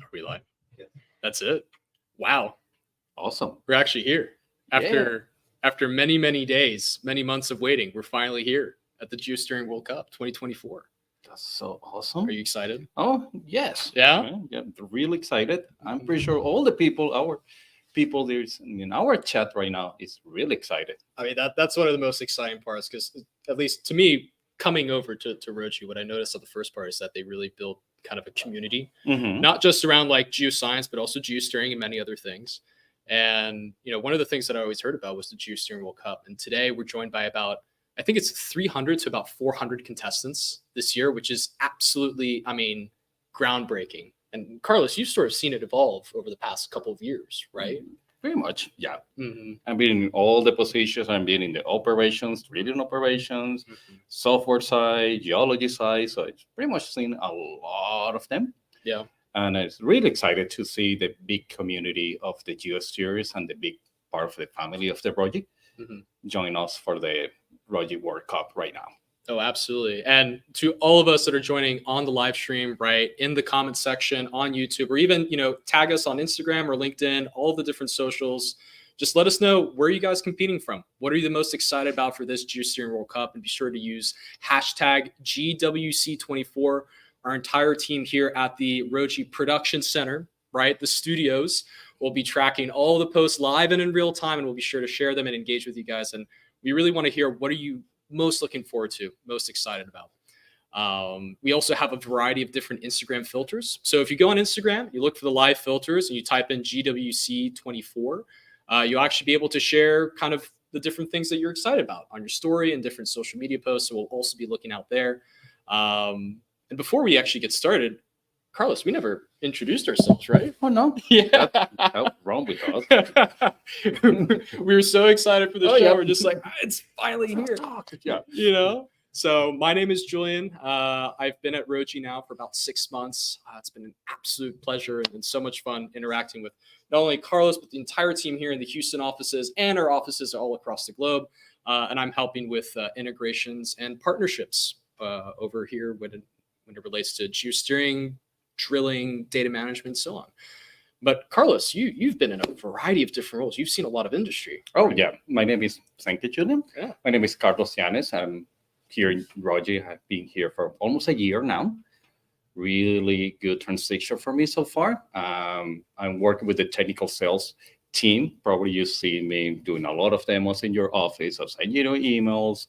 Are we live? Yeah. That's it. Wow. Awesome. We're actually here. After many days, many months of waiting, we're finally here at the Geosteering World Cup 2024. That's so awesome. Are you excited? Oh, yes. Yeah? Yeah, real excited. I'm pretty sure all the people, our people there's in our chat right now is really excited. I mean, that's one of the most exciting parts because, at least to me, coming over to Rochi, what I noticed at the first part is that they really built kind of a community, not just around like geoscience, but also geosteering and many other things. And, one of the things that I always heard about was the Geosteering World Cup. And today we're joined by I think it's 300 to about 400 contestants this year, which is absolutely, groundbreaking. And Carlos, you've sort of seen it evolve over the past couple of years, right? Pretty much, yeah. Mm-hmm. I've been in all the positions. I've been in the operations, drilling operations, software side, geology side. So it's pretty much seen a lot of them. Yeah. And I'm really excited to see the big community of the geosteers and the big part of the family of the project join us for the Rogi World Cup right now. Oh, absolutely. And to all of us that are joining on the live stream, right, in the comment section on YouTube, or even, tag us on Instagram or LinkedIn, all the different socials. Just let us know where you guys competing from. What are you the most excited about for this Geosteering World Cup? And be sure to use hashtag GWC24. Our entire team here at the Rogi Production Center, right, the studios, will be tracking all the posts live and in real time, and we'll be sure to share them and engage with you guys. And we really want to hear, what are you most looking forward to, most excited about? We also have a variety of different Instagram filters. So if you go on Instagram, you look for the live filters and you type in GWC24, you'll actually be able to share kind of the different things that you're excited about on your story and different social media posts. So we'll also be looking out there. And before we actually get started, Carlos, we never introduced ourselves, right? Oh, no. Yeah. That's wrong with us. We were so excited for the show. Yeah. We're just like, it's finally here. Yeah. So my name is Julian. I've been at Rogi now for about 6 months. It's been an absolute pleasure and so much fun interacting with not only Carlos, but the entire team here in the Houston offices and our offices all across the globe. And I'm helping with integrations and partnerships over here when it relates to geosteering, drilling, data management, so on. But Carlos, you've been in a variety of different roles. You've seen a lot of industry. Oh, yeah. My name is, thank you, Julian. Yeah. My name is Carlos Llanes. I'm here in Rogi. I've been here for almost a year now. Really good transition for me so far. I'm working with the technical sales team. Probably you see me doing a lot of demos in your office. I'll send you emails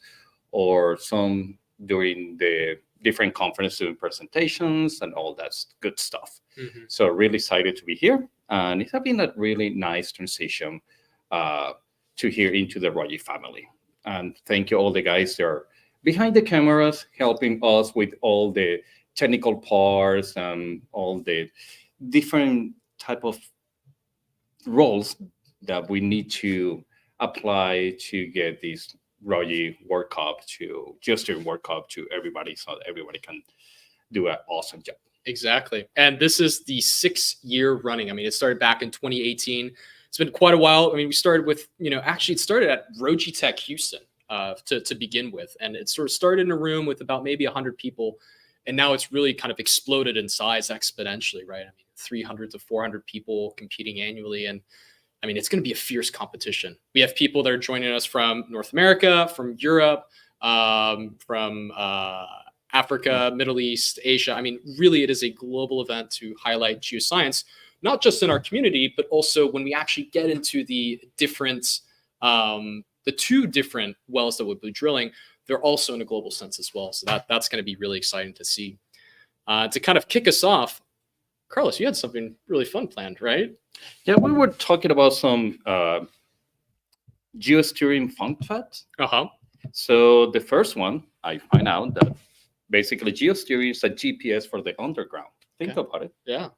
or some during the different conferences doing presentations and all that good stuff. So really excited to be here. And it has been a really nice transition to here into the Rogi family. And thank you all the guys that are behind the cameras, helping us with all the technical parts and all the different type of roles that we need to apply to get this Rogi World Cup to Geosteering World Cup to everybody, so that everybody can do an awesome job. Exactly. And this is the 6th year running. It started back in 2018. It's been quite a while. We started with, actually it started at Rogi Tech Houston to begin with. And it sort of started in a room with about maybe 100 people. And now it's really kind of exploded in size exponentially, right? 300 to 400 people competing annually. And it's going to be a fierce competition. We have people that are joining us from North America, from Europe, from Africa, Middle East, Asia. Really, it is a global event to highlight geoscience, not just in our community, but also when we actually get into the different, the 2 different wells that we'll be drilling, they're also in a global sense as well. So that's going to be really exciting to see. To kind of kick us off, Carlos, you had something really fun planned, right? Yeah, we were talking about some geosteering fun facts. So the first one, I find out that basically geosteering is a GPS for the underground. Think about it. Yeah.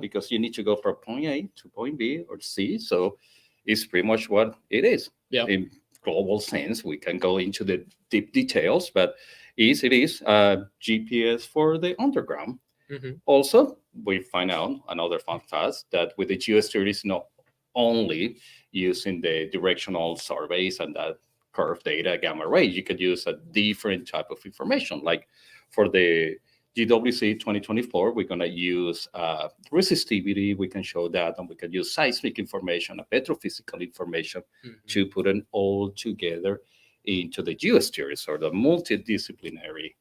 Because you need to go from point A to point B or C. So it's pretty much what it is. Yeah. In global sense, we can go into the deep details, but it is a GPS for the underground. Also, we find out another fun fact that with the geosteering is not only using the directional surveys and that curve data gamma ray, you can use a different type of information. Like for the GWC 2024, we're going to use resistivity. We can show that, and we can use seismic information and petrophysical information to put it all together into the geosteering, or the multidisciplinary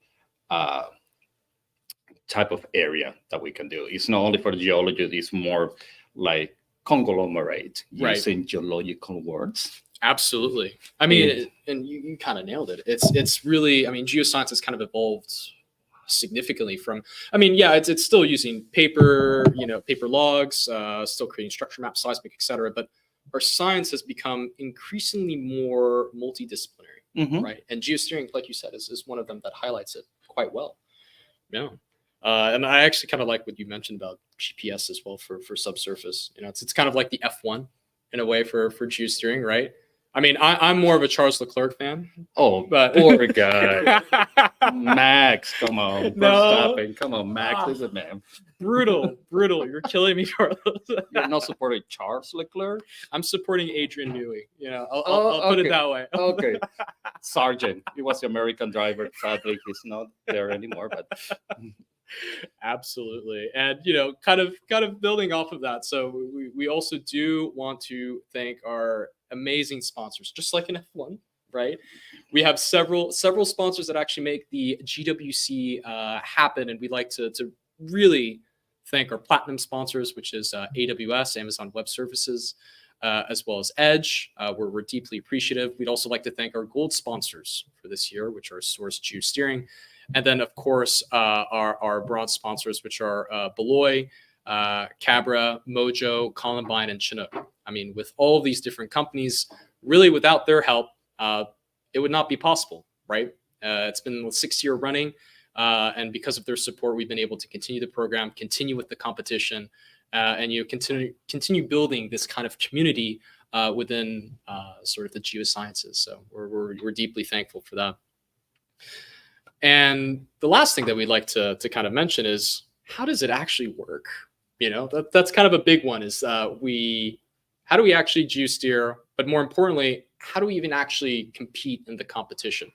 type of area that we can do. It's not only for the geology, it's more like conglomerate, using geological words. Absolutely. I mean, and you kind of nailed it. It's really, I mean, geoscience has kind of evolved significantly from, I mean, yeah, it's still using paper, paper logs, still creating structure maps, seismic, etc. But our science has become increasingly more multidisciplinary, right? And geosteering, like you said, is one of them that highlights it quite well. Yeah. And I actually kind of like what you mentioned about GPS as well for subsurface. It's kind of like the F1 in a way for geosteering, right? I mean, I'm more of a Charles Leclerc fan. Oh, but poor guy. Max, come on. No. Come on, Max is a man. Brutal. You're killing me, Carlos. You're not supporting Charles Leclerc? I'm supporting Adrian Newey. I'll put it that way. Okay. Sargent. He was the American driver. Sadly, he's not there anymore, but... Absolutely. And kind of building off of that, so we also do want to thank our amazing sponsors, just like in F1, right? We have several sponsors that actually make the GWC happen, and we'd like to really thank our platinum sponsors, which is AWS, Amazon Web Services, as well as Edge. We're deeply appreciative. We'd also like to thank our gold sponsors for this year, which are Source Geosteering. And then, of course, our bronze sponsors, which are Beloy, Cabra, Mojo, Columbine, and Chinook. I mean, with all of these different companies, really without their help, it would not be possible, right? It's been the 6th year running. And because of their support, we've been able to continue the program, continue with the competition, and continue building this kind of community within sort of the geosciences. So we're deeply thankful for that. And the last thing that we'd like to kind of mention is, how does it actually work? That's kind of a big one, is how do we actually geosteer? But more importantly, how do we even actually compete in the competition?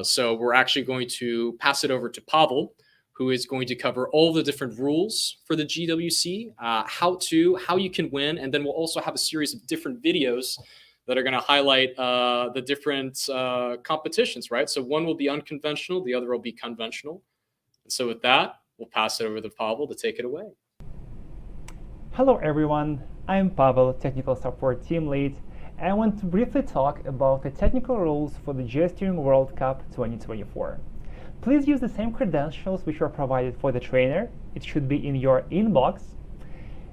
So we're actually going to pass it over to Pavel, who is going to cover all the different rules for the GWC, how you can win. And then we'll also have a series of different videos that are going to highlight the different competitions, right? So one will be unconventional, the other will be conventional. And so with that, we'll pass it over to Pavel to take it away. Hello everyone, I'm Pavel, Technical Support Team Lead, and I want to briefly talk about the technical rules for the Geosteering World Cup 2024. Please use the same credentials which were provided for the trainer. It should be in your inbox.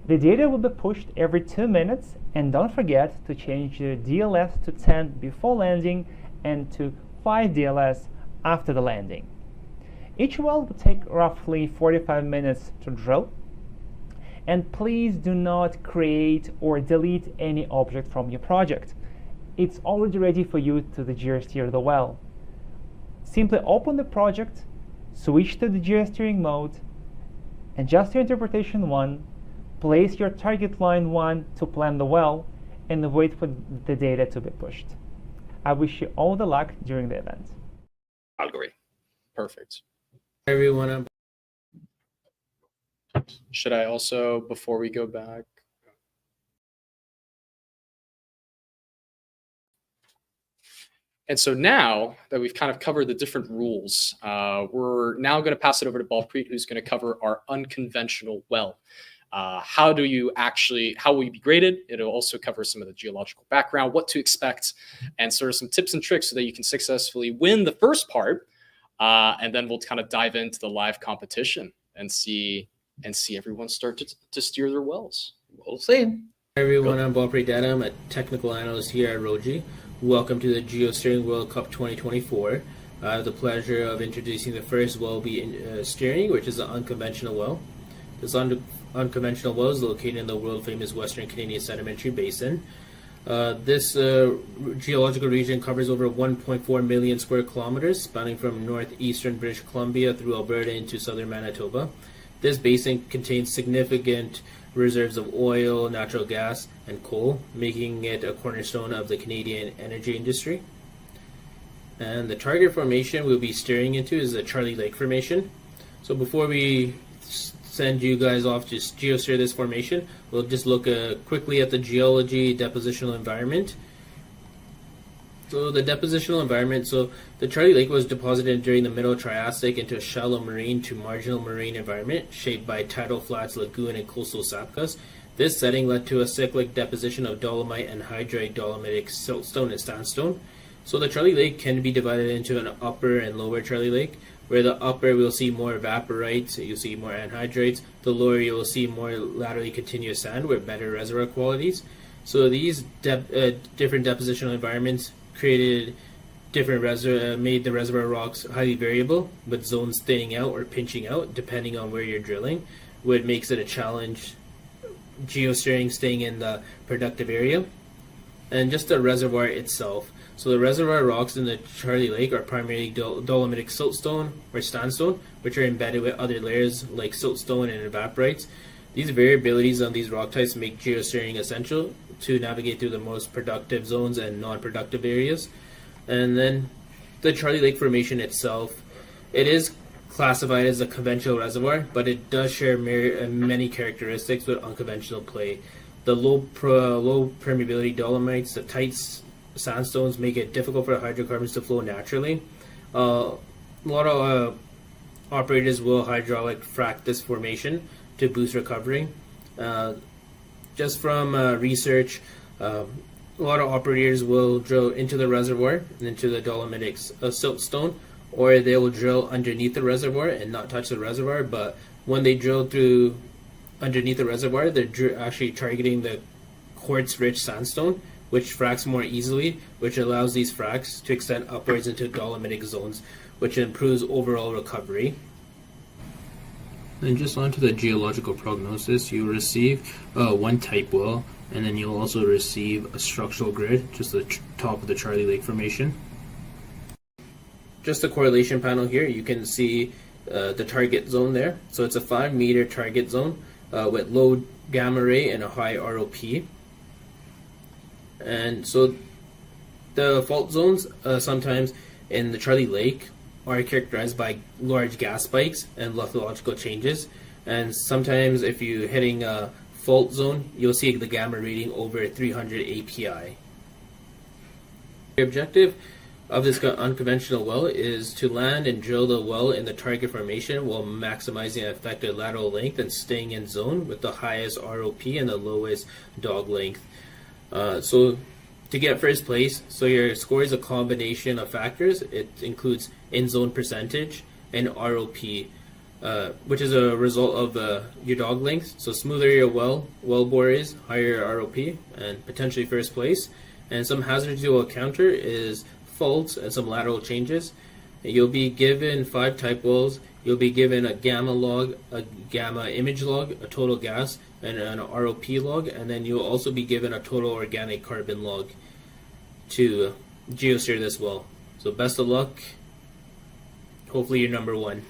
The data will be pushed every 2 minutes, and don't forget to change the DLS to 10 before landing and to 5 DLS after the landing. Each well will take roughly 45 minutes to drill. And please do not create or delete any object from your project. It's already ready for you to geosteer the well. Simply open the project, switch to the geosteering mode, adjust your interpretation 1, place your target line 1 to plan the well, and wait for the data to be pushed. I wish you all the luck during the event. Algorithm. Perfect. Everyone, should I also, before we go back, and so now that we've kind of covered the different rules, we're now going to pass it over to Balpreet, who's going to cover our unconventional well. How will you be graded? It'll also cover some of the geological background, what to expect, and sort of some tips and tricks so that you can successfully win the first part. And then we'll kind of dive into the live competition and see everyone start to steer their wells. We'll see. Hi everyone, I'm Balpreet Data. I'm a technical analyst here at Roji. Welcome to the Geosteering World Cup 2024. I have the pleasure of introducing the first well steering, which is an unconventional well. This unconventional well is located in the world-famous Western Canadian Sedimentary Basin. This geological region covers over 1.4 million square kilometers, spanning from northeastern British Columbia through Alberta into southern Manitoba. This basin contains significant reserves of oil, natural gas, and coal, making it a cornerstone of the Canadian energy industry. And the target formation we'll be steering into is the Charlie Lake Formation. So before we send you guys off to geosteer this formation, we'll just look quickly at the geology depositional environment. So the depositional environment, so the Charlie Lake was deposited during the Middle Triassic into a shallow marine to marginal marine environment shaped by tidal flats, lagoon, and coastal sapkas. This setting led to a cyclic deposition of dolomite and hydrite dolomitic siltstone and sandstone. So the Charlie Lake can be divided into an upper and lower Charlie Lake, where the upper we'll see more evaporites, you'll see more anhydrites. The lower you will see more laterally continuous sand with better reservoir qualities. So these different depositional environments created made the reservoir rocks highly variable, with zones thinning out or pinching out depending on where you're drilling, which makes it a challenge geosteering staying in the productive area. And just the reservoir itself. So the reservoir rocks in the Charlie Lake are primarily dolomitic siltstone or sandstone, which are embedded with other layers like siltstone and evaporites. These variabilities on these rock types make geosteering essential to navigate through the most productive zones and non-productive areas. And then the Charlie Lake Formation itself, it is classified as a conventional reservoir, but it does share many characteristics with unconventional play. The low permeability dolomites, the tight sandstones make it difficult for hydrocarbons to flow naturally. A lot of operators will hydraulic frac this formation to boost recovery. Just from research, a lot of operators will drill into the reservoir and into the dolomitic siltstone, or they will drill underneath the reservoir and not touch the reservoir. But when they drill through underneath the reservoir, they're actually targeting the quartz-rich sandstone, which fracks more easily, which allows these fracks to extend upwards into dolomitic zones, which improves overall recovery. Then just onto the geological prognosis, you receive one type well, and then you'll also receive a structural grid, just the top of the Charlie Lake Formation. Just the correlation panel here, you can see the target zone there. So it's a 5-meter target zone with low gamma ray and a high ROP. And so the fault zones sometimes in the Charlie Lake are characterized by large gas spikes and lithological changes. And sometimes if you're hitting a fault zone, you'll see the gamma reading over 300 API. The objective of this unconventional well is to land and drill the well in the target formation while maximizing effective lateral length and staying in zone with the highest ROP and the lowest dog length. So to get first place, so your score is a combination of factors. It includes in-zone percentage and ROP, which is a result of your dog length. So smoother your well bore is, higher ROP, and potentially first place. And some hazards you will encounter is faults and some lateral changes. You'll be given 5 type wells. You'll be given a gamma log, a gamma image log, a total gas, and an ROP log, and then you'll also be given a total organic carbon log to geosteer this well. So best of luck. Hopefully you're number 1.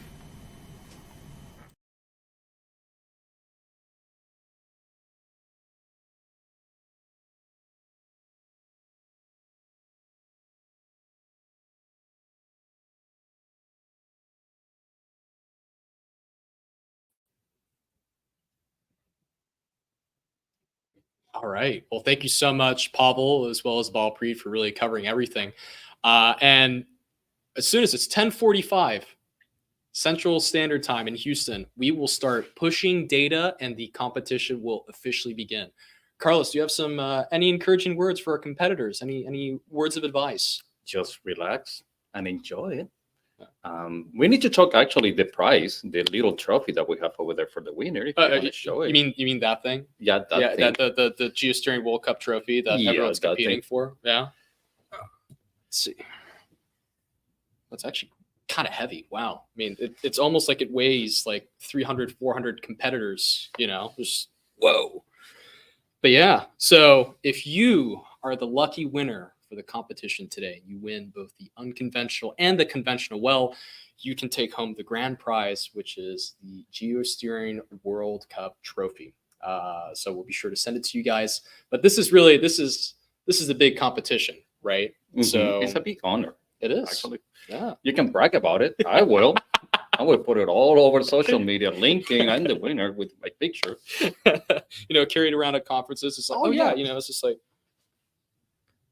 All right. Well, thank you so much, Pavel, as well as Balpreet, for really covering everything. And as soon as it's 10:45 Central Standard Time in Houston, we will start pushing data and the competition will officially begin. Carlos, do you have some any encouraging words for our competitors? Any words of advice? Just relax and enjoy it. We need to talk actually the prize, the little trophy that we have over there for the winner. If you want to show it. You mean that thing? Yeah, that thing. The Geosteering World Cup trophy that everyone's competing for. Yeah. Let's see. That's actually kind of heavy. Wow. I mean, it's almost like it weighs like 300, 400 competitors, just whoa. But yeah, so if you are the lucky winner for the competition today, you win both the unconventional and the conventional well, you can take home the grand prize, which is the Geosteering World Cup trophy. So we'll be sure to send it to you guys. But this is a big competition, right? Mm-hmm. So it's a big honor. It is actually. Yeah, you can brag about it. I will. I will put it all over social media, linking I'm the winner with my picture. Carried around at conferences. It's like, Oh, oh yeah, yeah. it's just like,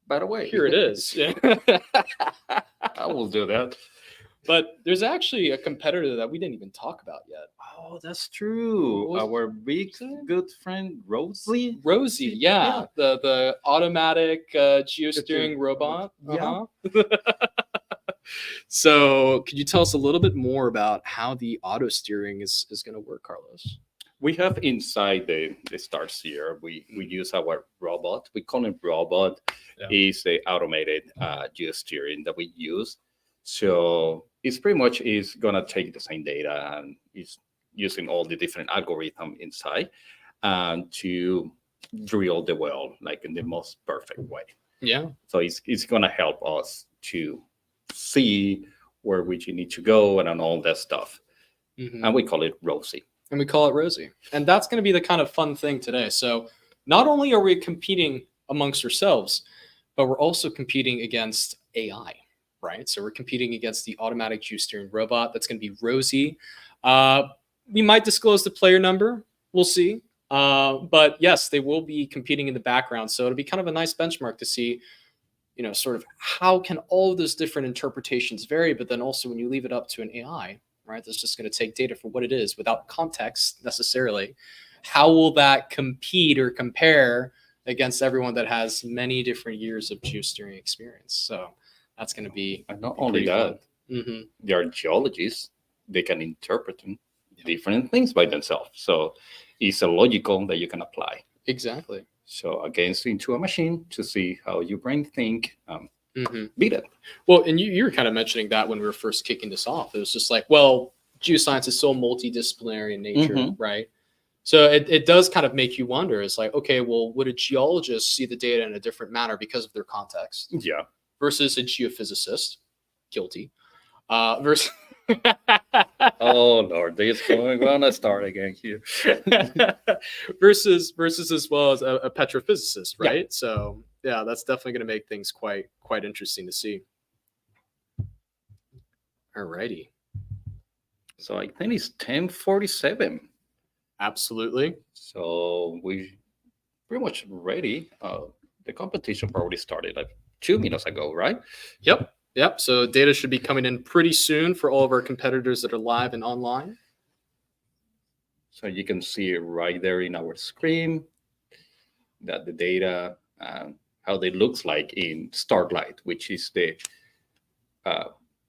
By the way, here it is. Yeah. I will do that. But there's actually a competitor that we didn't even talk about yet. Oh, that's true. What was Our big good friend Rosie. Rosie, yeah. The automatic geosteering robot. Yeah. So could you tell us a little bit more about how the auto steering is going to work, Carlos? We have inside the stars here, we use our robot. We call it robot. Yeah. It's the automated geosteering that we use. So it's pretty much is gonna take the same data and it's using all the different algorithm inside to drill the well like in the most perfect way. Yeah. So it's gonna help us to see where we need to go and all that stuff. Mm-hmm. And we call it Rosie. And we call it Rosie. And that's going to be the kind of fun thing today. So not only are we competing amongst ourselves, but we're also competing against AI, right? So we're competing against the automatic geosteering robot. That's going to be Rosie. We might disclose the player number. We'll see. But yes, they will be competing in the background. So it'll be kind of a nice benchmark to see, sort of how can all of those different interpretations vary, but then also when you leave it up to an AI, right, that's just going to take data for what it is without context necessarily. How will that compete or compare against everyone that has many different years of geosteering experience? So that's going to be and not only that, there are geologists, they can interpret different things by themselves. So it's a logical that you can apply. Exactly. So against into a machine to see how your brain think, beat it. Well, and you were kind of mentioning that when we were first kicking this off. It was just like, well, geoscience is so multidisciplinary in nature, right? So it does kind of make you wonder. It's like, okay, well, would a geologist see the data in a different manner because of their context? Yeah. Versus a geophysicist, guilty, versus. Oh Lord, this going to start again here. versus as well as a petrophysicist, right? Yeah. So yeah, that's definitely going to make things quite interesting to see. Alrighty. So I think it's 10:47. Absolutely. So we pretty much ready. The competition probably started like 2 minutes ago, right? Yep. So data should be coming in pretty soon for all of our competitors that are live and online. So you can see it right there in our screen that the data, how they looks like in Starlight, which is the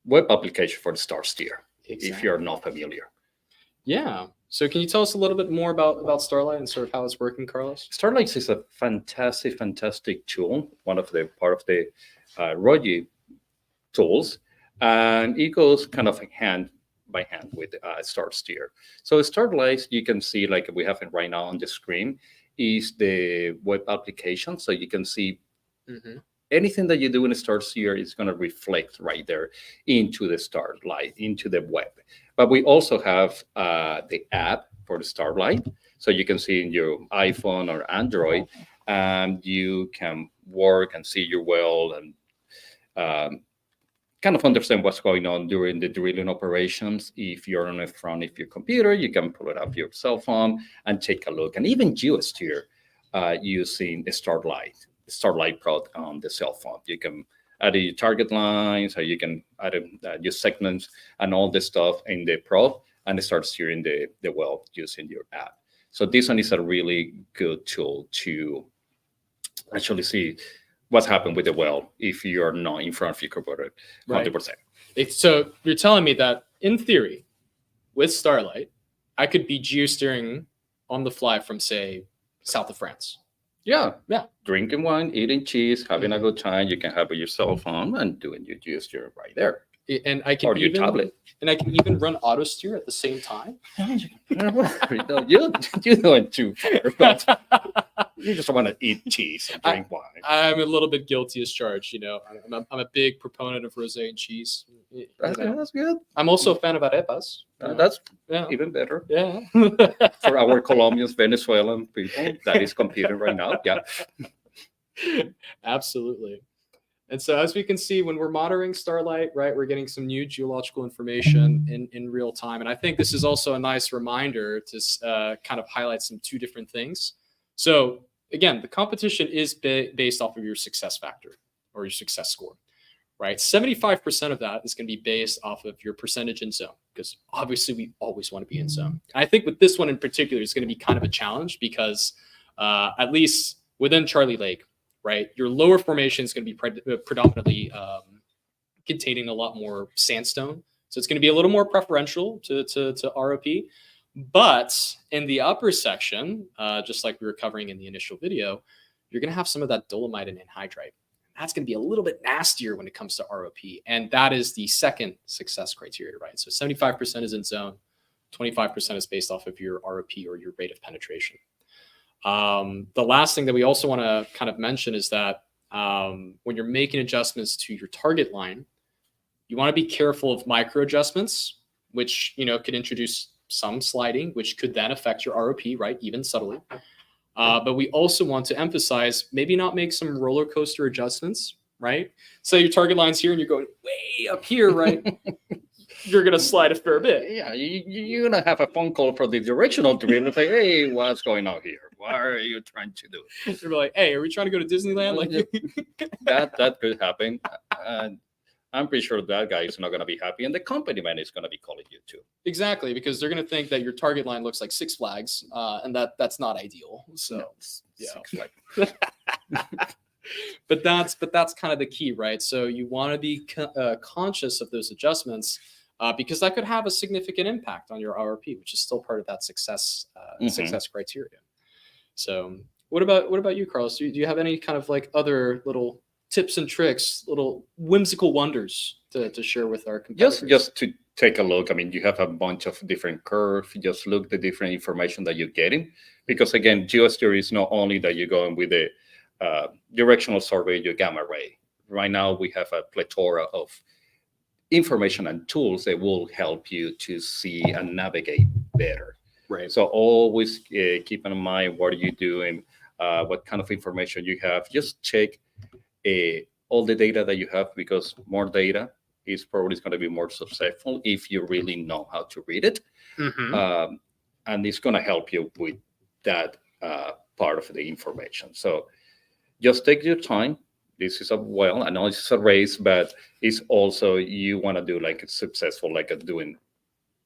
web application for the StarSteer, if you're not familiar. Yeah. So can you tell us a little bit more about Starlight and sort of how it's working, Carlos? Starlight is a fantastic tool, one of the part of the Rogi tools, and it goes kind of hand by hand with StarSteer. So Starlight, you can see like we have it right now on the screen, is the web application. So you can see anything that you do in StarSteer is going to reflect right there into the Starlight, into the web. But we also have the app for the Starlight. So you can see in your iPhone or Android, and you can work and see your well and kind of understand what's going on during the drilling operations. If you're on the front of your computer, you can pull it up your cell phone and take a look. And even Geosteer using a Starlight Pro on the cell phone. You can add your target lines, or you can add your segments and all this stuff in the Pro, and start steering the well using your app. So this one is a really good tool to actually see what's happened with the well if you're not in front of your computer 100%. Right. So you're telling me that in theory, with Starlight, I could be geosteering on the fly from, say, south of France. Yeah. Drinking wine, eating cheese, having a good time. You can have your cell phone and doing your geosteer right there. And I can your tablet. And I can even run auto steer at the same time. You're going too far, but you just want to eat cheese and drink wine. I'm a little bit guilty as charged. I'm a big proponent of rosé and cheese. That's good. I'm also a fan of arepas. That's even better. Yeah. For our Colombians, Venezuelan people that is competing right now. Yeah. Absolutely. And so as we can see, when we're monitoring starlight, right, we're getting some new geological information in real time. And I think this is also a nice reminder to kind of highlight two different things. So again, the competition is based off of your success factor or your success score, right? 75% of that is going to be based off of your percentage in zone, because obviously we always want to be in zone. And I think with this one in particular, it's going to be kind of a challenge because at least within Charlie Lake, right, your lower formation is going to be predominantly containing a lot more sandstone. So it's going to be a little more preferential to ROP. But in the upper section, just like we were covering in the initial video, you're going to have some of that dolomite and anhydrite. That's going to be a little bit nastier when it comes to ROP. And that is the second success criteria, right? So 75% is in zone, 25% is based off of your ROP or your rate of penetration. The last thing that we also want to kind of mention is that when you're making adjustments to your target line, you want to be careful of micro adjustments, which, could introduce some sliding, which could then affect your ROP, right? Even subtly. But we also want to emphasize, maybe not make some roller coaster adjustments, right? So your target line's here and you're going way up here, right? You're going to slide a fair bit. Yeah, you're going to have a phone call for the directional drill and say, hey, what's going on here? What are you trying to do? You're like, hey, are we trying to go to Disneyland? That could happen. I'm pretty sure that guy is not going to be happy, and the company man is going to be calling you too. Exactly, because they're going to think that your target line looks like Six Flags, and that's not ideal. So, no, yeah. Six Flags. but that's kind of the key, right? So you want to be conscious of those adjustments because that could have a significant impact on your RRP, which is still part of that success criteria. So what about you, Carlos? Do you have any kind of like other little tips and tricks, little whimsical wonders to share with our competitors? Just to take a look. I mean, you have a bunch of different curves. Just look the different information that you're getting, because again, geosteering is not only that you're going with the directional survey, your gamma ray. Right now, we have a plethora of information and tools that will help you to see and navigate better. Right. So always keep in mind what are you doing, what kind of information you have. Just check all the data that you have, because more data is probably going to be more successful if you really know how to read it. Mm-hmm. And it's going to help you with that part of the information. So just take your time. This is I know it's a race, but it's also, you want to do like it's successful, like doing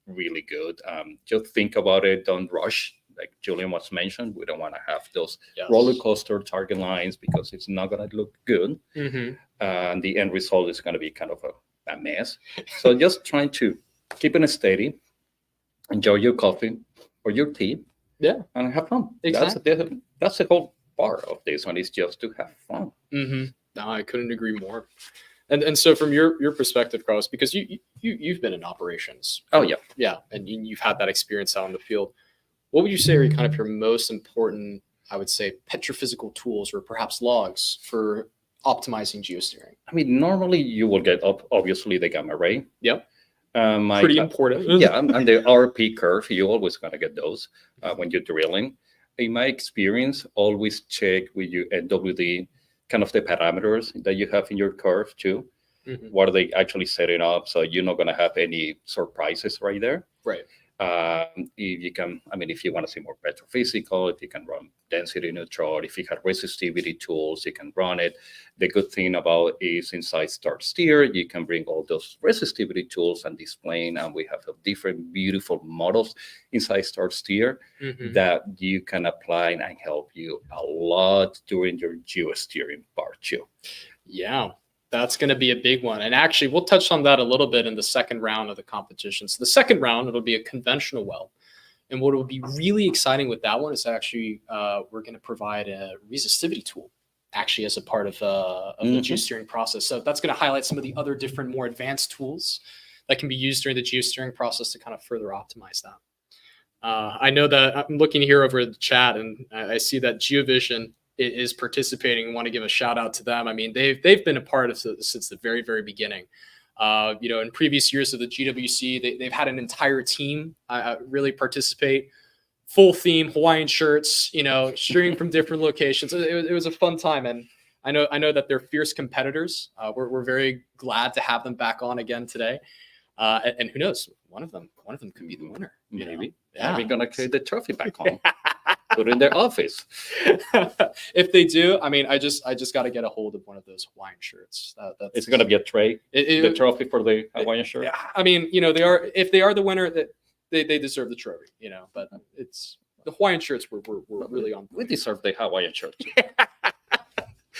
really good. Just think about it. Don't rush. Like Julian was mentioned, we don't want to have those roller coaster target lines, because it's not going to look good. Mm-hmm. And the end result is going to be kind of a mess. So just trying to keep it steady, enjoy your coffee or your tea, and have fun. Exactly. That's the whole part of this one, is just to have fun. Mm-hmm. No, I couldn't agree more. And so from your perspective, Carlos, because you've been in operations. Oh yeah. Yeah, and you've had that experience out in the field. What would you say are kind of your most important, I would say, petrophysical tools or perhaps logs for optimizing geosteering? I mean, normally you will get obviously the gamma ray. Yep. Pretty important. Yeah, and the RP curve, you always going to get those when you're drilling. In my experience, always check with your NWD, kind of the parameters that you have in your curve too. Mm-hmm. What are they actually setting up? So you're not going to have any surprises right there. Right. If you can, I mean, if you want to see more petrophysical, if you can run density neutral, if you have resistivity tools, you can run it. The good thing about is inside Start Steer, you can bring all those resistivity tools and displaying, and we have different beautiful models inside Start Steer that you can apply and help you a lot during your geosteering part too. Yeah. That's going to be a big one. And actually, we'll touch on that a little bit in the second round of the competition. So the second round, it'll be a conventional well. And what will be really exciting with that one is actually we're going to provide a resistivity tool actually as a part of the geosteering process. So that's going to highlight some of the other different, more advanced tools that can be used during the geosteering process to kind of further optimize that. I know that I'm looking here over the chat, and I see that Geovision is participating and want to give a shout out to them. I mean, they've been a part of since the very, very beginning. In previous years of the GWC, they've had an entire team really participate, full theme, Hawaiian shirts, streaming from different locations. It was a fun time. And I know that they're fierce competitors. We're very glad to have them back on again today. And who knows, one of them could be the winner. Maybe. Yeah. Maybe gonna carry the trophy back home. Put it in their office. If they do, I mean, I just got to get a hold of one of those Hawaiian shirts. That's It's gonna be a tray. The trophy for the Hawaiian shirt. Yeah, I mean, if they are the winner, that they deserve the trophy, But it's the Hawaiian shirts we're really on. We deserve the Hawaiian shirt.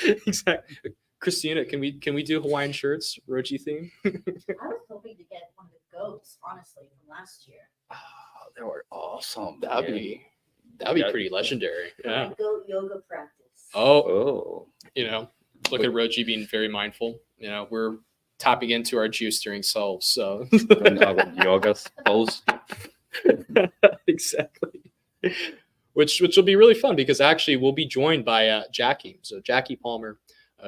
Exactly. Christina, can we do Hawaiian shirts, Roji theme? I was hoping to get one of the goats, honestly, from last year. Oh, they were awesome. That'd be pretty legendary. Yeah. Goat yoga practice. Oh, look at Roji being very mindful. We're tapping into our geosteering selves. So yoga pose. Exactly. Which will be really fun because actually we'll be joined by Jackie. So Jackie Palmer,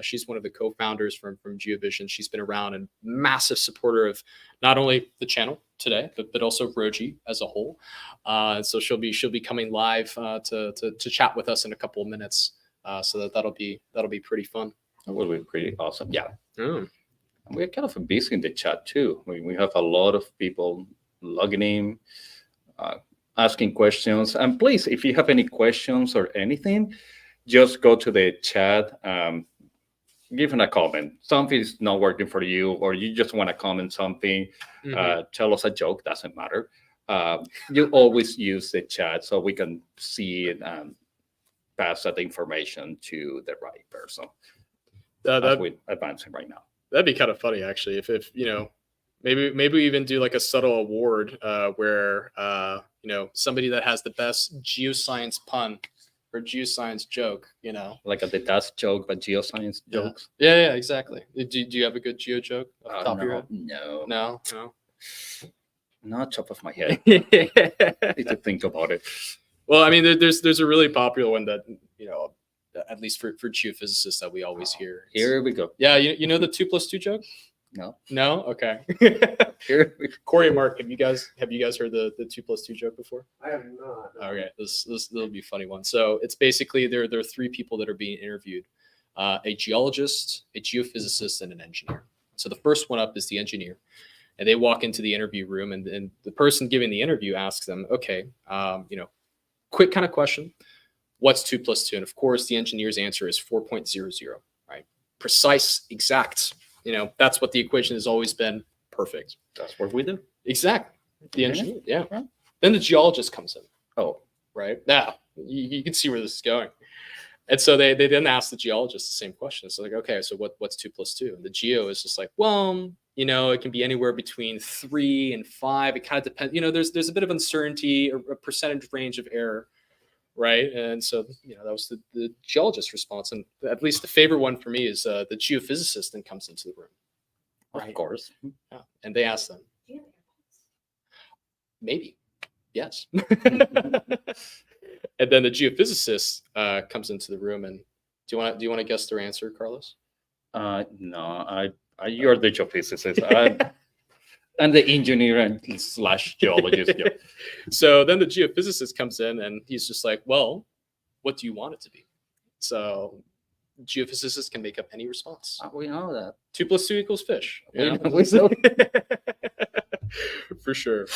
she's one of the co-founders from Geovision. She's been around and massive supporter of not only the channel today, but also Roji as a whole. So she'll be coming live to chat with us in a couple of minutes. So that'll be pretty fun. That will be pretty awesome. Yeah. Mm. We're kind of busy in the chat too. We have a lot of people logging in, asking questions. And please, if you have any questions or anything, just go to the chat, give a comment. Something is not working for you, or you just want to comment something, tell us a joke, doesn't matter. You always use the chat so we can see it and pass that information to the right person. That's we're advancing right now. That'd be kind of funny, actually, if maybe we even do like a subtle award where somebody that has the best geoscience pun or geoscience joke, like the dust joke, but geoscience jokes. Yeah, exactly. Do you have a good geo joke off the top of your head? No, not top of my head. Need to think about it. Well, I mean, there's a really popular one that at least for geophysicists that we always hear. Here we go. Yeah, you know the 2+2 joke? No. Okay. Corey and Mark, have you guys heard the 2+2 joke before? I have not. Okay, this will be a funny one. So it's basically there are three people that are being interviewed: a geologist, a geophysicist, and an engineer. So the first one up is the engineer, and they walk into the interview room, and the person giving the interview asks them, "Okay, quick kind of question. What's 2+2?" And of course, the engineer's answer is 4.00. Right? Precise, exact. That's what the equation has always been. Perfect. That's what we do. Exactly. The engineer. Yeah. Right. Then the geologist comes in. Oh, right. Now you can see where this is going. And so they then ask the geologist the same question. So like, okay, so what's 2+2? And the geo is just like, well, it can be anywhere between 3 and 5. It kind of depends. There's a bit of uncertainty, or a percentage range of error. Right. And so, that was the geologist's response. And at least the favorite one for me is the geophysicist then comes into the room. Right. Of course. Yeah. And they ask them, maybe. Yes. And then the geophysicist comes into the room. And do you want to guess their answer, Carlos? No, you're the geophysicist. I'm the engineer and / geologist. Yeah. So then the geophysicist comes in and he's just like, well, what do you want it to be? So geophysicists can make up any response. We know that 2+2 = fish. We know. For sure.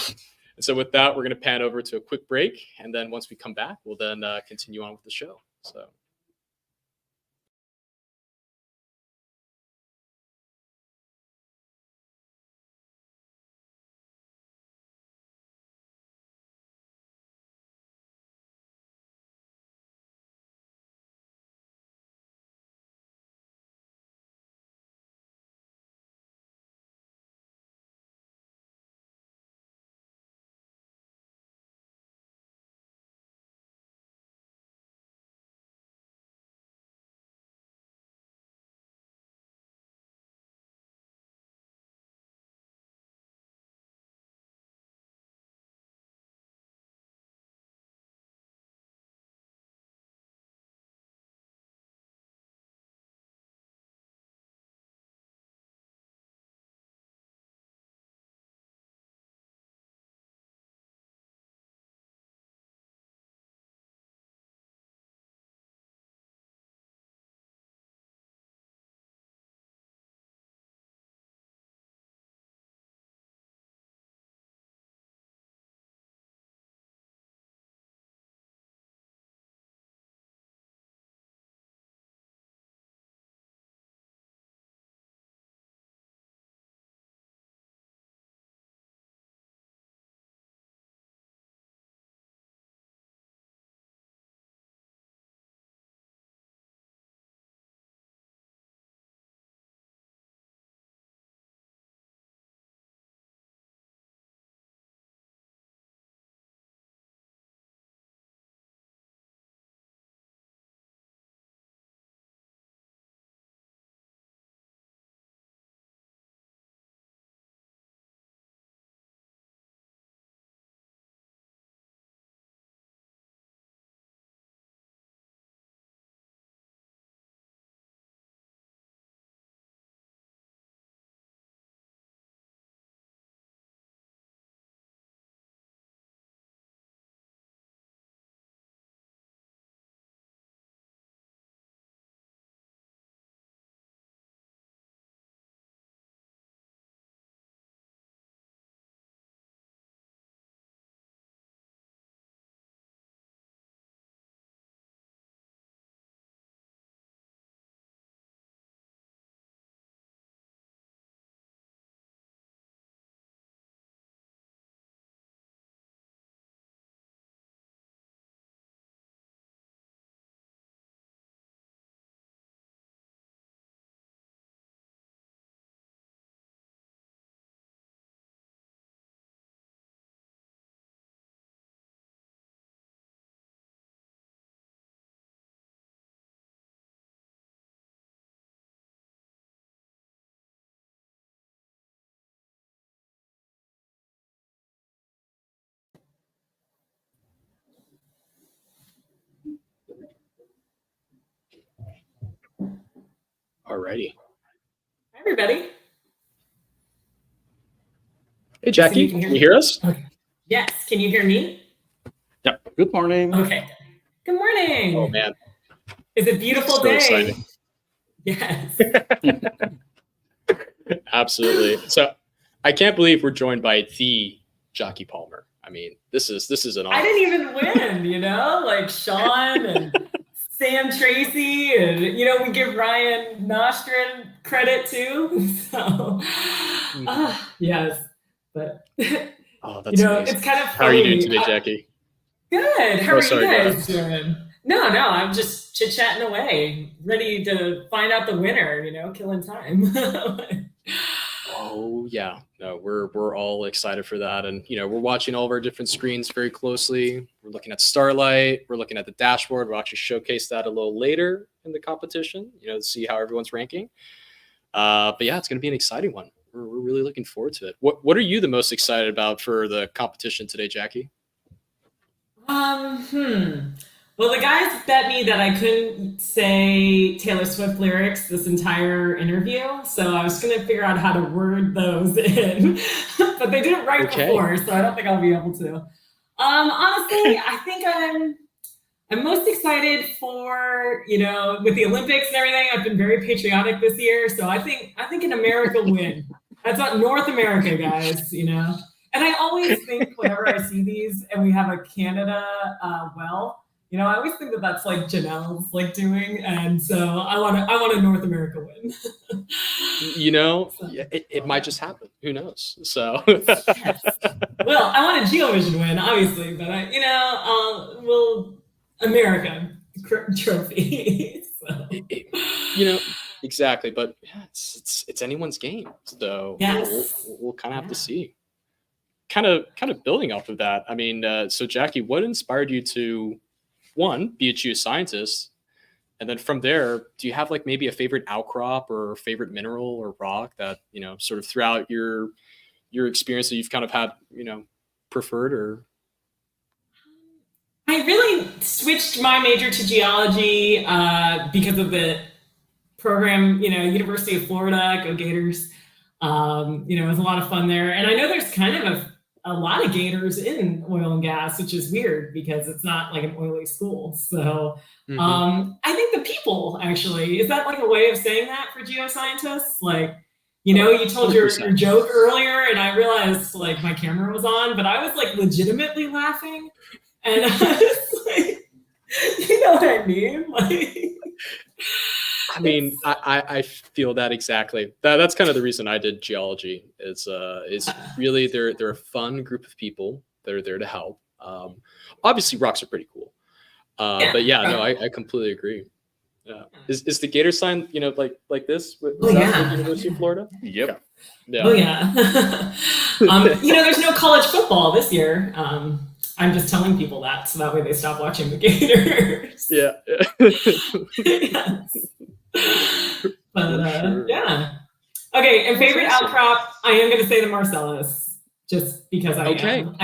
And so with that, we're going to pan over to a quick break. And then once we come back, we'll then continue on with the show. So. Alrighty. Hi, everybody. Hey, Jackie, can you hear us? Okay. Yes. Can you hear me? Yeah. Good morning. Okay. Good morning. Oh, man. It's a beautiful So day. exciting. Yes. Absolutely. So I can't believe we're joined by the Jockey Palmer. I mean, this is an honor. I didn't even win, you know, like Sean and Sam Tracy, and we give Ryan Nostrin credit too. So, yes, but Oh, that's amazing. it's kind of funny. How are you doing today, Jackie? Good. How are sorry, you guys doing? No, I'm just chit-chatting away, ready to find out the winner, killing time. Oh, yeah. No, we're all excited for that. And, we're watching all of our different screens very closely. We're looking at Starlight. We're looking at the dashboard. We'll actually showcase that a little later in the competition, to see how everyone's ranking. But yeah, it's going to be an exciting one. We're really looking forward to it. What are you the most excited about for the competition today, Jackie? Well, the guys bet me that I couldn't say Taylor Swift lyrics this entire interview, so I was going to figure out how to word those in, but they did it right before, so I don't think I'll be able to. Honestly, I think I'm most excited for, with the Olympics and everything. I've been very patriotic this year, so I think an America win. That's not North America, guys. And I always think whenever I see these and we have a Canada I always think that that's like Janelle's doing, and so I want a North America win. It might just happen. Who knows? So, yes. Well, I want a Geovision win, obviously, but we'll America trophy. So. Exactly. But yeah, it's anyone's game, so yes. we'll kind of have to see. Kind of building off of that. I mean, so Jackie, what inspired you to, one, be a geoscientist, and then from there, do you have maybe a favorite outcrop or favorite mineral or rock that sort of throughout your experience that you've kind of had preferred? Or I really switched my major to geology because of the program. University of Florida, go Gators. It was a lot of fun there, and I know there's kind of a lot of Gators in oil and gas, which is weird because it's not like an oily school. So I think the people actually, is that a way of saying that for geoscientists? You told your joke earlier and I realized my camera was on, but I was legitimately laughing. And I was you know what I mean? I mean, I feel that exactly. That's kind of the reason I did geology. Is really they're a fun group of people that are there to help. Obviously, rocks are pretty cool. But yeah, no, I completely agree. Yeah, is the Gator sign like this? With University of Florida? Yep. Yeah. Oh yeah. There's no college football this year. I'm just telling people that so that way they stop watching the Gators. Yeah. Yes. But sure. yeah. Okay, and favorite outcrop, I am going to say the Marcellus, just because I am.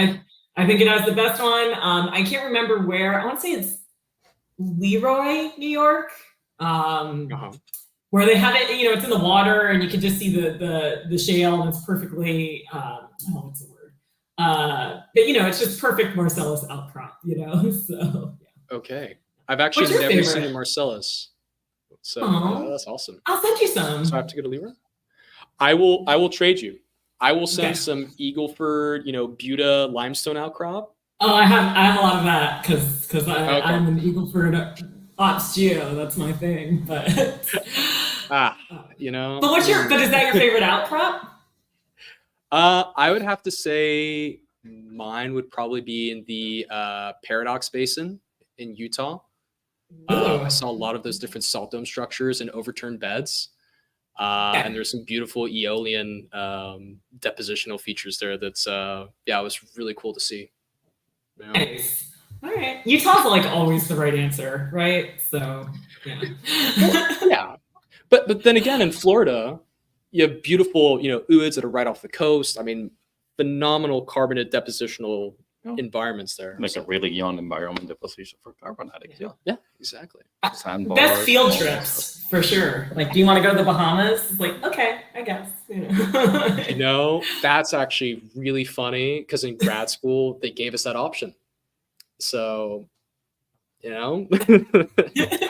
I think it has the best one. I can't remember where. I want to say it's Leroy, New York, where they have it. It's in the water, and you can just see the shale, and it's perfectly. What's the word? But it's just perfect Marcellus outcrop. So yeah. Okay, I've actually never seen a Marcellus. So that's awesome. I'll send you some. So I have to go to Leroy. I will trade you. I will send some Eagleford, Buda limestone outcrop. Oh, I have a lot of that because I'm an Eagleford ops geo. That's my thing. But But But is that your favorite outcrop? I would have to say mine would probably be in the Paradox Basin in Utah. I saw a lot of those different salt dome structures and overturned beds. And there's some beautiful Aeolian depositional features there that's it was really cool to see. Yeah. Nice. All right. Utah's always the right answer, right? So yeah. Yeah. But then again, in Florida, you have beautiful, ooids that are right off the coast. I mean, phenomenal carbonate depositional environments there. Like a really young environment, the position for carbonatics. Yeah, exactly. Sandbars, Best field all that trips stuff. for sure. Like, do you want to go to the Bahamas? It's like, okay, I guess. You know, that's actually really funny because in grad school they gave us that option. So, you know,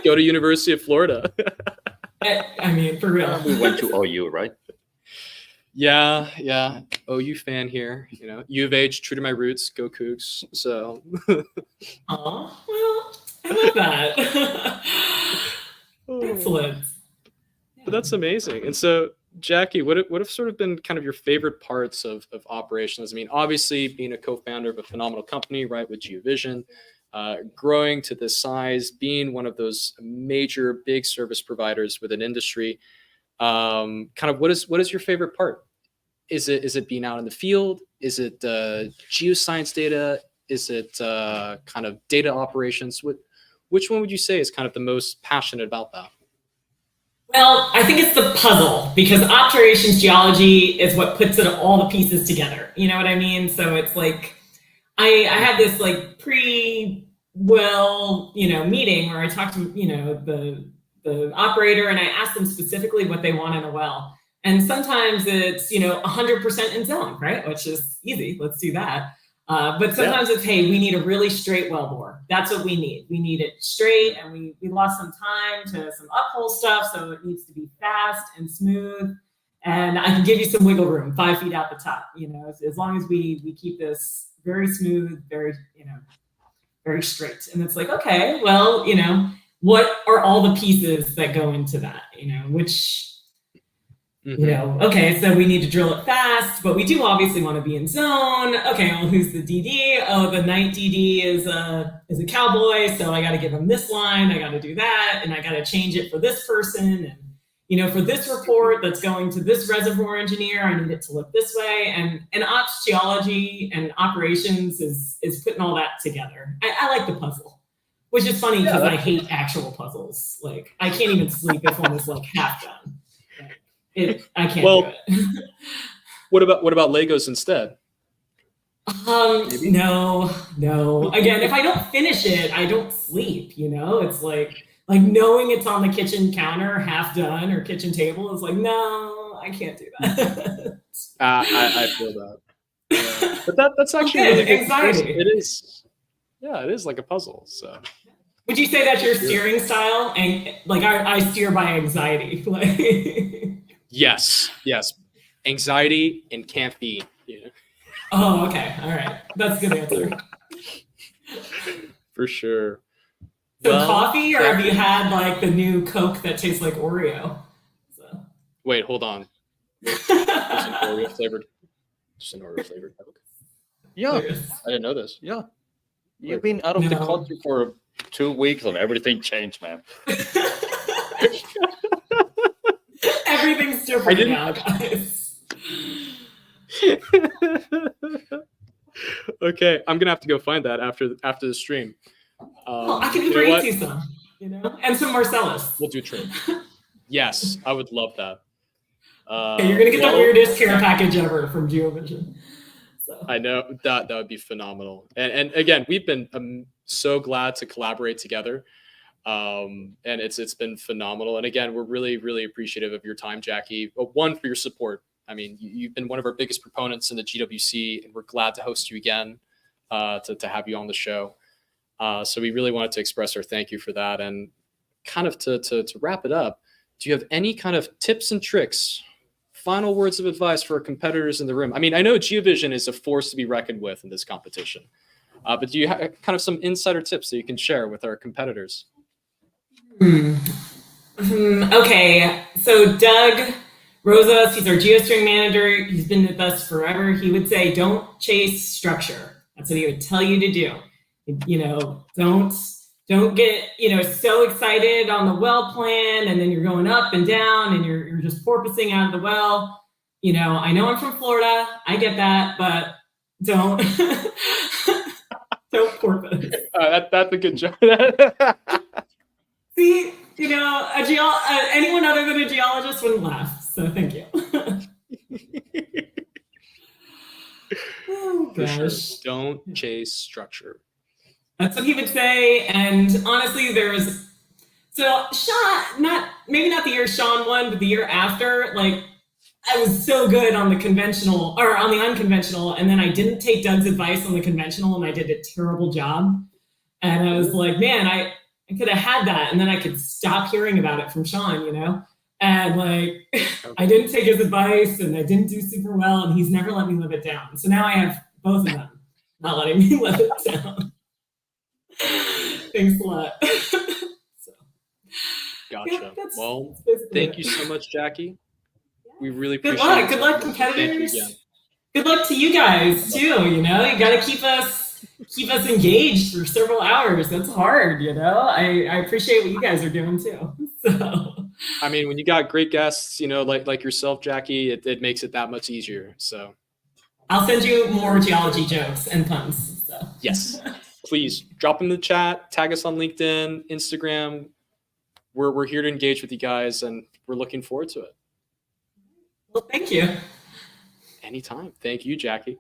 go to University of Florida. I mean, for real. We went to OU, right? Yeah. OU fan here. You know, U of H, true to my roots, go Cougs. So, Oh, well, I love that. Excellent. but that's amazing. And so, Jackie, what have sort of been kind of your favorite parts of operations? I mean, obviously being a co-founder of a phenomenal company, right, with Geovision, growing to this size, being one of those major big service providers with an industry. Kind of what is your favorite part? Is it being out in the field? Is it geoscience data? Is it kind of data operations? Which one would you say is kind of the most passionate about that? Well, I think it's the puzzle because operations geology is what puts all the pieces together. You know what I mean? So it's like I had this like meeting where I talked to the operator and I asked them specifically what they want in a well. And sometimes it's 100% in zone, right? Which is easy. Let's do that. But sometimes it's, hey, we need a really straight wellbore. That's what we need. We need it straight, and we lost some time to some uphole stuff, so it needs to be fast and smooth. And I can give you some wiggle room, 5 feet out the top. As long as we keep this very smooth, very very straight. And it's like, okay, well, what are all the pieces that go into that? Which. Okay, so we need to drill it fast, but we do obviously want to be in zone. Okay, well, who's the DD? Oh, the night DD is a cowboy, so I got to give him this line. I got to do that, and I got to change it for this person. And for this report that's going to this reservoir engineer, I need it to look this way. And ops geology and operations is putting all that together. I like the puzzle, which is funny because I hate actual puzzles. Like I can't even sleep if one is like half done. I can't do it. What about Legos instead? No. Again, if I don't finish it, I don't sleep. It's like knowing it's on the kitchen counter, half done, or kitchen table is like, no, I can't do that. I feel that. Yeah. But that's actually really good. Anxiety. It is. Yeah, it is like a puzzle. So. Would you say that's your steering style? And like I steer by anxiety. Yes. Anxiety and caffeine. Yeah. Oh, okay. All right. That's a good answer. For sure. So coffee, or have you had like the new Coke that tastes like Oreo? Wait, hold on. Just an Oreo flavored Coke. Yeah. I didn't know this. Yeah. You've been out of the country for 2 weeks and everything changed, man. Everything's different now, guys. Okay, I'm gonna have to go find that after the stream. I can bring you some, and some Marcellus. We'll do a trade. Yes, I would love that. Okay, you're gonna get the weirdest care package ever from Geovision. So. I know that would be phenomenal. And again, we've been so glad to collaborate together. And it's been phenomenal. And again, we're really, really appreciative of your time, Jackie. One, for your support. I mean, you've been one of our biggest proponents in the GWC, and we're glad to host you again, to have you on the show. So we really wanted to express our thank you for that. And kind of to wrap it up, do you have any kind of tips and tricks, final words of advice for our competitors in the room? I mean, I know Geovision is a force to be reckoned with in this competition, but do you have kind of some insider tips that you can share with our competitors? Okay, so Doug Rosas, he's our geosteering manager. He's been with us forever. He would say, don't chase structure. That's what he would tell you to do. Don't get, so excited on the well plan, and then you're going up and down and you're just porpoising out of the well. I know I'm from Florida. I get that, but don't, don't porpoise. That's a good job. See, anyone other than a geologist wouldn't laugh. So thank you. For sure. gosh. Don't chase structure. That's what he would say. And honestly, so Sean, maybe not the year Sean won, but the year after, like, I was so good on the conventional or on the unconventional, and then I didn't take Doug's advice on the conventional, and I did a terrible job. And I was like, man, I could have had that, and then I could stop hearing about it from Sean, you know? And like, I didn't take his advice, and I didn't do super well, and he's never let me live it down. So now I have both of them not letting me live it down. Thanks a lot. Gotcha. Yeah, Well, that's thank you so much, Jackie. We really Good appreciate luck. it. Good luck, Thank competitors. you again. Good luck to you guys too. You know, you got to keep us engaged for several hours. That's hard. You know, I appreciate what you guys are doing too. So, I mean, when you got great guests, you know, like yourself, Jackie, it makes it that much easier. So I'll send you more geology jokes and puns. So. yes, please drop them in the chat. Tag us on LinkedIn, Instagram. We're here to engage with you guys, and we're looking forward to it. Well, thank you. Anytime. Thank you, Jackie.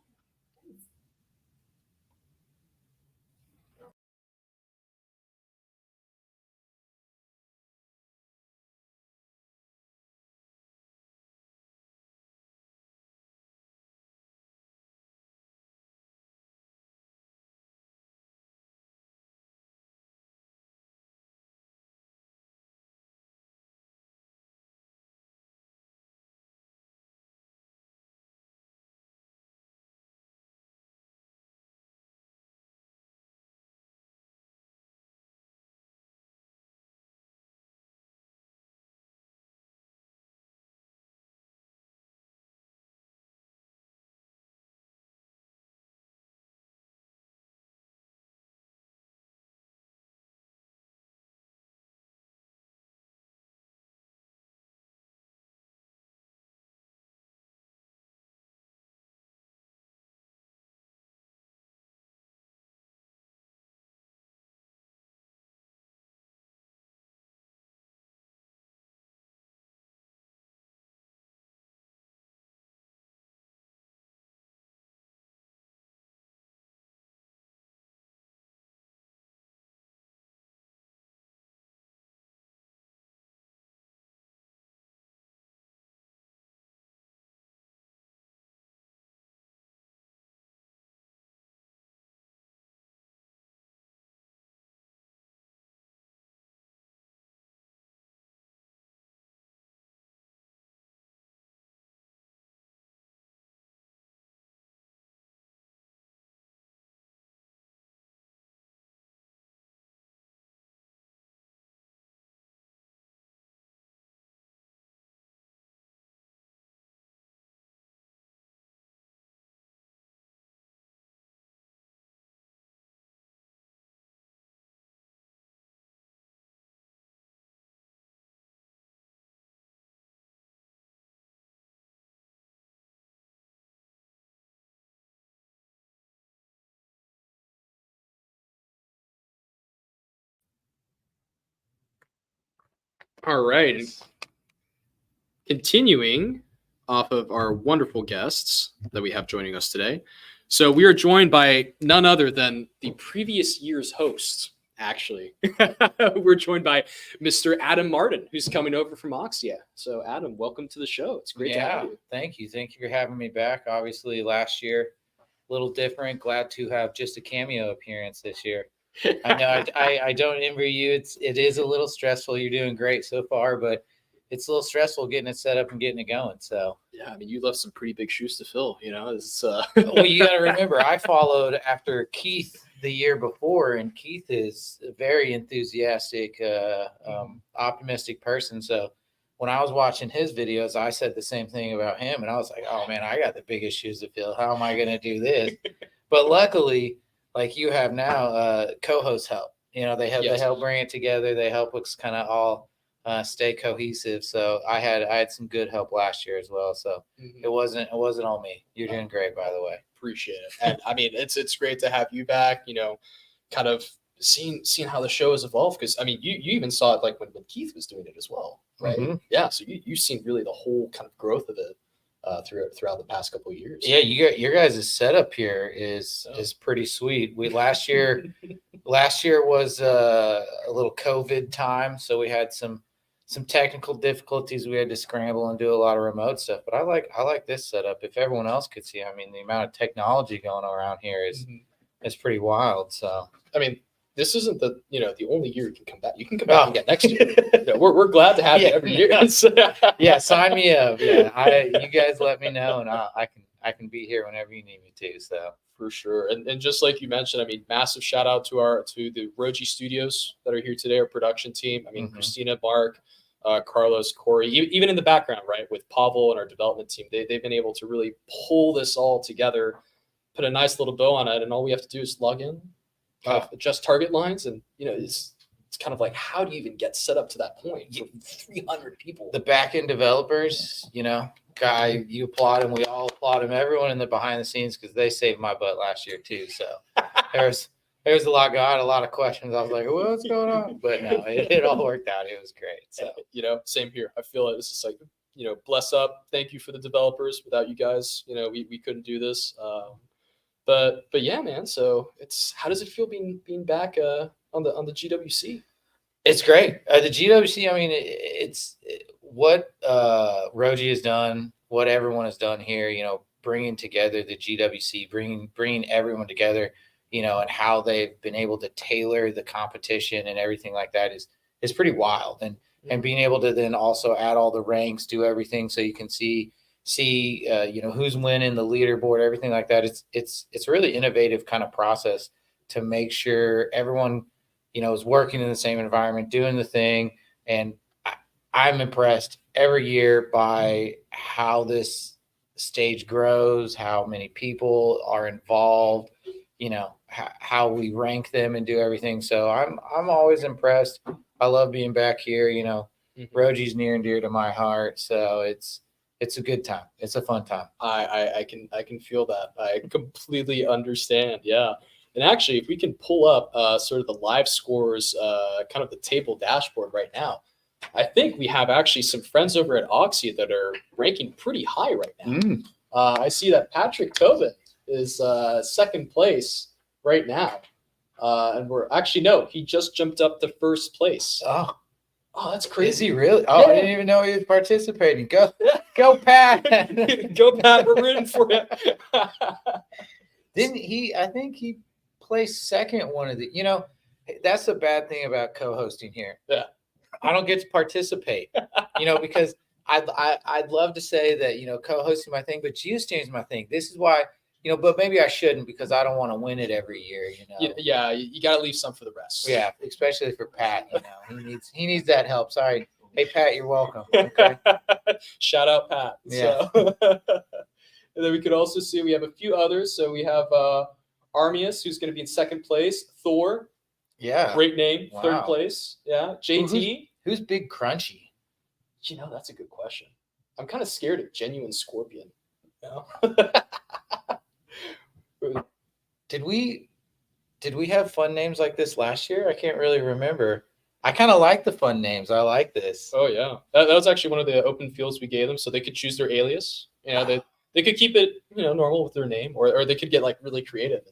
All right. And continuing off of our wonderful guests that we have joining us today. So we are joined by none other than the previous year's host, actually. We're joined by Mr. Adam Martin, who's coming over from Oxia. So Adam, welcome to the show. It's great to have you. Thank you. Thank you for having me back. Obviously last year, a little different. Glad to have just a cameo appearance this year. I know I don't envy you. It is a little stressful. You're doing great so far, but it's a little stressful getting it set up and getting it going. So yeah, I mean, you left some pretty big shoes to fill. You know, it's well, you got to remember, I followed after Keith the year before, and Keith is a very enthusiastic, optimistic person. So when I was watching his videos, I said the same thing about him, and I was like, "Oh man, I got the biggest shoes to fill. How am I going to do this?" But luckily, like you have now, co-hosts help. You know, they help bring it together. They help us kind of all stay cohesive. So I had some good help last year as well. So it wasn't all me. You're doing great, by the way. Appreciate it. And I mean, it's great to have you back. You know, kind of seeing how the show has evolved, because I mean, you even saw it like when Keith was doing it as well, right? Yeah. So you've seen really the whole kind of growth of it. throughout the past couple of years. Yeah, your guys' setup here is pretty sweet. We last year was a little COVID time, so we had some technical difficulties. We had to scramble and do a lot of remote stuff. But I like this setup. If everyone else could see, I mean, the amount of technology going around here is pretty wild. So I mean, this isn't the only year you can come back. You can come back again next year. We're glad to have you every year. Yeah, sign me up. Yeah, you guys let me know, and I can be here whenever you need me to. So for sure. And just like you mentioned, I mean, massive shout out to the Roji Studios that are here today, our production team. I mean, Christina, Mark, Carlos, Corey, even in the background, right, with Pavel and our development team, they've been able to really pull this all together, put a nice little bow on it, and all we have to do is log in, adjust target lines, and it's kind of like, how do you even get set up to that point for 300 people? The back end developers, guy, you applaud him, we all applaud him, everyone in the behind the scenes, because they saved my butt last year too. So there's a lot. I had a lot of questions. I was like, what's going on? But no, it all worked out. It was great. So same here. I feel like this is like, bless up. Thank you for the developers. Without you guys, we couldn't do this. But yeah, man. So how does it feel being back on the GWC? It's great. The GWC. I mean, it's what Roji has done, what everyone has done here. Bringing together the GWC, bringing everyone together. And how they've been able to tailor the competition and everything like that is pretty wild. And being able to then also add all the ranks, do everything so you can see who's winning, the leaderboard, everything like that. It's a really innovative kind of process to make sure everyone, is working in the same environment, doing the thing. And I'm impressed every year by how this stage grows, how many people are involved, how we rank them and do everything. So I'm always impressed. I love being back here. Roji's near and dear to my heart. So it's a good time. It's a fun time. I can feel that. I completely understand. Yeah. And actually, if we can pull up sort of the live scores, kind of the table dashboard right now, I think we have actually some friends over at Oxy that are ranking pretty high right now. I see that Patrick Tobin is second place right now. And he just jumped up to first place. Oh, that's crazy. Is he really? Oh, yeah. I didn't even know he was participating. Go, Pat. Go, Pat. We're rooting for you. Didn't he? I think he placed second one of the, that's the bad thing about co-hosting here. Yeah. I don't get to participate, because I'd love to say that, co-hosting my thing, but geosteering is my thing. This is why, but maybe I shouldn't, because I don't want to win it every year, Yeah, you got to leave some for the rest. Yeah, especially for Pat, he needs that help. Sorry. Hey, Pat, you're welcome. Okay. Shout out, Pat. Yeah. So, and then we could also see we have a few others. So we have Armius, who's going to be in second place. Thor. Yeah. Great name. Wow. Third place. Yeah. JT. Who's Big Crunchy? That's a good question. I'm kind of scared of Genuine Scorpion. Did we have fun names like this last year? I can't really remember. I kind of like the fun names. I like this. Oh yeah, that was actually one of the open fields we gave them, so they could choose their alias. They could keep it normal with their name, or they could get like really creative.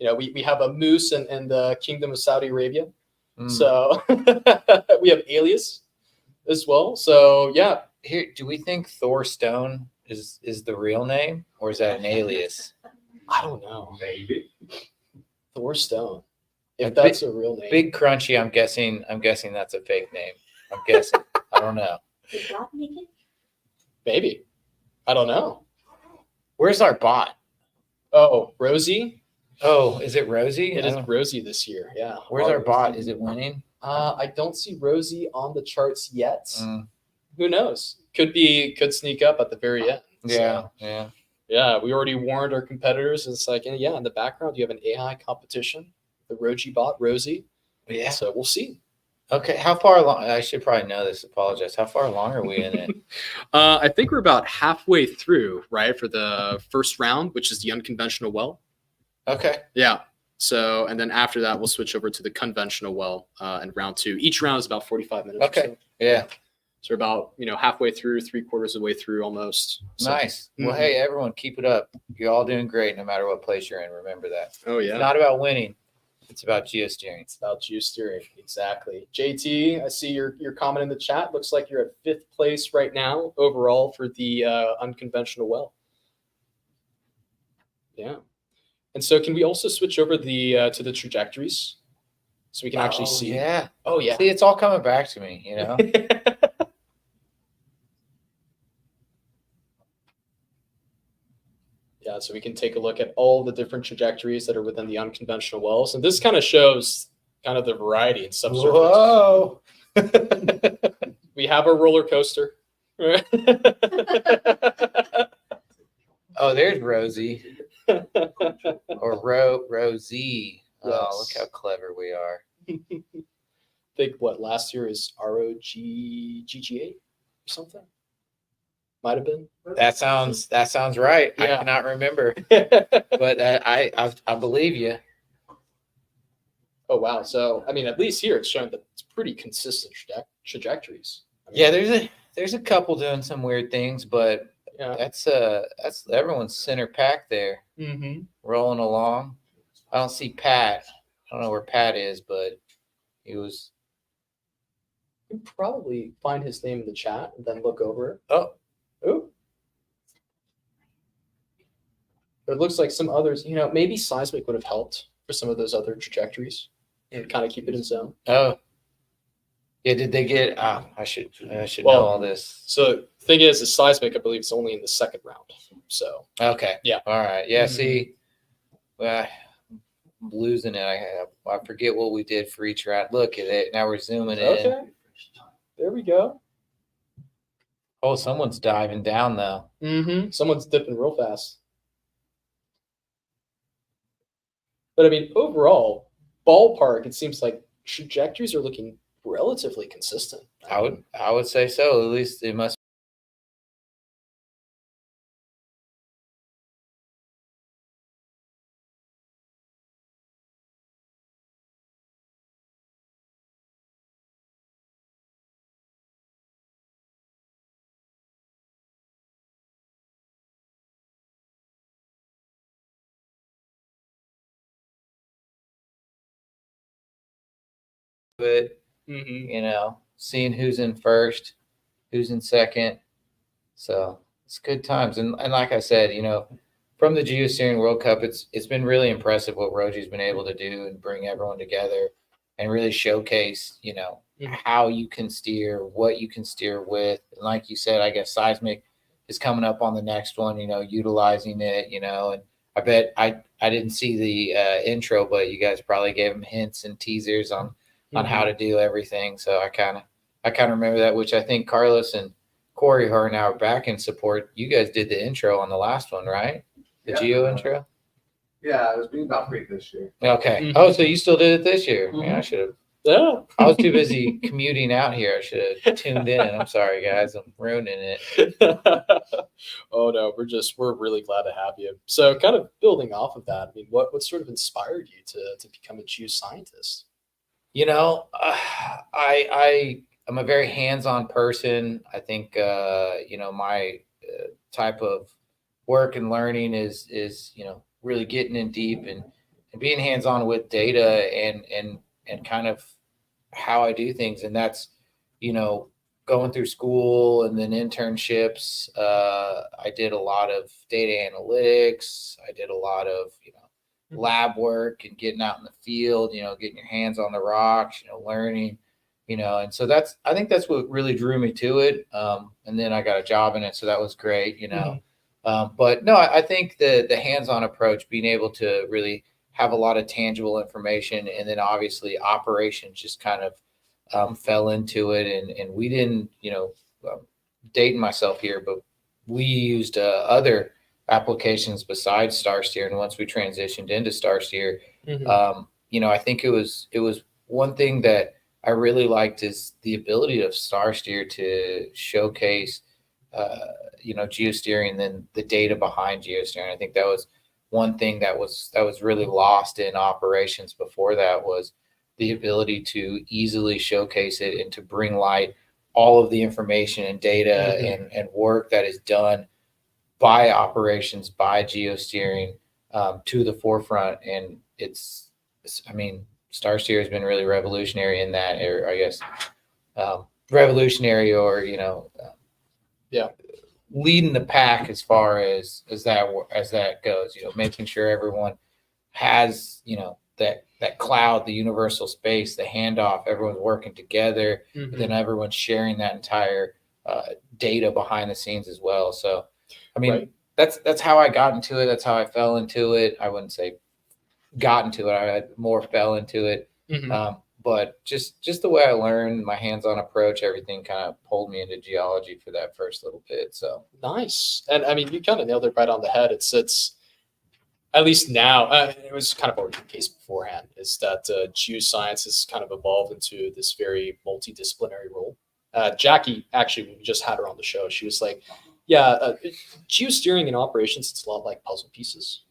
And we have a moose and the Kingdom of Saudi Arabia, so we have alias as well. So yeah, here, do we think Thor Stone is the real name, or is that an alias? I don't know. Maybe Thor Stone. If that's a real name. Big Crunchy, I'm guessing that's a fake name. I'm guessing. I don't know. Did God make it? Maybe. I don't know. Where's our bot? Oh, Rosie. Oh, is it Rosie? It is Rosie this year. Yeah. Where's our bot? Is it winning? I don't see Rosie on the charts yet. Who knows? Could sneak up at the very end. Yeah. So, yeah. Yeah. We already warned our competitors. It's like, in the background, you have an AI competition. The Roji bot, Rosie. Yeah. So we'll see. Okay. How far along? I should probably know this. Apologize. How far along are we in it? I think we're about halfway through, right, for the first round, which is the unconventional well. Okay. Yeah. So, and then after that, we'll switch over to the conventional well in round 2. Each round is about 45 minutes. Okay. So. Yeah. So we're about, halfway through, 3/4 of the way through almost. So, Nice. Well, hey, everyone, keep it up. You're all doing great no matter what place you're in. Remember that. Oh, yeah. It's not about winning. It's about geosteering. It's about geosteering. Exactly. JT, I see your comment in the chat. Looks like you're at 5th place right now overall for the unconventional well. Yeah. And so can we also switch over the to the trajectories so we can actually see? Yeah. Oh, yeah. See, it's all coming back to me, you know? Yeah, so we can take a look at all the different trajectories that are within the unconventional wells. And this kind of shows kind of the variety in subsurface. Whoa. We have a roller coaster. Oh, there's Rosie. Or Rosie. Yes. Oh, look how clever we are. I think last year is ROGGA or something. Might have been. That sounds right. Yeah. I cannot remember, but I believe you. Oh, wow. So, I mean, at least here it's showing that it's pretty consistent trajectories. I mean, Yeah, there's a couple doing some weird things, but yeah. that's everyone's center pack there, rolling along. I don't see Pat. I don't know where Pat is, but he was. You can probably find his name in the chat and then look over it. Oh, But it looks like some others, maybe seismic would have helped for some of those other trajectories and kind of keep it in zone. oh, yeah. Did they get? I should know Well, all this. So the thing is seismic, I believe, is only in the 2nd round. So Okay. Yeah. All right. Yeah. See, I'm losing it. I forget what we did for each round. Look at it. Now we're zooming in. okay, there we go. Oh, someone's diving down though. Someone's dipping real fast. But I mean, overall, ballpark, it seems like trajectories are looking relatively consistent. I would say so. At least it must. But seeing who's in first, who's in second. So it's good times. And like I said, from the Geosteering World Cup, it's been really impressive what Roji's been able to do and bring everyone together and really showcase, how you can steer, what you can steer with. And like you said, I guess seismic is coming up on the next one, utilizing it, and I bet I didn't see the intro, but you guys probably gave them hints and teasers on how to do everything. So I kind of remember that, which I think Carlos and Corey, who are now back in support, you guys did the intro on the last one, right? The Geo intro? Yeah, it was being about free this year. Okay. Oh, so you still did it this year? Yeah, I should have. Yeah. I was too busy commuting out here. I should have tuned in. I'm sorry, guys. I'm ruining it. Oh, no, we're really glad to have you. So kind of building off of that, I mean, what sort of inspired you to become a geoscientist? I'm a very hands-on person. I think, my type of work and learning is really getting in deep and being hands-on with data and kind of how I do things. And that's, going through school and then internships. I did a lot of data analytics. I did a lot of, lab work and getting out in the field, getting your hands on the rocks, learning, and so I think that's what really drew me to it. And then I got a job in it. So that was great, but no, I think the hands-on approach, being able to really have a lot of tangible information, and then obviously operations just kind of fell into it. And we didn't, dating myself here, but we used other applications besides StarSteer. And once we transitioned into StarSteer, I think it was one thing that I really liked is the ability of StarSteer to showcase, geosteering and then the data behind geosteering. I think that was one thing that was really lost in operations before that, was the ability to easily showcase it and to bring light all of the information and data and work that is done by operations, by geosteering to the forefront. And I mean, StarSteer has been really revolutionary in that, or I guess revolutionary, or leading the pack as far as that goes. Making sure everyone has that cloud, the universal space, the handoff, everyone's working together, and then everyone's sharing that entire data behind the scenes as well. So, I mean, that's how I got into it. That's how I fell into it. I wouldn't say got into it. I more fell into it. But just the way I learned, my hands-on approach, everything kind of pulled me into geology for that first little bit. So nice. And I mean, you kind of nailed it right on the head. It's at least now, it was kind of already the case beforehand, is that geoscience has kind of evolved into this very multidisciplinary role. Jackie, actually, we just had her on the show. She was like, geosteering in operations, it's a lot like puzzle pieces.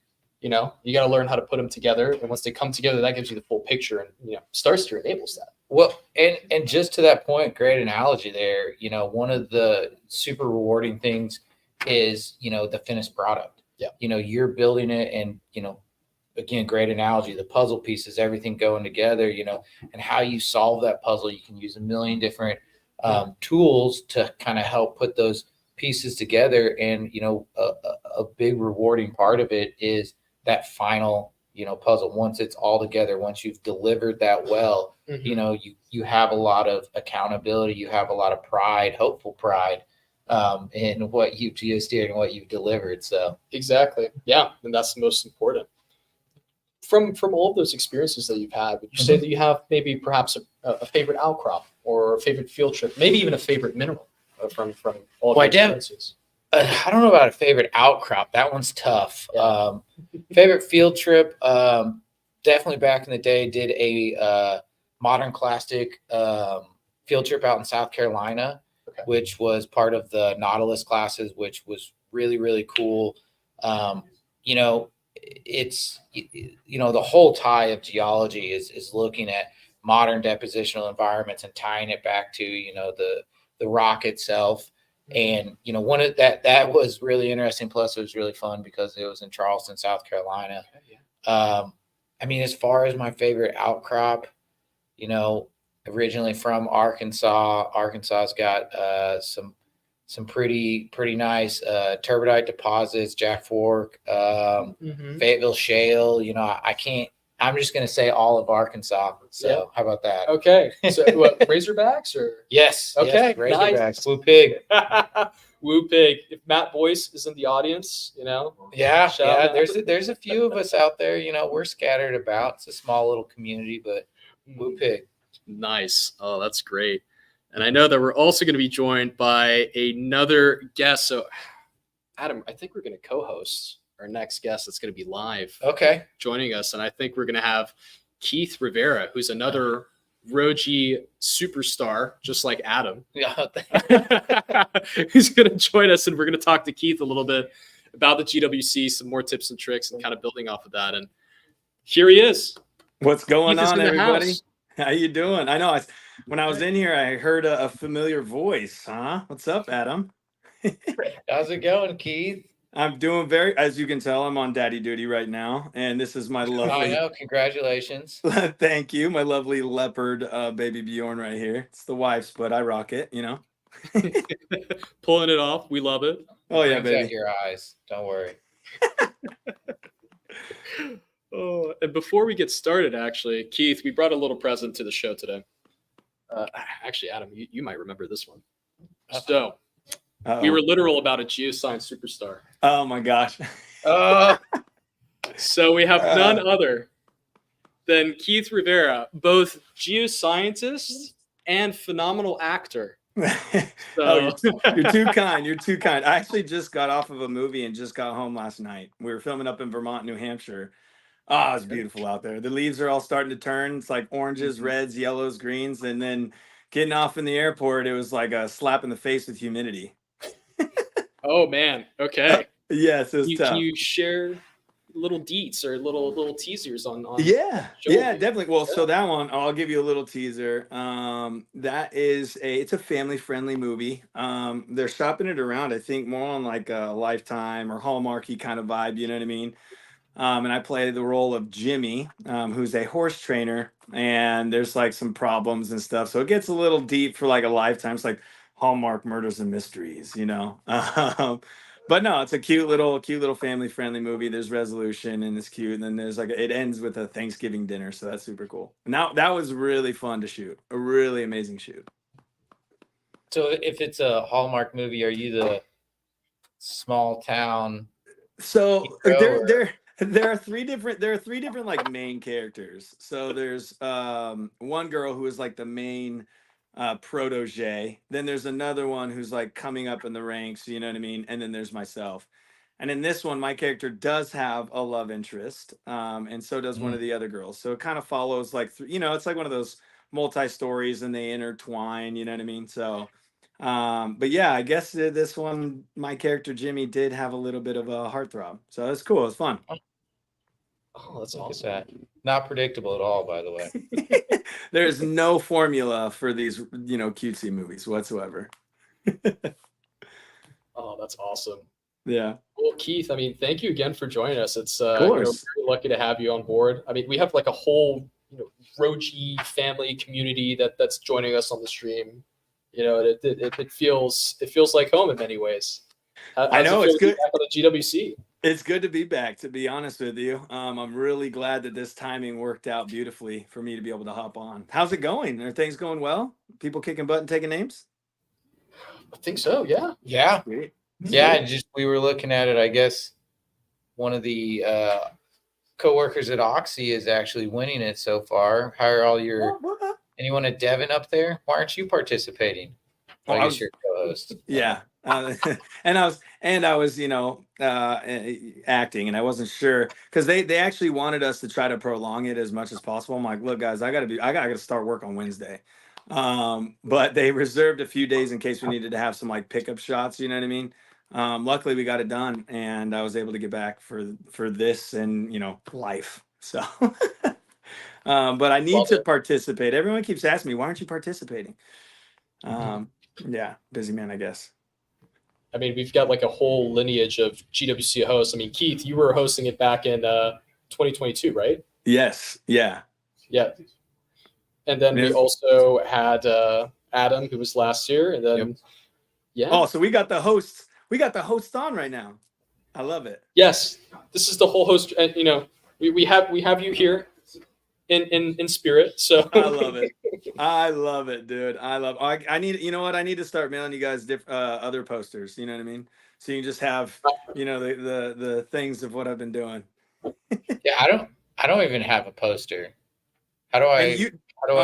You got to learn how to put them together. And once they come together, that gives you the full picture. And, StarSteer enables that. Well, and just to that point, great analogy there. One of the super rewarding things is, the finished product. Yeah. You're building it, and, again, great analogy, the puzzle pieces, everything going together, and how you solve that puzzle. You can use a million different tools to kind of help put those pieces together. And, a big rewarding part of it is that final, puzzle. Once it's all together, once you've delivered that well, you have a lot of accountability. You have a lot of pride, hopeful pride, in what you've geosteered and what you've delivered. So exactly. Yeah. And that's the most important. From all of those experiences that you've had, would you say that you have maybe perhaps a favorite outcrop or a favorite field trip, maybe even a favorite mineral from all of the experiences? I don't know about a favorite outcrop. That one's tough. Yeah. Favorite field trip, definitely back in the day, did a modern clastic field trip out in South Carolina, which was part of the Nautilus classes, which was really, really cool. It's, the whole tie of geology is looking at modern depositional environments and tying it back to, the rock itself. And, one of that was really interesting. Plus it was really fun because it was in Charleston, South Carolina. I mean, as far as my favorite outcrop, originally from Arkansas's got some pretty nice turbidite deposits, Jack Fork, Fayetteville Shale. I'm just going to say all of Arkansas. So how about that? Okay. So what, Razorbacks or? Yes. Okay. Yes, Razorbacks. Nice. Woo Pig. Woo Pig. If Matt Boyce is in the audience, Yeah. There's a few of us out there, we're scattered about. It's a small little community, but Woo Pig. Nice. Oh, that's great. And I know that we're also going to be joined by another guest. So Adam, I think we're going to co-host our next guest that's going to be live joining us. And I think we're going to have Keith Rivera, who's another Roji superstar, just like Adam. Yeah. Who's going to join us. And we're going to talk to Keith a little bit about the GWC, some more tips and tricks, and kind of building off of that. And here he is. What's going Keith is on, in the everybody? house. How you doing? I know when I was in here, I heard a familiar voice. What's up, Adam? How's it going, Keith? I'm doing as you can tell, I'm on daddy duty right now. And this is my lovely. I know. Congratulations. Thank you. My lovely leopard baby Bjorn right here. It's the wife's, but I rock it, Pulling it off. We love it. Oh, yeah, baby. Out your eyes. Don't worry. Oh, and before we get started, actually, Keith, we brought a little present to the show today. Actually, Adam, you might remember this one. So we were literal about a geoscience superstar. Oh my gosh. So we have none other than Keith Rivera, both geoscientist and phenomenal actor. Oh, you're too kind. You're too kind. I actually just got off of a movie and just got home last night. We were filming up in Vermont, New Hampshire. Oh, it's beautiful out there. The leaves are all starting to turn. It's like oranges, reds, yellows, greens. And then getting off in the airport, it was like a slap in the face with humidity. Oh, man. Okay. Yes, it was tough. Can you share little deets or little teasers on Yeah, show yeah, me. definitely. Well, Yeah. so that one, I'll give you a little teaser. It's a family friendly movie. They're shopping it around, I think, more on like a Lifetime or Hallmarky kind of vibe. You know what I mean? And I play the role of Jimmy, who's a horse trainer, and there's like some problems and stuff. So it gets a little deep for like a Lifetime. It's like Hallmark Murders and Mysteries, you know. But no, it's a cute little family friendly movie. There's resolution and it's cute. And then there's like it ends with a Thanksgiving dinner, so that's super cool. Now that was really fun to shoot, a really amazing shoot. So if it's a Hallmark movie, are you the small town? So hero, or- there are three different like main characters. So there's one girl who is like the main protege. Then there's another one who's like coming up in the ranks, you know what I mean? And then there's myself. And in this one, my character does have a love interest, and so does one of the other girls. So it kind of follows like it's like one of those multi stories, and they intertwine. You know what I mean? So, but yeah, I guess this one, my character Jimmy did have a little bit of a heartthrob, so it's cool. It's fun. Oh, that's Look at awesome. that. Not predictable at all, by the way. There's no formula for these, cutesy movies whatsoever. Oh, that's awesome. Yeah. Well, Keith, I mean, thank you again for joining us. It's course. very lucky to have you on board. I mean, we have like a whole Roji family community that's joining us on the stream. It feels like home in many ways. I know, it's good. Back on the GWC. It's good to be back, to be honest with you. I'm really glad that this timing worked out beautifully for me to be able to hop on. How's it going? Are things going well? People kicking butt and taking names? I think so, yeah. Yeah. Sweet. Yeah, we were looking at it. I guess one of the co-workers at Oxy is actually winning it so far. How are all your anyone at Devon up there? Why aren't you participating? Well, I guess you're co-host. Yeah. And I was, acting, and I wasn't sure because they actually wanted us to try to prolong it as much as possible. I'm like, look, guys, I gotta start work on Wednesday. But they reserved a few days in case we needed to have some like pickup shots, you know what I mean? Luckily we got it done, and I was able to get back for this and life. So but I need to participate. Everyone keeps asking me, why aren't you participating? Yeah, busy man, I guess. I mean, we've got like a whole lineage of GWC hosts. I mean, Keith, you were hosting it back in 2022, right? Yes. Yeah. Yeah. And then we also had Adam, who was last year, and then yeah. Oh, so we got the hosts. We got the host on right now. I love it. Yes, this is the whole host. And we have you here in spirit. So I love it. I love it, dude. I need. You know what? I need to start mailing you guys other posters. You know what I mean? So you can just have the things of what I've been doing. Yeah, I don't even have a poster. How do I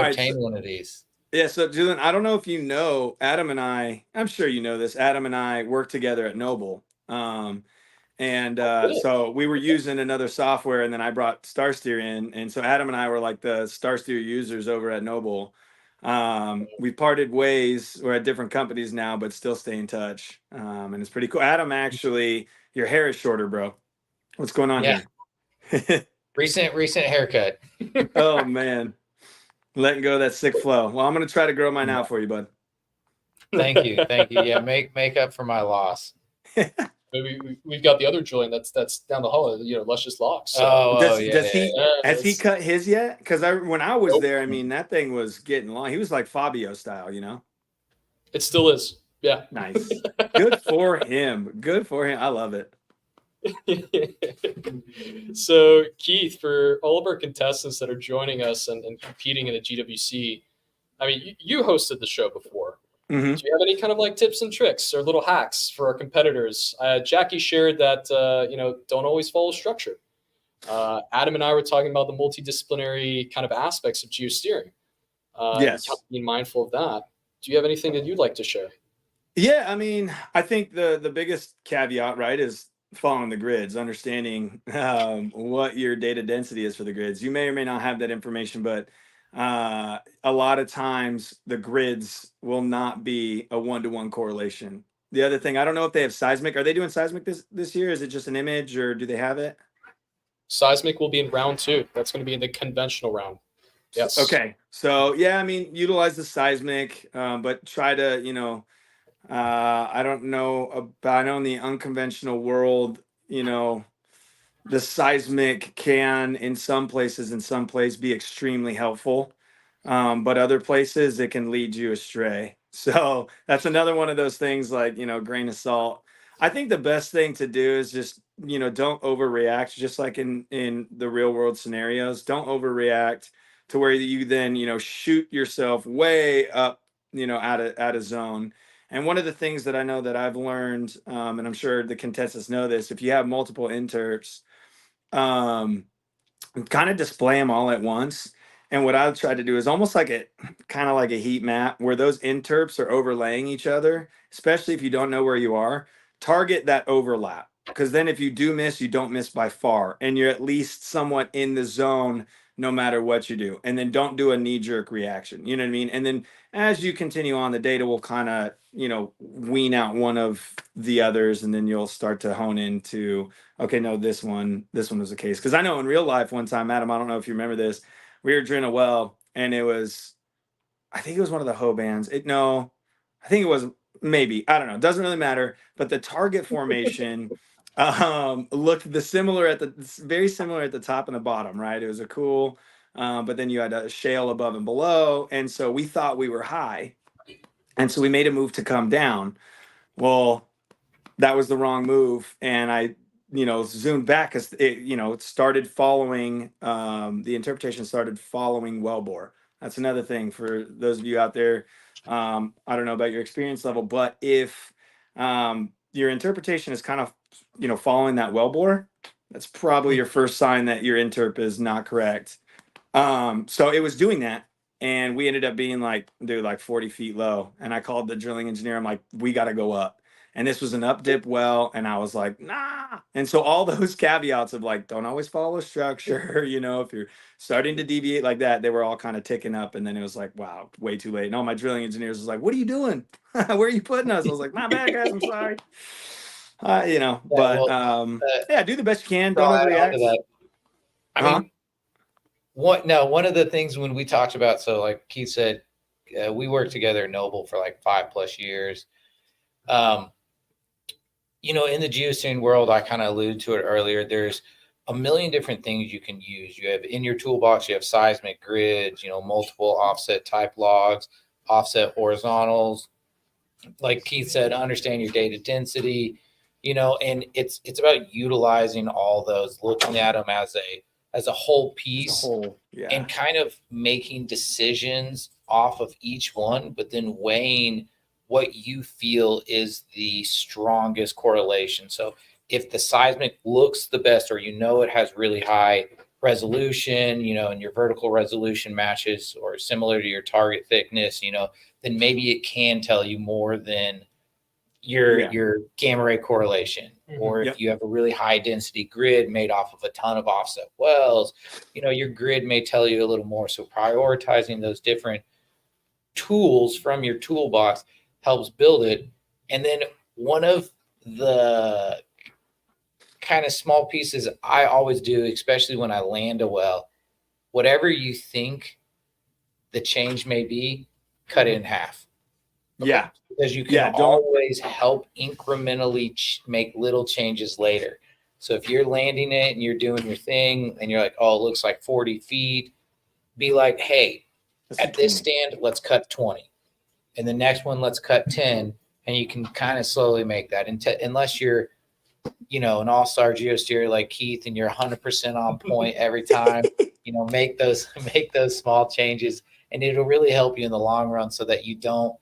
obtain one of these? Yeah, so Julian, I don't know if you know, Adam and I'm sure you know this. Adam and I work together at Noble. So we were using another software, and then I brought StarSteer in. And so Adam and I were like the StarSteer users over at Noble. We parted ways. We're at different companies now, but still stay in touch. And it's pretty cool. Adam, actually, your hair is shorter, bro. What's going on here? Recent haircut. Oh, man. Letting go of that sick flow. Well, I'm going to try to grow mine out for you, bud. Thank you. Yeah, make up for my loss. Maybe we've got the other Julian that's down the hall, Luscious Locks. So. Has he cut his yet? Because when I was there, I mean, that thing was getting long. He was like Fabio style, It still is. Yeah. Nice. Good for him. Good for him. I love it. So, Keith, for all of our contestants that are joining us and competing in a GWC, I mean, you hosted the show before. Mm-hmm. Do you have any kind of like tips and tricks or little hacks for our competitors? Jackie shared that, don't always follow structure. Adam and I were talking about the multidisciplinary kind of aspects of geosteering. Yes. Being mindful of that. Do you have anything that you'd like to share? Yeah, I mean, I think the biggest caveat, right, is following the grids, understanding what your data density is for the grids. You may or may not have that information, but a lot of times the grids will not be a 1-to-1 correlation. The other thing, I don't know if they have seismic. Are they doing seismic this year? Is it just an image, or do they have it? Seismic will be in round 2. That's going to be in the conventional round. Yes. Okay. So yeah, I mean, utilize the seismic, but try to, I don't know about, I know in the unconventional world, the seismic can in some places be extremely helpful. But other places it can lead you astray. So that's another one of those things, like, grain of salt. I think the best thing to do is just, don't overreact, just like in the real world scenarios. Don't overreact to where you then, shoot yourself way up, out of zone. And one of the things that I know that I've learned, and I'm sure the contestants know this, if you have multiple interps, kind of display them all at once. And what I've tried to do is almost like kind of like a heat map where those interps are overlaying each other, especially if you don't know where you are. Target that overlap, because then if you do miss, you don't miss by far, and you're at least somewhat in the zone no matter what you do. And then don't do a knee-jerk reaction. You know what I mean? And then as you continue on, the data will kind of, wean out one of the others, and then you'll start to hone into, okay, no, this one was the case. Because I know in real life, one time, Adam, I don't know if you remember this, we were drilling a well, and I think it was one of the Ho bands. I think it was, maybe, I don't know, doesn't really matter. But the target formation looked very similar at the top and the bottom, right? It was a cool, but then you had a shale above and below, and so we thought we were high, and so we made a move to come down. Well, that was the wrong move, and I zoomed back because it started following, the interpretation started following wellbore. That's another thing for those of you out there. I don't know about your experience level, but if your interpretation is kind of following that wellbore, that's probably your first sign that your interp is not correct. So it was doing that, and we ended up being like 40 feet low, and I called the drilling engineer. I'm like, we got to go up. And this was an up dip well, and I was like, nah. And so all those caveats of like, don't always follow structure, if you're starting to deviate like that, they were all kind of ticking up. And then it was like, wow, way too late. And all my drilling engineers was like, what are you doing? Where are you putting us? I was like, my bad, guys, I'm sorry. Yeah, do the best you can. Don't overreact. I mean, one of the things when we talked about, so like Keith said, we worked together at Noble for like 5+ years. In the geosteering world, I kind of alluded to it earlier. There's a million different things you can use. You have in your toolbox, you have seismic grids, multiple offset type logs, offset horizontals. Like Keith said, understand your data density, and it's about utilizing all those, looking at them as a whole piece, and kind of making decisions off of each one, but then weighing what you feel is the strongest correlation. So if the seismic looks the best, or it has really high resolution, and your vertical resolution matches or similar to your target thickness, then maybe it can tell you more than your gamma ray correlation. Or if you have a really high density grid made off of a ton of offset wells, your grid may tell you a little more. So prioritizing those different tools from your toolbox helps build it. And then one of the kind of small pieces I always do, especially when I land a well, whatever you think the change may be, cut it in half. Okay? Yeah. Because you can always help incrementally make little changes later. So if you're landing it and you're doing your thing and you're like, oh, it looks like 40 feet, be like, hey, at this stand, let's cut 20. And the next one, let's cut 10. And you can kind of slowly make that. Unless you're, an all-star geosteer like Keith and you're 100% on point every time, make those small changes. And it'll really help you in the long run so that you don't,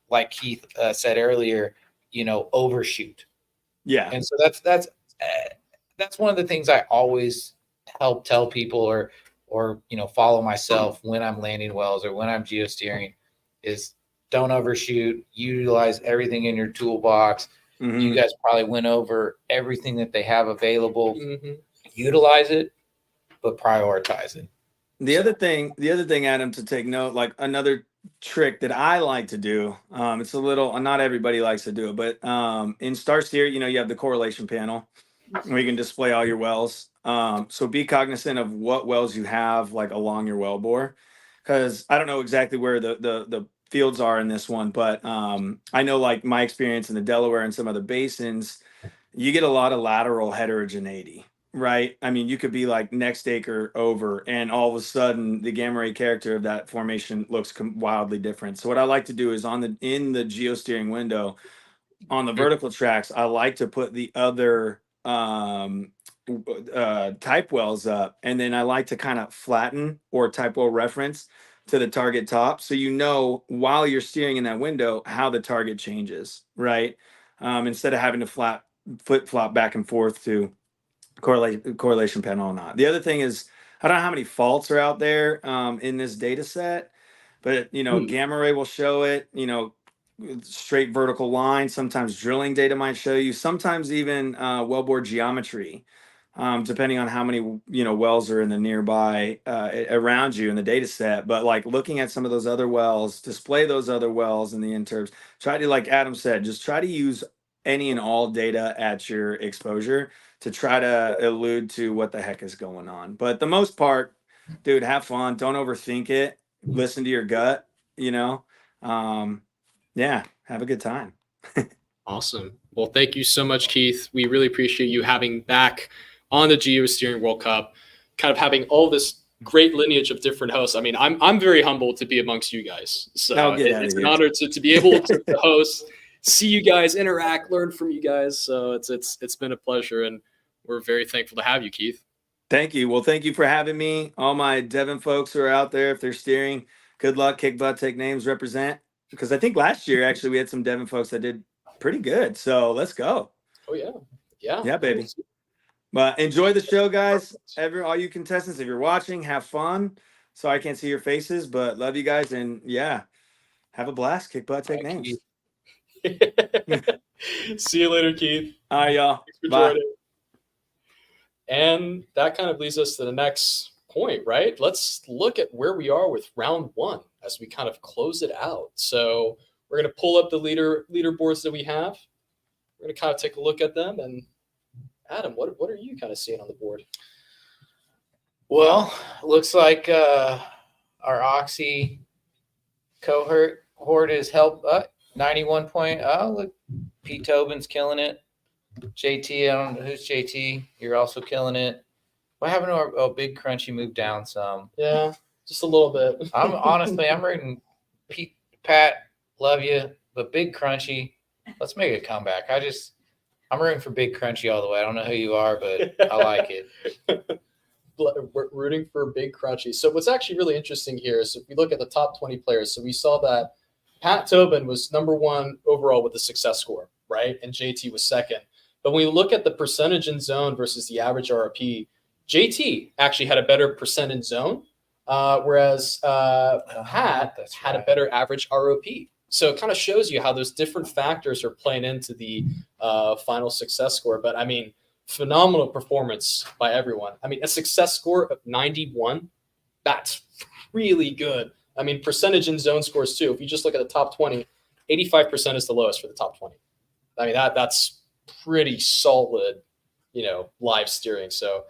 like Keith said earlier, overshoot. Yeah. And so that's one of the things I always help tell people or follow myself when I'm landing wells or when I'm geosteering is don't overshoot, utilize everything in your toolbox. Mm-hmm. You guys probably went over everything that they have available. Mm-hmm. Utilize it, but prioritize it. The other thing, Adam, to take note, like another trick that I like to do, it's a little, not everybody likes to do it, but in Starsteer, you have the correlation panel. where you can display all your wells. So be cognizant of what wells you have like along your well bore, because I don't know exactly where the fields are in this one, but I know like my experience in the Delaware and some other basins, you get a lot of lateral heterogeneity, right? I mean, you could be like next acre over, and all of a sudden the gamma ray character of that formation looks wildly different. So what I like to do is in the geosteering window, on the vertical tracks, I like to put the other type wells up, and then I like to kind of flatten or type well reference to the target top, so you know while you're steering in that window how the target changes, right? Instead of having to flip flop back and forth to correlation panel or not. The other thing is, I don't know how many faults are out there in this data set, but gamma ray will show it, straight vertical line. Sometimes drilling data might show you, sometimes even wellbore geometry, depending on how many wells are in the nearby around you in the data set. But like looking at some of those other wells, display those other wells in the interps. Try to, like Adam said, just try to use any and all data at your exposure to try to allude to what the heck is going on. But the most part, dude, have fun. Don't overthink it. Listen to your gut. Yeah, have a good time. Awesome. Well, thank you so much, Keith. We really appreciate you having back on the Geosteering World Cup, kind of having all this great lineage of different hosts. I mean, I'm very humbled to be amongst you guys. So it's an honor to be able to host, see you guys interact, learn from you guys. So it's been a pleasure, and we're very thankful to have you, Keith. Thank you. Well, thank you for having me. All my Devon folks who are out there, if they're steering, good luck. Kick butt, take names, represent. Because I think last year, actually, we had some Devon folks that did pretty good. So let's go. Oh, yeah. Yeah. Yeah, baby. But enjoy the show, guys. All you contestants, if you're watching, have fun. Sorry I can't see your faces, but love you guys. And yeah, have a blast. Kick butt, take names. See you later, Keith. All right, y'all. Thanks for Bye. joining. And that kind of leads us to the next point, right? Let's look at where we are with round one as we kind of close it out. So we're going to pull up the leaderboards that we have. We're going to kind of take a look at them. And Adam, what are you kind of seeing on the board? Well, looks like our Oxy cohort has helped 91 point. Oh, look, Pete Tobin's killing it. JT, I don't know who's JT. You're also killing it. What happened to our Big Crunchy moved down some? Yeah, just a little bit. I'm rooting Pete, Pat, love you, but Big Crunchy, let's make a comeback. I'm rooting for Big Crunchy all the way. I don't know who you are, but I like it. We're rooting for Big Crunchy. So what's actually really interesting here is if we look at the top 20 players, so we saw that Pat Tobin was number one overall with the success score, right? And JT was second. But when we look at the percentage in zone versus the average RRP, JT actually had a better percent in zone, whereas Pat had a better average ROP. So it kind of shows you how those different factors are playing into the final success score. But I mean, phenomenal performance by everyone. I mean, a success score of 91, that's really good. I mean, percentage in zone scores too. If you just look at the top 20, 85% is the lowest for the top 20. I mean, that's pretty solid, live steering. So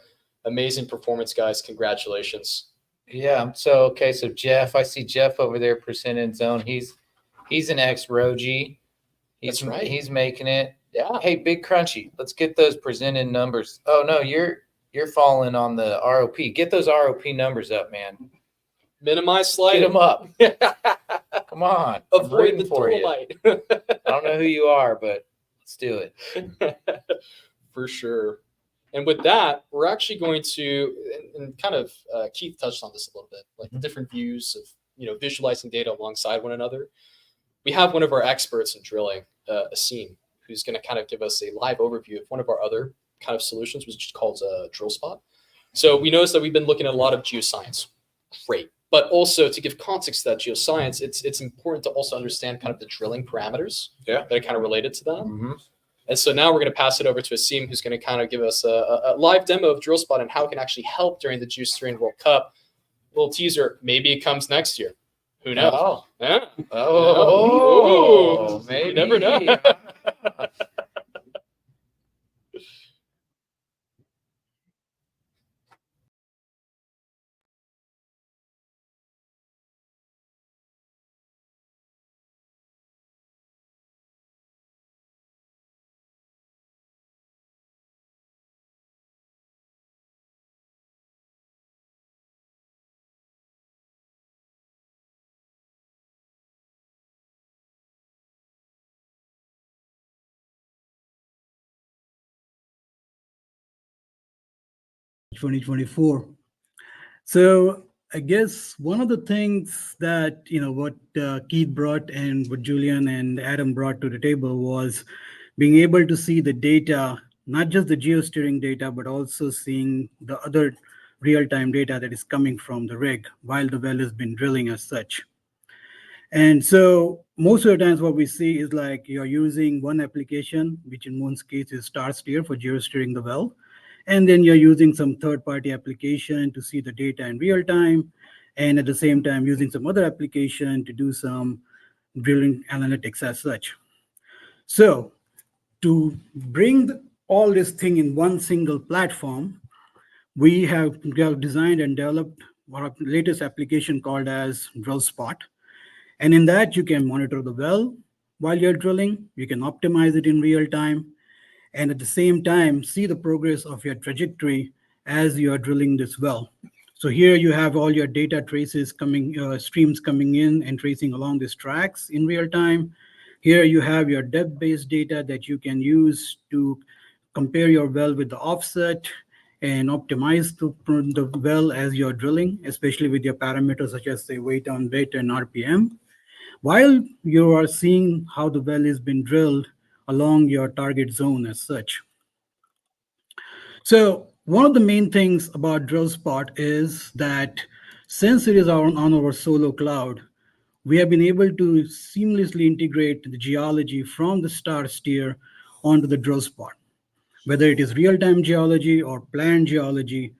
amazing performance, guys. Congratulations. Yeah. So Jeff, I see Jeff over there, percent in zone. He's an ex-Roji. That's right. He's making it. Yeah. Hey, Big Crunchy, let's get those presented numbers. Oh no, you're falling on the ROP. Get those ROP numbers up, man. Minimize slide. Get them up. Come on. Avoid the for you. light. I don't know who you are, but let's do it. For sure. And with that, we're actually going to, and kind of Keith touched on this a little bit, like the different views of, visualizing data alongside one another. We have one of our experts in drilling, Asim, who's going to kind of give us a live overview of one of our other kind of solutions, which is called Drill Spot. So we noticed that we've been looking at a lot of geoscience. Great. But also to give context to that geoscience, it's important to also understand kind of the drilling parameters that are kind of related to that. Mm-hmm. And so now we're going to pass it over to Asim, who's going to kind of give us a live demo of Drill Spot and how it can actually help during the Geosteering World Cup. Little teaser, maybe it comes next year. Who knows? Oh. Yeah. Oh, maybe. You never know. 2024. So I guess one of the things that, what Keith brought and what Julian and Adam brought to the table was being able to see the data, not just the geosteering data, but also seeing the other real-time data that is coming from the rig while the well has been drilling as such. And so most of the times what we see is like you're using one application, which in most cases is StarSteer for geosteering the well. And then you're using some third-party application to see the data in real time. And at the same time, using some other application to do some drilling analytics as such. So to bring all this thing in one single platform, we have designed and developed our latest application called as DrillSpot. And in that, you can monitor the well while you're drilling. You can optimize it in real time. And at the same time, see the progress of your trajectory as you are drilling this well. So here you have all your data traces coming, streams coming in and tracing along these tracks in real time. Here you have your depth-based data that you can use to compare your well with the offset and optimize the well as you're drilling, especially with your parameters such as, say, weight on bit and RPM, while you are seeing how the well has been drilled along your target zone as such. So one of the main things about DrillSpot is that since it is on our solo cloud, we have been able to seamlessly integrate the geology from the StarSteer onto the DrillSpot. Whether it is real-time geology or planned geology,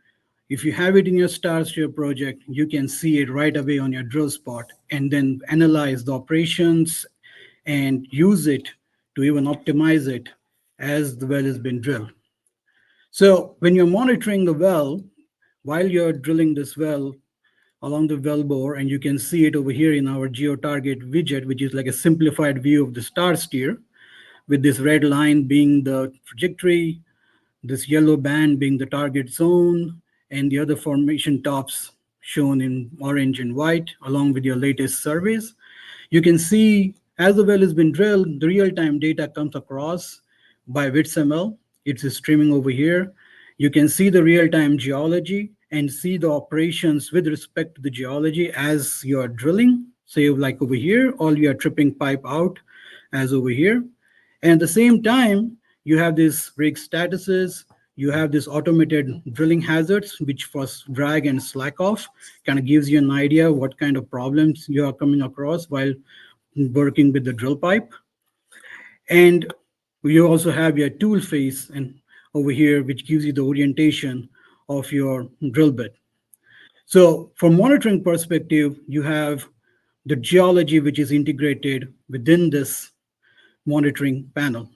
if you have it in your StarSteer project, you can see it right away on your DrillSpot and then analyze the operations and use it to even optimize it as the well has been drilled. So when you're monitoring the well, while you're drilling this well along the well bore, and you can see it over here in our GeoTarget widget, which is like a simplified view of the StarSteer, with this red line being the trajectory, this yellow band being the target zone, and the other formation tops shown in orange and white, along with your latest surveys. You can see as the well has been drilled, the real-time data comes across by WITSML. It's streaming over here. You can see the real-time geology and see the operations with respect to the geology as you're drilling. Say like over here, all your tripping pipe out as over here. And at the same time, you have this rig statuses, you have this automated drilling hazards, which for drag and slack off kind of gives you an idea what kind of problems you are coming across while working with the drill pipe. And you also have your tool face and over here, which gives you the orientation of your drill bit. So from monitoring perspective, you have the geology, which is integrated within this monitoring panel.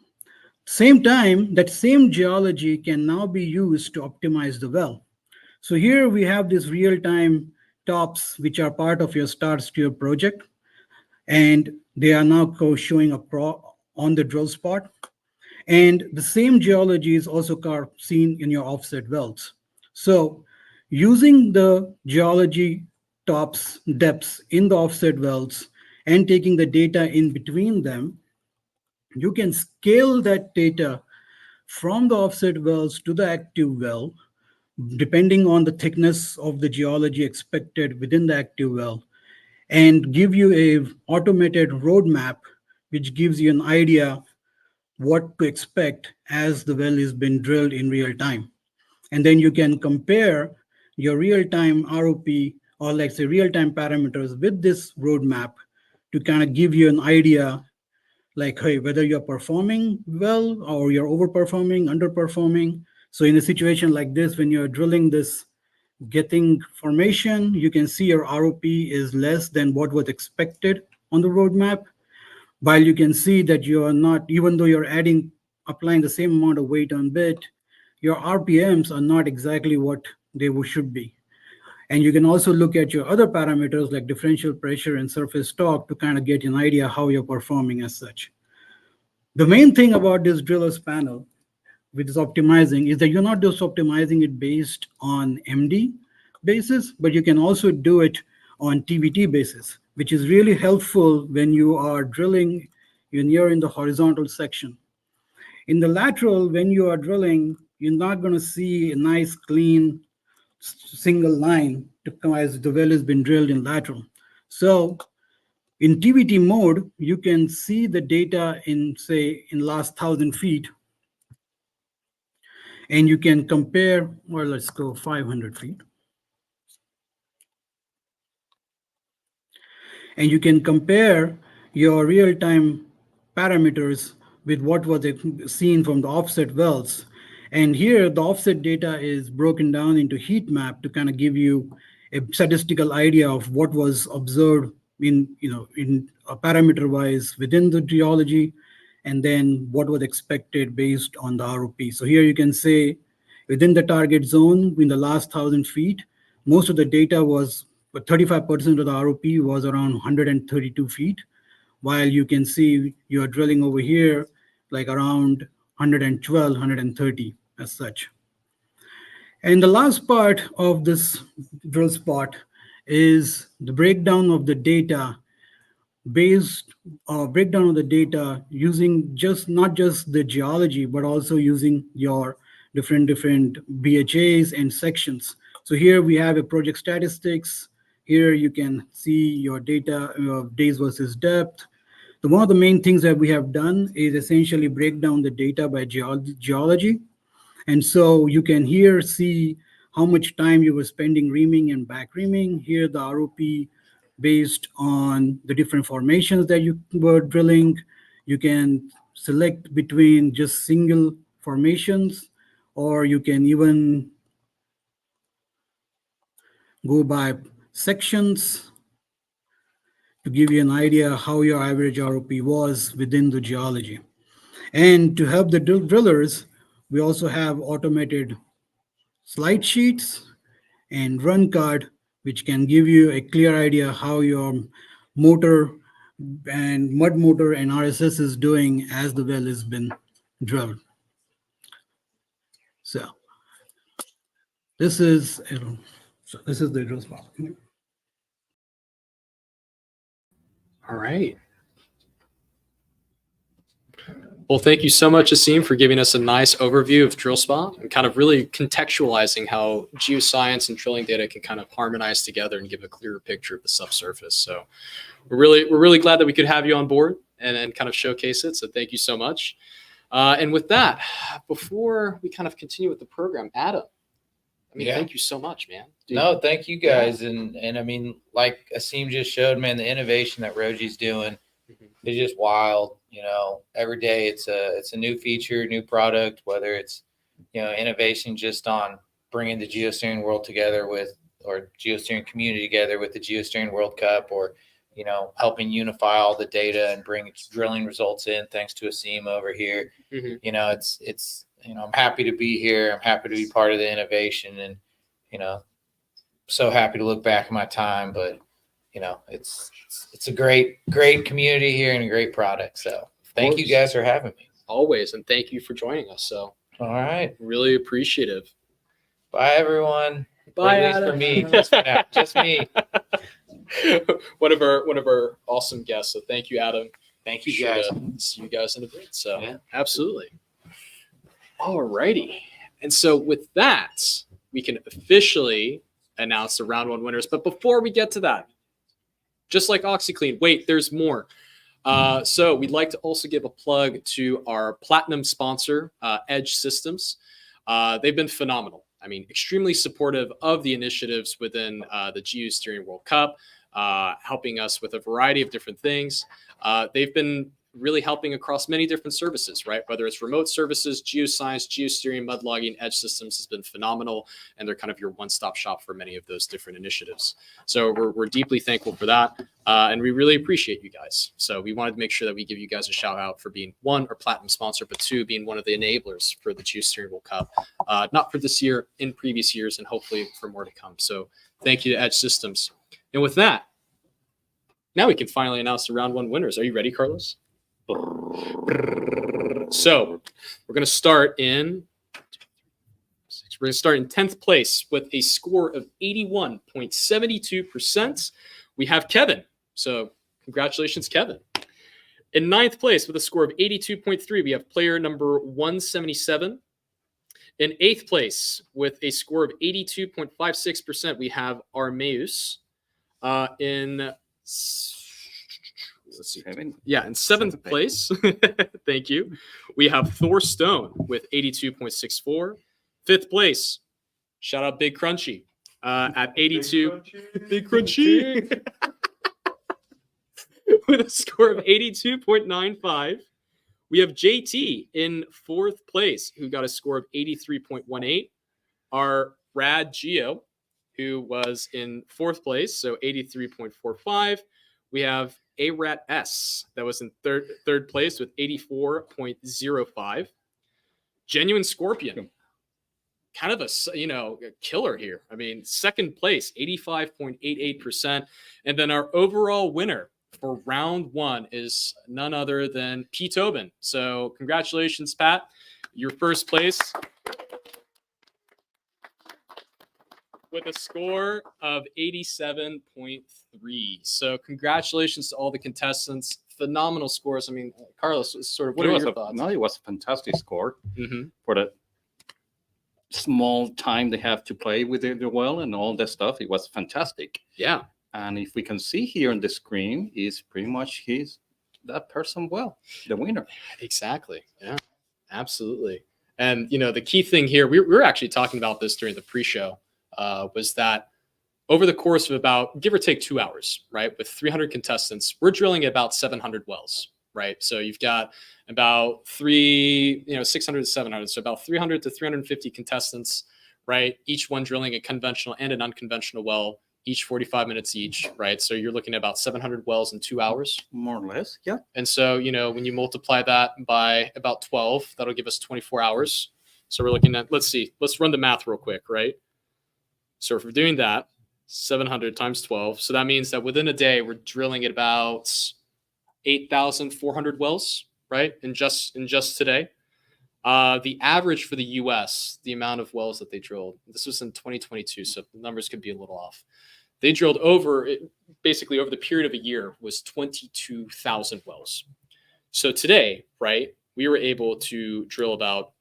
Same time, that same geology can now be used to optimize the well. So here we have these real-time tops, which are part of your StarSteer project, and they are now showing up on the drill spot. And the same geology is also seen in your offset wells. So using the geology tops depths in the offset wells and taking the data in between them, you can scale that data from the offset wells to the active well, depending on the thickness of the geology expected within the active well, and give you a automated roadmap, which gives you an idea what to expect as the well has been drilled in real time. And then you can compare your real-time ROP or let's say real-time parameters with this roadmap to kind of give you an idea like, hey, whether you're performing well or you're overperforming, underperforming. So in a situation like this, when you're drilling this getting formation, you can see your ROP is less than what was expected on the roadmap. While you can see that you are not, even though you're applying the same amount of weight on bit, your RPMs are not exactly what they should be. And you can also look at your other parameters like differential pressure and surface torque to kind of get an idea how you're performing as such. The main thing about this drillers panel with this optimizing is that you're not just optimizing it based on MD basis, but you can also do it on TVT basis, which is really helpful when you are drilling when you're in the horizontal section. In the lateral, when you are drilling, you're not going to see a nice, clean single line to come as the well has been drilled in lateral. So in TVT mode, you can see the data in, say, in last 1,000 feet, and you can compare, or let's go 500 feet. And you can compare your real-time parameters with what was seen from the offset wells. And here the offset data is broken down into heat map to kind of give you a statistical idea of what was observed in a parameter wise within the geology, and then what was expected based on the ROP. So here you can say within the target zone in the last 1,000 feet, most of the data was, but 35% of the ROP was around 132 feet, while you can see you are drilling over here like around 112, 130 as such. And the last part of this drill spot is the breakdown of the data using not just the geology, but also using your different BHAs and sections. So here we have a project statistics. Here you can see your data, days versus depth. One of the main things that we have done is essentially break down the data by geology. And so you can here see how much time you were spending reaming and back reaming. Here the ROP based on the different formations that you were drilling. You can select between just single formations, or you can even go by sections to give you an idea how your average ROP was within the geology. And to help the drillers, we also have automated slide sheets and run card, which can give you a clear idea how your motor and mud motor and RSS is doing as the well has been drilled. So this is the drill spot. All right. Well, thank you so much, Asim, for giving us a nice overview of drill spot and kind of really contextualizing how geoscience and drilling data can kind of harmonize together and give a clearer picture of the subsurface. So we're really glad that we could have you on board and kind of showcase it. So thank you so much. And with that, before we kind of continue with the program, Adam, thank you so much, man. Dude. No, thank you guys. And I mean, like Asim just showed, man, the innovation that Roji's doing is just wild. Every day it's a new feature, new product, whether it's, innovation just on bringing the geosteering world together or geosteering community together with the Geosteering World Cup, or, helping unify all the data and bring drilling results in thanks to Asim over here. It's I'm happy to be here. I'm happy to be part of the innovation, and, so happy to look back at my time, but it's a great community here and a great product. So thank you guys for having me. Always. And thank you for joining us. So, all right. Really appreciative. Bye, everyone. Bye, at least for me. Just me. One of our awesome guests. So thank you, Adam. Thank you guys. See you guys in a bit. So yeah. Absolutely. All righty. And so with that, we can officially announce the round 1 winners. But before we get to that, just like OxyClean, wait, there's more. So we'd like to also give a plug to our platinum sponsor, Edge Systems. They've been phenomenal. I mean, extremely supportive of the initiatives within the Geosteering World Cup, helping us with a variety of different things. They've been really helping across many different services, right? Whether it's remote services, geoscience, geosteering, mud logging, Edge Systems has been phenomenal, and they're kind of your one-stop shop for many of those different initiatives. So we're deeply thankful for that, and we really appreciate you guys. So we wanted to make sure that we give you guys a shout out for being, 1, our platinum sponsor, but 2, being one of the enablers for the Geosteering World Cup, not for this year, in previous years, and hopefully for more to come. So thank you to Edge Systems. And with that, now we can finally announce the round 1 winners. Are you ready, Carlos? So we're going to start in 10th place with a score of 81.72%. We have Kevin. So congratulations, Kevin. In 9th place with a score of 82.3, we have player number 177. In 8th place, with a score of 82.56%, we have Armeus. In let's see. Yeah, in 7th place, thank you, we have Thor Stone with 82.64. 5th place, shout out Big Crunchy at 82. Big Crunchy. With a score of 82.95. We have JT in 4th place, who got a score of 83.18. Our Rad Geo, who was in 4th place, so 83.45. We have ARAT S, that was in third place with 84.05. Genuine Scorpion, kind of a killer here. I mean, 2nd place, 85.88%. And then our overall winner for round 1 is none other than P. Tobin. So congratulations, Pat. Your 1st place with a score of 87.3. So congratulations to all the contestants. Phenomenal scores. I mean, Carlos, sort of, what are your thoughts? No, it was a fantastic score Mm-hmm. for the small time they have to play with the well and all that stuff. It was fantastic. Yeah. And if we can see here on the screen, is pretty much that person well, the winner. Exactly. Yeah, absolutely. And, the key thing here, we were actually talking about this during the pre-show, was that over the course of about, give or take 2 hours, right, with 300 contestants, we're drilling about 700 wells, right? So you've got about 600 to 700, so about 300 to 350 contestants, right? Each one drilling a conventional and an unconventional well, each 45 minutes each, right? So you're looking at about 700 wells in 2 hours. More or less, yeah. And so, when you multiply that by about 12, that'll give us 24 hours. So we're looking at, let's run the math real quick, right? So if we're doing that, 700 times 12. So that means that within a day, we're drilling at about 8,400 wells, right? In just today. The average for the U.S., the amount of wells that they drilled, this was in 2022, so the numbers could be a little off. They drilled basically over the period of a year, was 22,000 wells. So today, right, we were able to drill about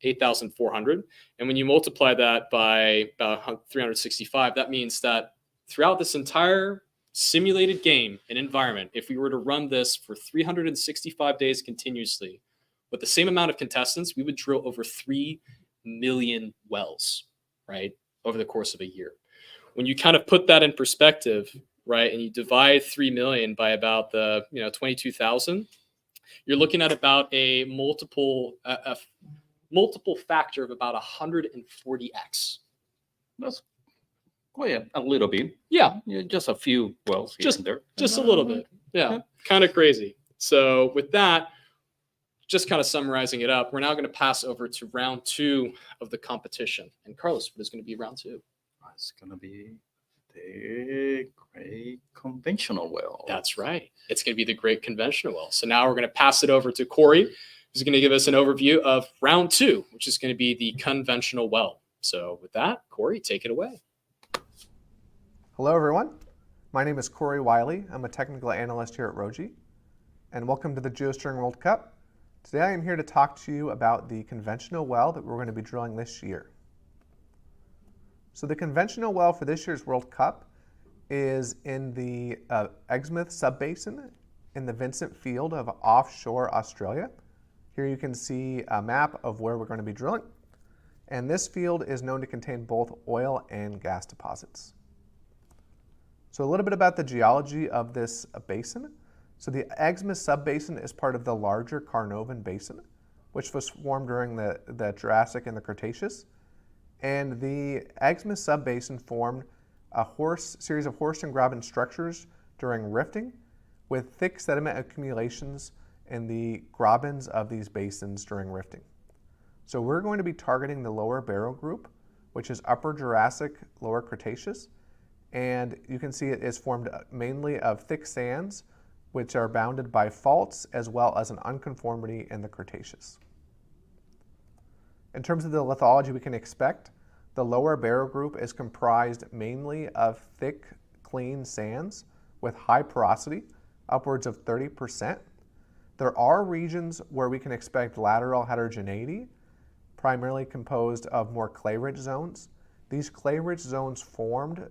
8,400. And when you multiply that by about 365, that means that throughout this entire simulated game and environment, if we were to run this for 365 days continuously, with the same amount of contestants, we would drill over 3 million wells, right, over the course of a year. When you kind of put that in perspective, right, and you divide 3 million by about the 22,000, you're looking at about a multiple factor of about 140x. That's quite a little bit. Yeah, just a few wells here and there. Just a little bit. Yeah, kind of crazy. So with that, just kind of summarizing it up, we're now going to pass over to round 2 of the competition. And Carlos, what is going to be round 2? It's going to be the Great Conventional Well. That's right. It's going to be the Great Conventional Well. So now we're going to pass it over to Corey, who's going to give us an overview of round 2, which is going to be the Conventional Well. So with that, Corey, take it away. Hello, everyone. My name is Corey Wiley. I'm a technical analyst here at Roji, and welcome to the Geosteering World Cup. Today I am here to talk to you about the conventional well that we're going to be drilling this year. So the conventional well for this year's World Cup is in the Exmouth Subbasin in the Vincent Field of offshore Australia. Here you can see a map of where we're going to be drilling. And this field is known to contain both oil and gas deposits. So a little bit about the geology of this basin. So the Exmouth Subbasin is part of the larger Carnarvon Basin, which was formed during the Jurassic and the Cretaceous. And the Exmouth Subbasin formed a series of horst and graben structures during rifting with thick sediment accumulations in the grabens of these basins during rifting. So we're going to be targeting the lower Barrow Group, which is Upper Jurassic, Lower Cretaceous. And you can see it is formed mainly of thick sands, which are bounded by faults as well as an unconformity in the Cretaceous. In terms of the lithology we can expect, the lower Barrow Group is comprised mainly of thick, clean sands with high porosity, upwards of 30%. There are regions where we can expect lateral heterogeneity, primarily composed of more clay-rich zones. These clay-rich zones formed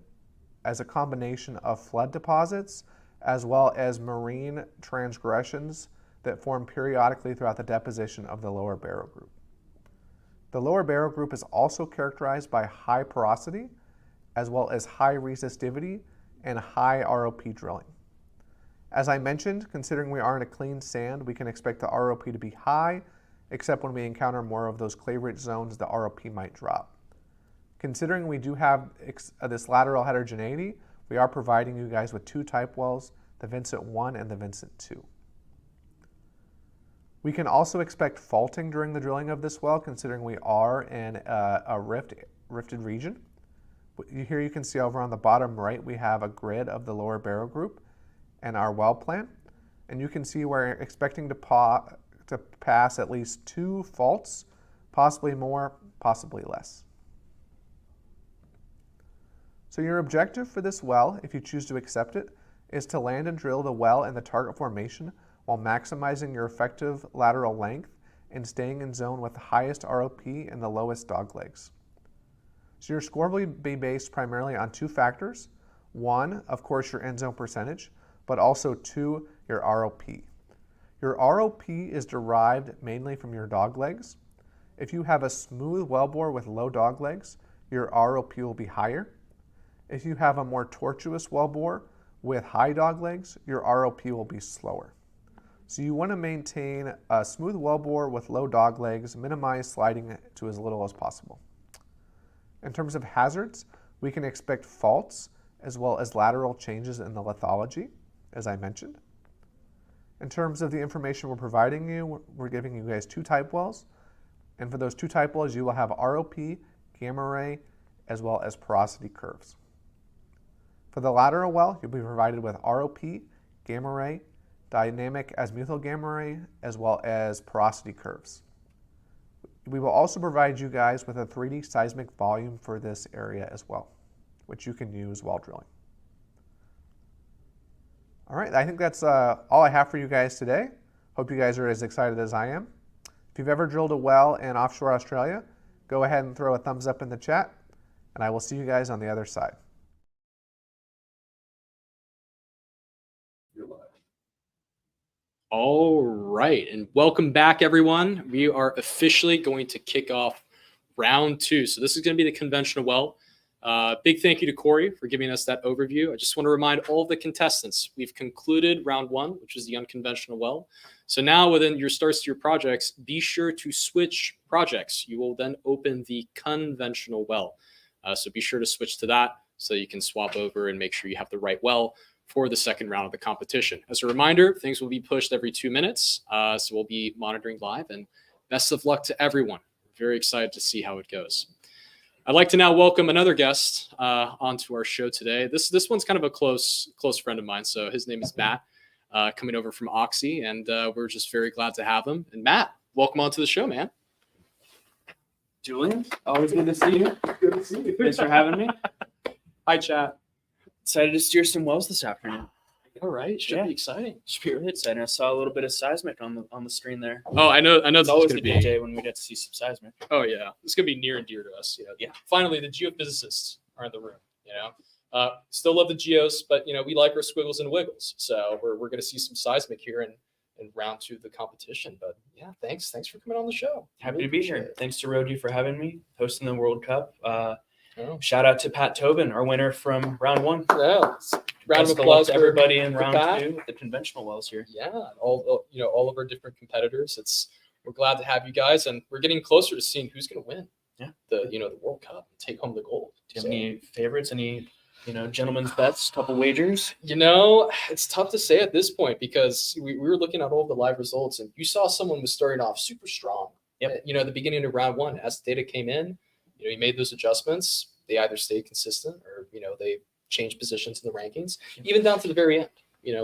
as a combination of flood deposits as well as marine transgressions that form periodically throughout the deposition of the lower barrow group. The lower barrow group is also characterized by high porosity as well as high resistivity and high ROP drilling. As I mentioned, considering we are in a clean sand, we can expect the ROP to be high, except when we encounter more of those clay-rich zones, the ROP might drop. Considering we do have this lateral heterogeneity, we are providing you guys with two type wells, the Vincent 1 and the Vincent 2. We can also expect faulting during the drilling of this well, considering we are in a rifted region. Here you can see over on the bottom right, we have a grid of the lower barrow group and our well plan. And you can see we're expecting to pass at least 2 faults, possibly more, possibly less. So your objective for this well, if you choose to accept it, is to land and drill the well in the target formation while maximizing your effective lateral length and staying in zone with the highest ROP and the lowest dog legs. So your score will be based primarily on 2 factors. 1, of course, your end zone percentage, but also 2, your ROP. Your ROP is derived mainly from your dog legs. If you have a smooth wellbore with low dog legs, your ROP will be higher. If you have a more tortuous wellbore with high dog legs, your ROP will be slower. So you want to maintain a smooth wellbore with low dog legs, minimize sliding to as little as possible. In terms of hazards, we can expect faults as well as lateral changes in the lithology, as I mentioned. In terms of the information we're providing you, we're giving you guys 2 type wells. And for those 2 type wells, you will have ROP, gamma ray, as well as porosity curves. For the lateral well, you'll be provided with ROP, gamma ray, dynamic azimuthal gamma ray, as well as porosity curves. We will also provide you guys with a 3D seismic volume for this area as well, which you can use while drilling. All right, I think that's all I have for you guys today. Hope you guys are as excited as I am. If you've ever drilled a well in offshore Australia, go ahead and throw a thumbs up in the chat, and I will see you guys on the other side. All right, and welcome back, everyone. We are officially going to kick off round 2. So this is going to be the conventional well. Big thank you to Corey for giving us that overview. I just want to remind all of the contestants, we've concluded round 1, which is the unconventional well. So now within your starts to your projects, be sure to switch projects. You will then open the conventional well. So be sure to switch to that so you can swap over and make sure you have the right well for the second round of the competition. As a reminder, things will be pushed every 2 minutes. So we'll be monitoring live, and best of luck to everyone. Very excited to see how it goes. I'd like to now welcome another guest onto our show today. This one's kind of a close friend of mine. So his name is Matt, coming over from Oxy, and we're just very glad to have him. And Matt, welcome onto the show, man. Julian, always good to see you. Good to see you. Thanks for having me. Hi, chat. Excited to steer some wells this afternoon. All right, should be exciting. Should be really exciting. I saw a little bit of seismic on the screen there. Oh, I know. It's always a big day when we get to see some seismic. Oh yeah, it's gonna be near and dear to us. Yeah. Finally, the geophysicists are in the room. Still love the geos, but we like our squiggles and wiggles. So we're gonna see some seismic here in round 2 of the competition. But yeah, thanks for coming on the show. Happy to be here. Thanks to Roji for having me, hosting the World Cup. Shout out to Pat Tobin, our winner from round 1. Yeah, round of applause to everybody in round 2 with the conventional wells here. Yeah, all of our different competitors. We're glad to have you guys, and we're getting closer to seeing who's going to win. Yeah, the World Cup, and take home the gold. Do you have any favorites? Any gentlemen's bets? Couple wagers? It's tough to say at this point because we were looking at all the live results, and you saw someone was starting off super strong. Yep. At the beginning of round 1, as the data came in, he made those adjustments. They either stayed consistent or they changed positions in the rankings, even down to the very end.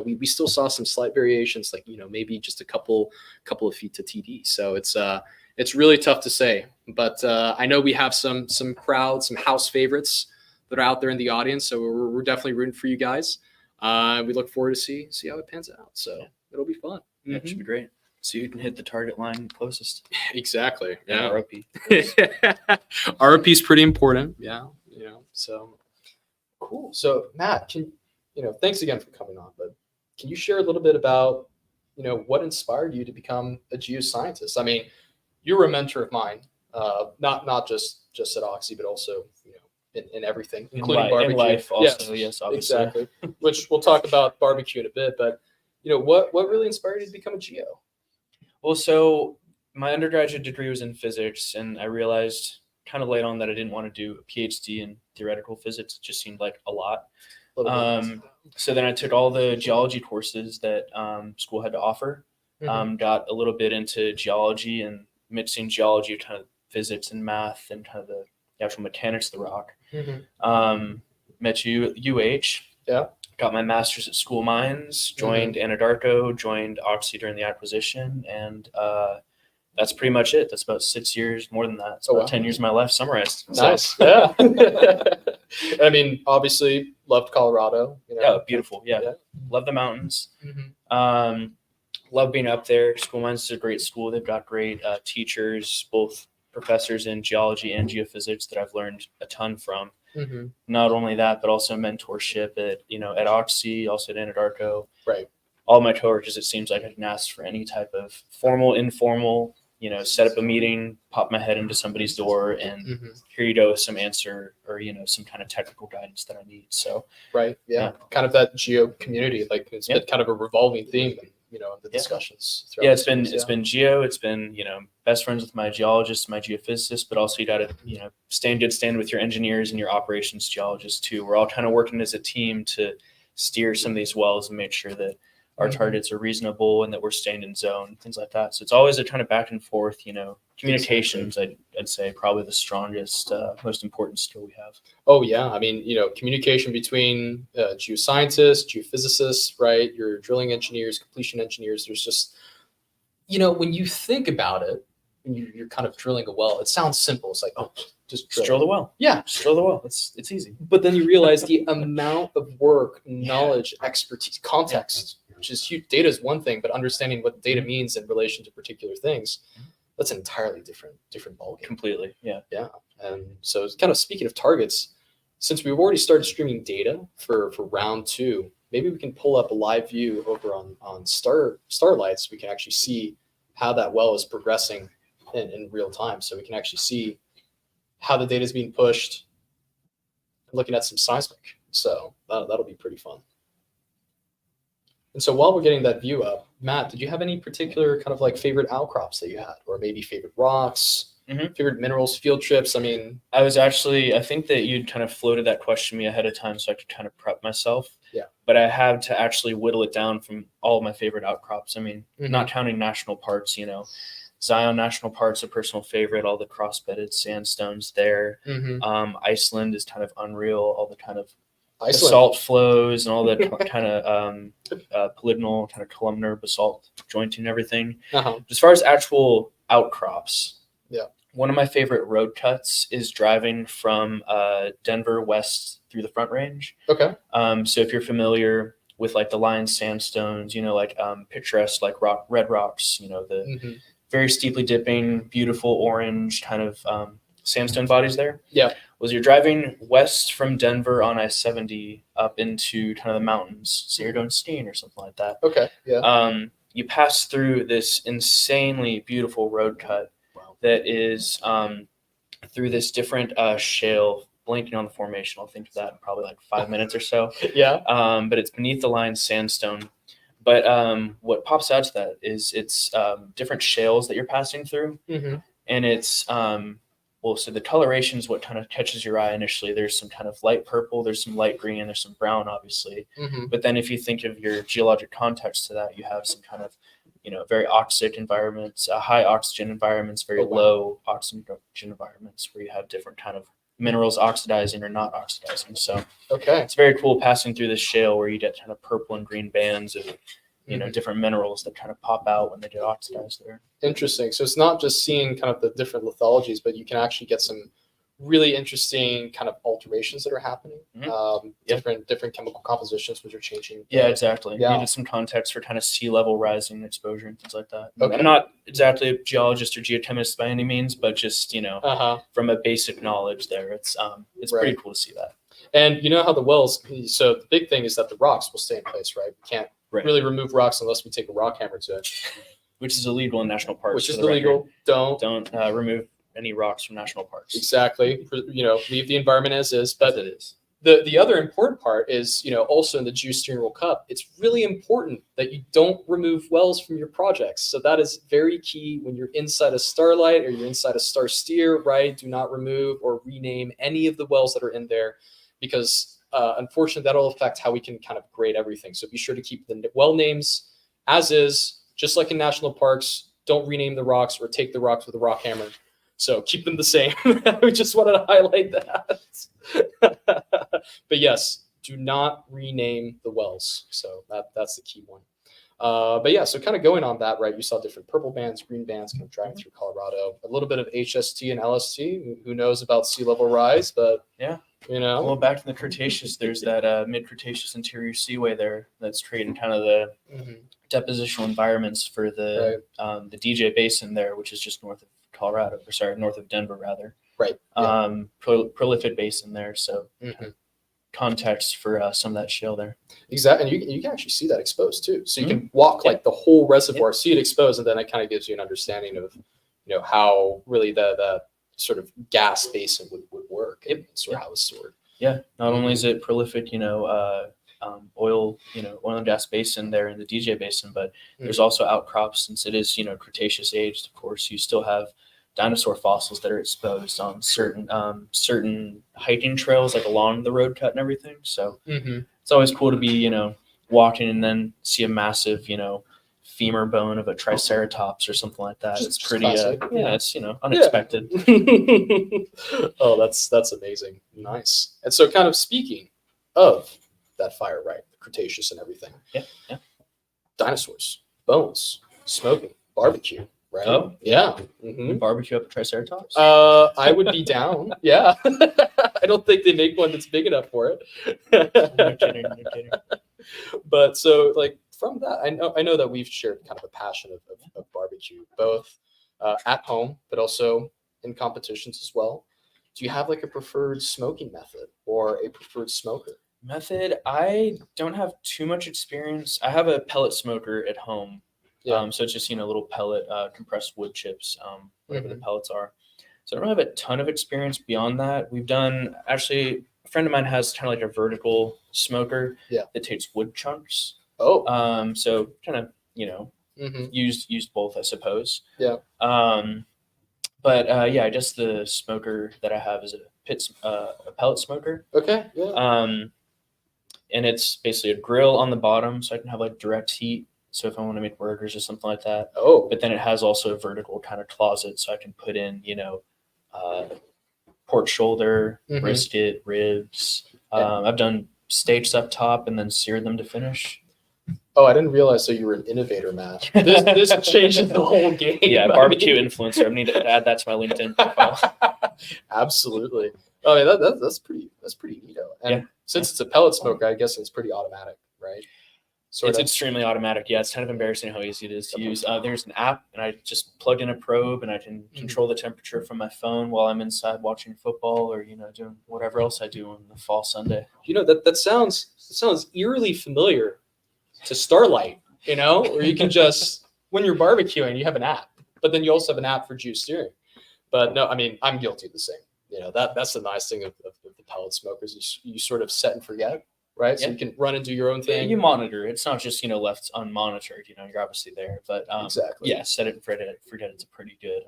We still saw some slight variations, like maybe just a couple of feet to TD. So it's really tough to say. But I know we have some crowds, some house favorites that are out there in the audience. So we're definitely rooting for you guys. We look forward to see how it pans out. So it'll be fun. Yeah, it should be great. So you can hit the target line closest. Exactly. Yeah. Yeah. ROP is pretty important. Yeah. So cool. So Matt, thanks again for coming on, but can you share a little bit about, what inspired you to become a geoscientist? I mean, you were a mentor of mine, not just at Oxy, but also, in everything, including barbecue. In life also, yes, obviously. Exactly. Which we'll talk about barbecue in a bit, but what really inspired you to become a geo? Well, so my undergraduate degree was in physics, and I realized kind of late on that I didn't want to do a PhD in theoretical physics. It just seemed like a lot. So then I took all the geology courses that school had to offer, got a little bit into geology and mixing geology with kind of physics and math and kind of the actual mechanics of the rock. Met you at UH. Yeah. Got my master's at School Mines, joined Anadarko, joined Oxy during the acquisition, and that's pretty much it. That's about 6 years, more than that. It's about 10 years of my life summarized. Nice. Yeah. I mean, obviously, loved Colorado. Yeah, beautiful. Yeah. Love the mountains. Love being up there. School Mines is a great school. They've got great teachers, both professors in geology and geophysics that I've learned a ton from. Not only that, but also mentorship at Oxy, also at Anadarko. Right. All my coworkers, it seems like I can ask for any type of formal, informal, set up a meeting, pop my head into somebody's door, and here you go with some answer or, some kind of technical guidance that I need. So, right. Yeah. Kind of that geo community, like it's been kind of a revolving theme, in the discussions. Yeah, it's been geo. It's been, best friends with my geologist, my geophysicist, but also you got to, stay in good stand with your engineers and your operations geologists too. We're all kind of working as a team to steer some of these wells and make sure that our targets are reasonable and that we're staying in zone, things like that. So it's always a kind of back and forth, communications, I'd say probably the strongest, most important skill we have. Oh yeah. I mean, communication between geoscientists, geophysicists, right? Your drilling engineers, completion engineers. There's just, when you think about it, when you're kind of drilling a well, it sounds simple. It's like, oh, just drill the well. Yeah. Just drill the well. It's easy. But then you realize the amount of work, knowledge, expertise, context, which is huge. Data is one thing, but understanding what data means in relation to particular things, that's an entirely different ballgame. Completely. Yeah. Yeah. And so it's kind of speaking of targets, since we've already started streaming data for round 2, maybe we can pull up a live view over on Starlights. We can actually see how that well is progressing in real time. So we can actually see how the data is being pushed, looking at some seismic. So that'll be pretty fun. And so while we're getting that view up, Matt, did you have any particular kind of like favorite outcrops that you had, or maybe favorite rocks, favorite minerals, field trips? I mean, I think that you'd kind of floated that question to me ahead of time so I could kind of prep myself. Yeah. But I had to actually whittle it down from all of my favorite outcrops. I mean, not counting national parks, Zion National Park's a personal favorite, all the cross-bedded sandstones there. Iceland is kind of unreal, all the kind of basalt flows and all that kind of polygonal, kind of columnar basalt jointing and everything. As far as actual outcrops, one of my favorite road cuts is driving from Denver west through the Front Range. Okay. So if you're familiar with like the Lion sandstones, picturesque like red rocks, the very steeply dipping, beautiful orange kind of sandstone bodies there. Yeah. Was you're driving west from Denver on I-70 up into kind of the mountains. So you're going skiing or something like that. Okay. Yeah. You pass through this insanely beautiful road cut that is through this different shale. Blanking on the formation. I'll think of that in probably like 5 minutes or so. Yeah. But it's beneath the Lion sandstone. But what pops out to that is it's different shales that you're passing through. And it's, so the coloration is what kind of catches your eye initially. There's some kind of light purple, there's some light green, and there's some brown, obviously. But then if you think of your geologic context to that, you have some kind of, very oxic environments, high oxygen environments, very low oxygen environments where you have different kind of minerals oxidizing or not oxidizing. So it's very cool passing through this shale where you get kind of purple and green bands of different minerals that kind of pop out when they get oxidized there. Interesting. So it's not just seeing kind of the different lithologies, but you can actually get some really interesting kind of alterations that are happening. Mhm. Different chemical compositions which are changing. Yeah, exactly. Yeah. Needed some context for kind of sea level rising exposure and things like that. Okay. I'm not exactly a geologist or geochemist by any means, but just from a basic knowledge there, it's pretty Right. cool to see that. And you know how the wells. So the big thing is that the rocks will stay in place, right? We can't really remove rocks unless we take a rock hammer to it, which is illegal in national parks. Which is illegal. Don't remove any rocks from national parks. Exactly. Leave the environment as is. But it is. The other important part is, also in the Geosteering World Cup, it's really important that you don't remove wells from your projects. So that is very key when you're inside a Starlight or you're inside a Star Steer, right? Do not remove or rename any of the wells that are in there, because unfortunately that'll affect how we can kind of grade everything. So be sure to keep the well names as is, just like in national parks. Don't rename the rocks or take the rocks with a rock hammer. So keep them the same. We just wanted to highlight that. But yes, do not rename the wells. So that's the key one. But yeah, so kind of going on that, right? You saw different purple bands, green bands kind of driving through Colorado. A little bit of HST and LST. Who knows about sea level rise? But yeah, Well, back in the Cretaceous, there's that mid-Cretaceous interior seaway there that's creating kind of the depositional environments for the DJ Basin there, which is just north of Colorado, or sorry, north of Denver rather. Right. Prolific basin there, so context for some of that shale there. Exactly, and you can actually see that exposed too. So you can walk like the whole reservoir, see it exposed, and then it kind of gives you an understanding of, how really the sort of gas basin would work and sort of how it's stored. Yeah, not only is it prolific, oil and gas basin there in the DJ Basin, but there's also outcrops. Since it is Cretaceous aged, of course, you still have dinosaur fossils that are exposed on certain hiking trails, like along the road cut and everything. So it's always cool to be walking and then see a massive femur bone of a triceratops or something like that. It's pretty it's unexpected. Oh, that's amazing. Nice. And so kind of speaking of that fire, right? The Cretaceous and everything. Yeah. Dinosaurs, bones, smoking, barbecue, right? Oh, yeah. Barbecue up a triceratops? I would be down. Yeah. I don't think they make one that's big enough for it. No kidding. But so like from that, I know that we've shared kind of a passion of barbecue, both at home, but also in competitions as well. Do you have like a preferred smoking method or a preferred smoker? Method, I don't have too much experience. I have a pellet smoker at home. So it's just, little pellet compressed wood chips, whatever the pellets are. So I don't have a ton of experience beyond that. We've done, actually, a friend of mine has kind of like a vertical smoker that takes wood chunks. Oh. So kind of, used both, I suppose. Yeah. But I guess the smoker that I have is a pellet smoker. Okay. Yeah. And it's basically a grill on the bottom, so I can have like direct heat. So if I want to make burgers or something like that. Oh. But then it has also a vertical kind of closet, so I can put in, pork shoulder, brisket, ribs. I've done steaks up top and then seared them to finish. Oh, I didn't realize. So you were an innovator, Matt. This changes the whole game. Yeah, barbecue influencer. I need to add that to my LinkedIn profile. Absolutely. Oh, yeah, that's pretty neato. And since it's a pellet smoker, I guess it's pretty automatic, right? It's extremely automatic. Yeah, it's kind of embarrassing how easy it is to use. There's an app, and I just plug in a probe, and I can control the temperature from my phone while I'm inside watching football or doing whatever else I do on the fall Sunday. That sounds eerily familiar to Starlight. Where you can just when you're barbecuing, you have an app, but then you also have an app for geosteering. But no, I mean I'm guilty of the same. That's the nice thing of the pellet smokers. You sort of set and forget. Right, so you can run and do your own thing. You monitor. It's not just left unmonitored. You're obviously there, but exactly. Yeah, set it and forget. It's a pretty good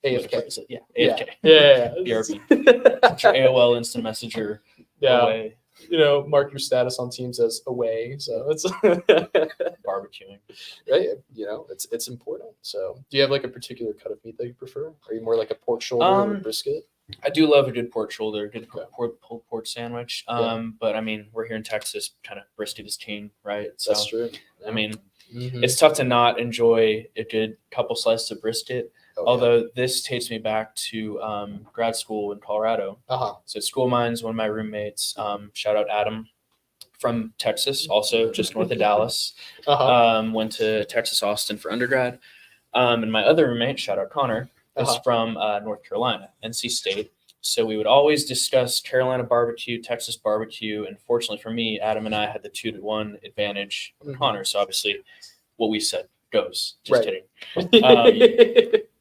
AFK. Yeah, AFK. Yeah. BRB. Put your AOL Instant Messenger away. Mark your status on Teams as away. So it's barbecuing. Right. It's important. So do you have like a particular cut of meat that you prefer? Are you more like a pork shoulder or brisket? I do love a good pork shoulder, good pulled pork sandwich. But I mean, we're here in Texas, kind of brisket is king, right? So, that's true. I mean, it's tough to not enjoy a good couple slices of brisket. Although this takes me back to grad school in Colorado. So at School of Mines, one of my roommates, shout out Adam from Texas, also just north of Dallas, went to Texas Austin for undergrad. And my other roommate, shout out Connor, is from North Carolina, NC State. So we would always discuss Carolina barbecue, Texas barbecue, and fortunately for me, Adam and I had the 2-1 advantage of Connor. So obviously, what we said goes. Just kidding.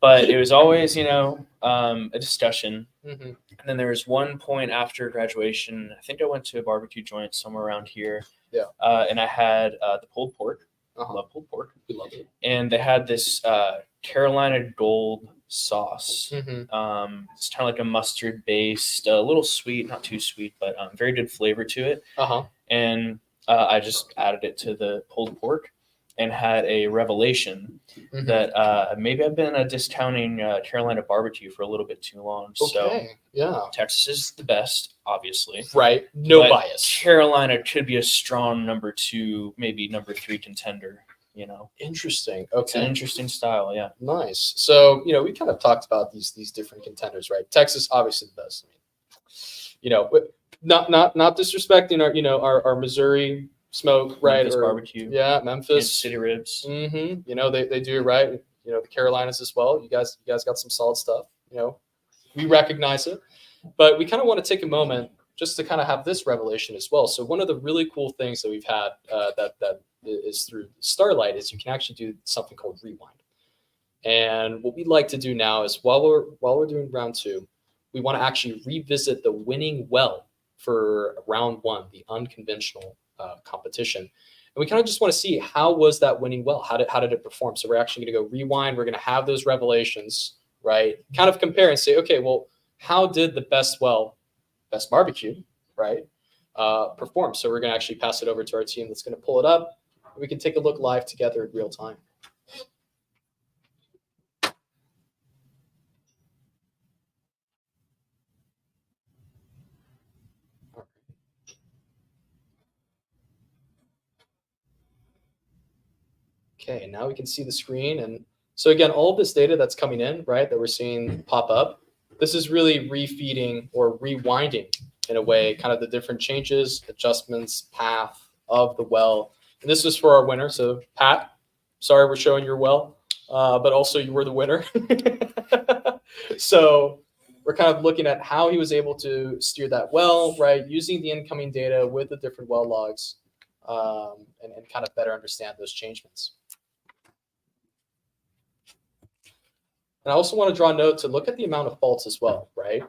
But it was always, a discussion. And then there was one point after graduation. I think I went to a barbecue joint somewhere around here. And I had the pulled pork. I love pulled pork. We love it. And they had this Carolina Gold sauce. It's kind of like a mustard based, a little sweet, not too sweet, but very good flavor to it. And I just added it to the pulled pork and had a revelation that maybe I've been discounting Carolina barbecue for a little bit too long. So Texas is the best, obviously. Right. No but bias. Carolina could be a strong number 2, maybe number 3 contender. Interesting. It's an Okay. interesting style. Yeah. Nice. So, we kind of talked about these different contenders, right? Texas, obviously the best. Not disrespecting our Missouri smoke, right? Memphis barbecue. Yeah, Memphis. Kansas City ribs. They do it right. The Carolinas as well. You guys got some solid stuff. We recognize it, but we kind of want to take a moment just to kind of have this revelation as well. So one of the really cool things that we've had that is through Starlight is you can actually do something called rewind. And what we'd like to do now is while we're doing round 2, we want to actually revisit the winning well for round 1, the unconventional competition. And we kind of just want to see how was that winning well? How did it perform? So we're actually going to go rewind. We're going to have those revelations, right? Kind of compare and say, okay, well, how did the best barbecue, right, perform? So we're going to actually pass it over to our team that's going to pull it up. We can take a look live together in real time. Okay, and now we can see the screen. And so again, all of this data that's coming in, right, that we're seeing pop up, this is really refeeding or rewinding in a way, kind of the different changes, adjustments, path of the well. And this is for our winner. So Pat, sorry we're showing your well, but also you were the winner. So we're kind of looking at how he was able to steer that well, right, using the incoming data with the different well logs, and kind of better understand those changements. And I also want to draw a note to look at the amount of faults as well, right?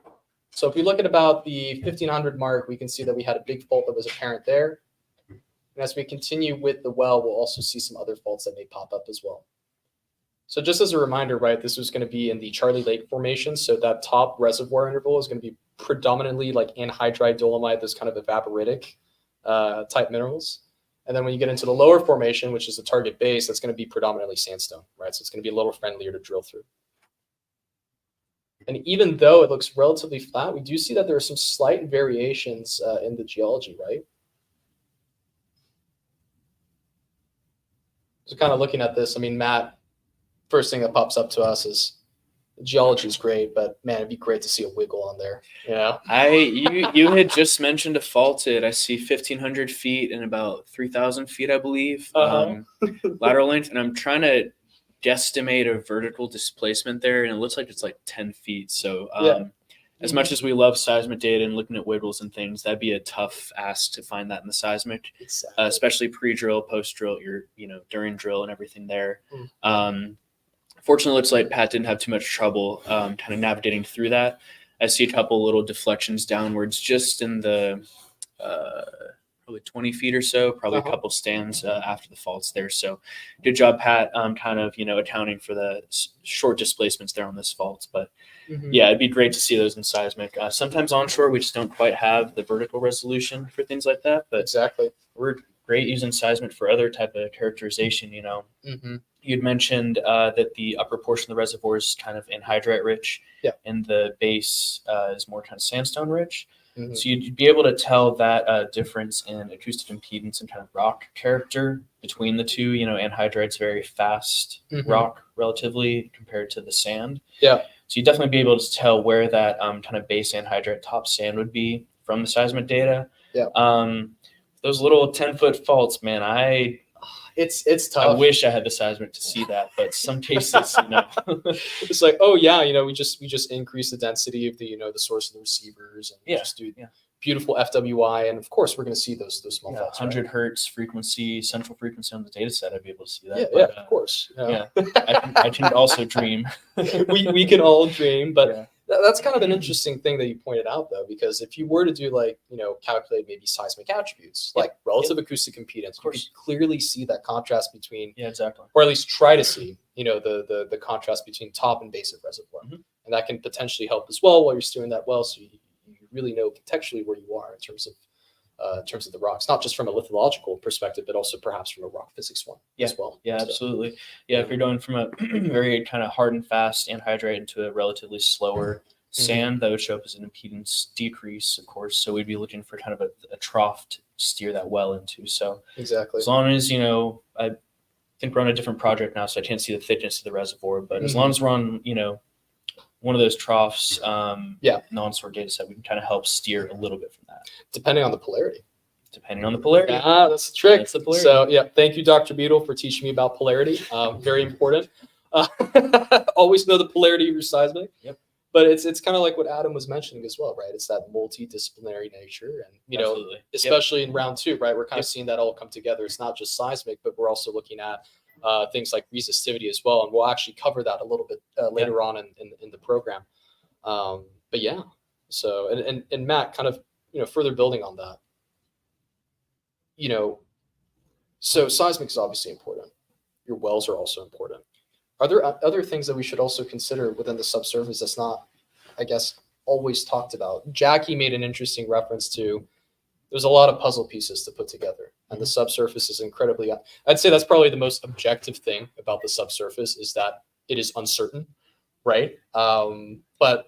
So if we look at about the 1500 mark, we can see that we had a big fault that was apparent there. And as we continue with the well, we'll also see some other faults that may pop up as well. So just as a reminder, right, this was going to be in the Charlie Lake formation. So that top reservoir interval is going to be predominantly like anhydrite dolomite, those kind of evaporitic type minerals. And then when you get into the lower formation, which is the target base, that's going to be predominantly sandstone, right? So it's going to be a little friendlier to drill through. And even though it looks relatively flat, we do see that there are some slight variations in the geology, right? So kind of looking at this, I mean, Matt, first thing that pops up to us is the geology is great, but man, it'd be great to see a wiggle on there. Yeah. You had just mentioned a faulted. I see 1,500 feet and about 3,000 feet, I believe, lateral length, and I'm trying to guesstimate a vertical displacement there, and it looks like it's like 10 feet. So as much as we love seismic data and looking at wiggles and things, that'd be a tough ask to find that in the seismic, especially pre-drill, post-drill, during drill and everything there. Fortunately, it looks like Pat didn't have too much trouble kind of navigating through that. I see a couple little deflections downwards just in the probably 20 feet or so, probably a couple stands after the faults there. So good job, Pat, kind of, accounting for the short displacements there on this fault. But yeah, it'd be great to see those in seismic. Sometimes onshore, we just don't quite have the vertical resolution for things like that. But we're great using seismic for other type of characterization, You'd mentioned that the upper portion of the reservoir is kind of anhydrite rich, and the base is more kind of sandstone rich. So you'd be able to tell that difference in acoustic impedance and kind of rock character between the two. Anhydrite's very fast rock relatively compared to the sand. Yeah. So you'd definitely be able to tell where that kind of base anhydrite top sand would be from the seismic data. Yeah. Those little 10-foot faults, man, it's tough. I wish I had the seismic to see that, but some cases, it's like, oh yeah, we just increase the density of the the source of the receivers, and just do beautiful FWI, and of course we're going to see those small faults. 100 hertz frequency, central frequency on the data set. I'd be able to see that. Yeah, but, of course. Yeah, I can also dream. we can all dream, but that's kind of an interesting thing that you pointed out, though, because if you were to do calculate maybe seismic attributes, like relative acoustic impedance, you could clearly see that contrast between, exactly, or at least try to see, the contrast between top and base of reservoir, and that can potentially help as well while you're steering that well, so you really know contextually where you are in terms of the rocks, not just from a lithological perspective, but also perhaps from a rock physics one as well. Yeah, absolutely. Yeah, if you're going from a very kind of hard and fast anhydrite into a relatively slower sand, that would show up as an impedance decrease, of course. So we'd be looking for kind of a trough to steer that well into. So exactly, as long as I think we're on a different project now, so I can't see the thickness of the reservoir, but as long as we're on one of those troughs, non-sort data set, we can kind of help steer a little bit from that. Depending on the polarity. Yeah, that's the trick. That's the polarity. So thank you, Dr. Beadle, for teaching me about polarity. Very important. Always know the polarity of your seismic. Yep. But it's kind of like what Adam was mentioning as well, right? It's that multidisciplinary nature, and Absolutely. especially in round 2, right? We're kind of seeing that all come together. It's not just seismic, but we're also looking at things like resistivity as well, and we'll actually cover that a little bit later on in the program. But yeah, so and Matt, kind of further building on that, so seismic is obviously important. Your wells are also important. Are there other things that we should also consider within the subsurface that's not, I guess, always talked about? Jackie made an interesting reference to there's a lot of puzzle pieces to put together, and the subsurface is incredibly, I'd say that's probably the most objective thing about the subsurface, is that it is uncertain, right? But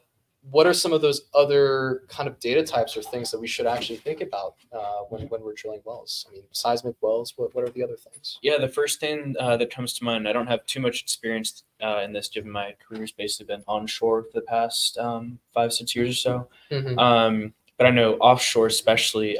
what are some of those other kind of data types or things that we should actually think about when we're drilling wells? I mean, seismic wells, what are the other things? Yeah, the first thing that comes to mind, I don't have too much experience in this, given my career's basically been onshore for the past 5-6 years or so. But I know offshore, especially,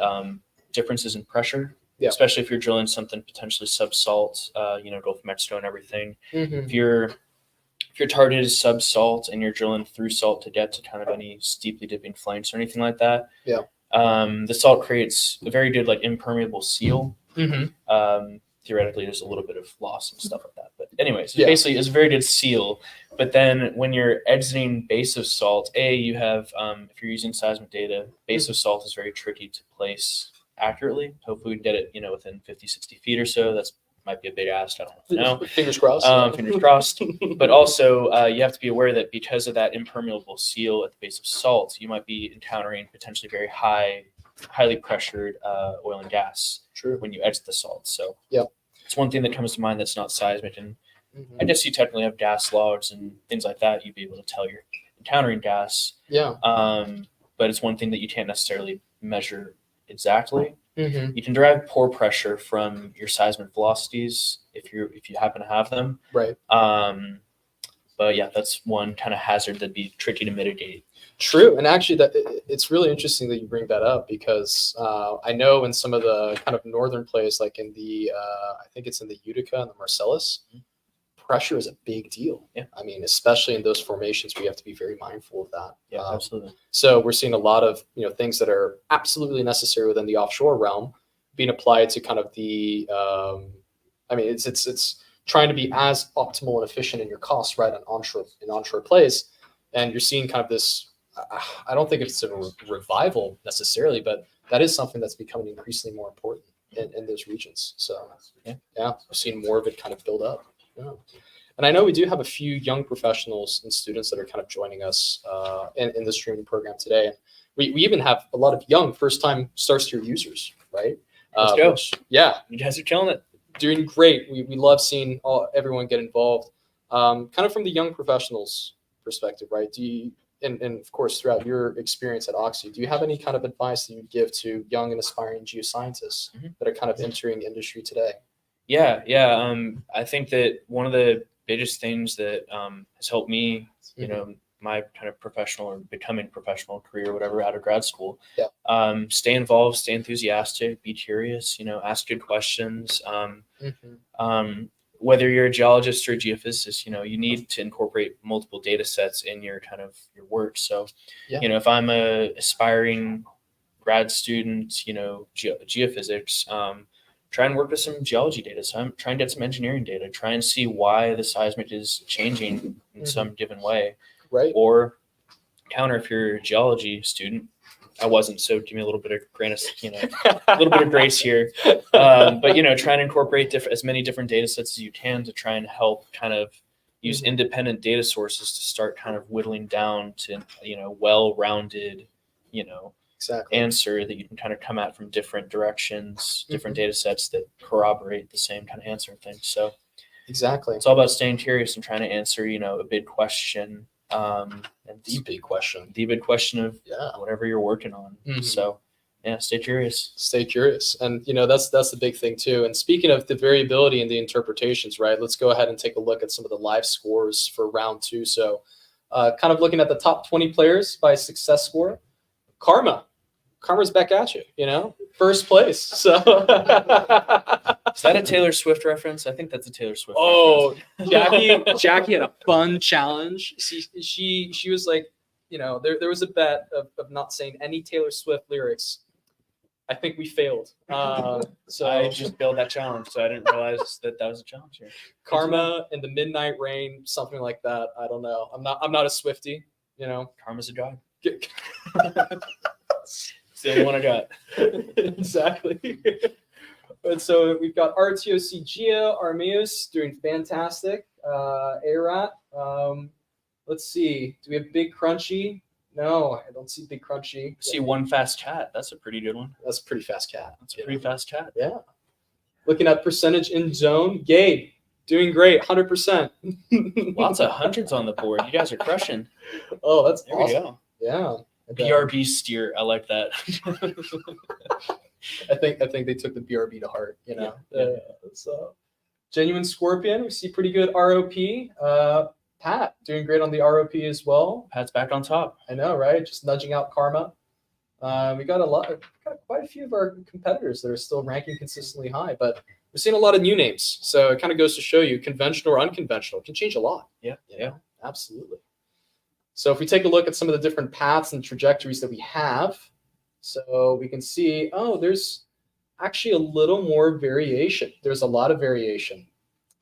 differences in pressure, especially if you're drilling something potentially subsalt, Gulf of Mexico and everything. If your target is subsalt and you're drilling through salt to get to kind of any steeply dipping flanks or anything like that, the salt creates a very good impermeable seal. Theoretically, there's a little bit of loss and stuff like that. But anyways, basically it's a very good seal. But then when you're exiting base of salt, you have, if you're using seismic data, base of salt is very tricky to place accurately. Hopefully we can get it, within 50, 60 feet or so. That's might be a big ask. I don't know. Fingers crossed. Fingers crossed. But also, you have to be aware that because of that impermeable seal at the base of salt, you might be encountering potentially very highly pressured oil and gas when you exit the salt. So it's one thing that comes to mind that's not seismic. And I guess you technically have gas logs and things like that. You'd be able to tell you're encountering gas. But it's one thing that you can't necessarily measure exactly. You can derive pore pressure from your seismic velocities if you happen to have them. Right. But yeah, that's one kind of hazard that'd be tricky to mitigate. True. And actually it's really interesting that you bring that up, because I know in some of the kind of northern plays, like in the I think it's in the Utica and the Marcellus, pressure is a big deal. I mean, especially in those formations, we have to be very mindful of that. Absolutely. So we're seeing a lot of things that are absolutely necessary within the offshore realm being applied to kind of the I mean, it's trying to be as optimal and efficient in your costs, right, in onshore plays. And you're seeing kind of this, I don't think it's a revival necessarily, but that is something that's becoming increasingly more important in those regions. So we're seeing more of it kind of build up. And I know we do have a few young professionals and students that are kind of joining us in the streaming program today. And we even have a lot of young first-time StarSteer users, right? Let's go. You guys are killing it. Doing great. We love seeing everyone get involved. Kind of from the young professionals perspective, right? and of course throughout your experience at Oxy, do you have any kind of advice that you'd give to young and aspiring geoscientists that are kind of entering industry today? Yeah. I think that one of the biggest things that has helped me, you know, my kind of professional or becoming professional career, whatever, out of grad school, stay involved, stay enthusiastic, be curious, you know, ask good questions. Whether you're a geologist or a geophysicist, you know, you need to incorporate multiple data sets in your kind of your work. So, you know, if I'm a aspiring grad student, you know, geophysics, try and work with some geology data. So I'm trying to get some engineering data, try and see why the seismic is changing in some given way. Right. Or counter, if you're a geology student, I wasn't, so give me a little bit of grace, you know, a little bit of grace here. But, you know, try and incorporate as many different data sets as you can to try and help kind of use independent data sources to start kind of whittling down to, you know, well-rounded, you know, answer that you can kind of come at from different directions, different data sets that corroborate the same kind of answer and things. So exactly, it's all about staying curious and trying to answer, you know, a big question. And the big question of whatever you're working on. So yeah, stay curious. And you know, that's the big thing too. And speaking of the variability in the interpretations, right, let's go ahead and take a look at some of the live scores for round 2. So kind of looking at the top 20 players by success score. Karma's back at you, you know, first place. So is that a Taylor Swift reference? I think that's a Taylor Swift reference. Jackie had a fun challenge. She was like, you know, there was a bet of not saying any Taylor Swift lyrics. I think we failed. So I just failed that challenge, so I didn't realize that was a challenge here. Karma in the Midnight Rain, something like that. I don't know. I'm not a Swiftie, you know. Karma's a god. It's the only one I got. Exactly. And so we've got RTOC Geo, Armeus doing fantastic. ARAT. Let's see. Do we have Big Crunchy? No, I don't see Big Crunchy. See One Fast Cat. That's a pretty good one. That's a pretty fast cat. That's a pretty fast cat. Yeah. Looking at percentage in zone. Gabe, doing great. 100%. Lots of hundreds on the board. You guys are crushing. Oh, that's there awesome. We go. Yeah. BRB steer. I like that. I think they took the BRB to heart, you know. Yeah. So Genuine Scorpion, we see pretty good ROP. Pat doing great on the ROP as well. Pat's back on top. I know, right? Just nudging out Karma. We got quite a few of our competitors that are still ranking consistently high, but we're seeing a lot of new names. So it kind of goes to show you conventional or unconventional can change a lot. Yeah. Yeah, absolutely. So if we take a look at some of the different paths and trajectories that we have, so we can see, oh, there's actually a little more variation. There's a lot of variation,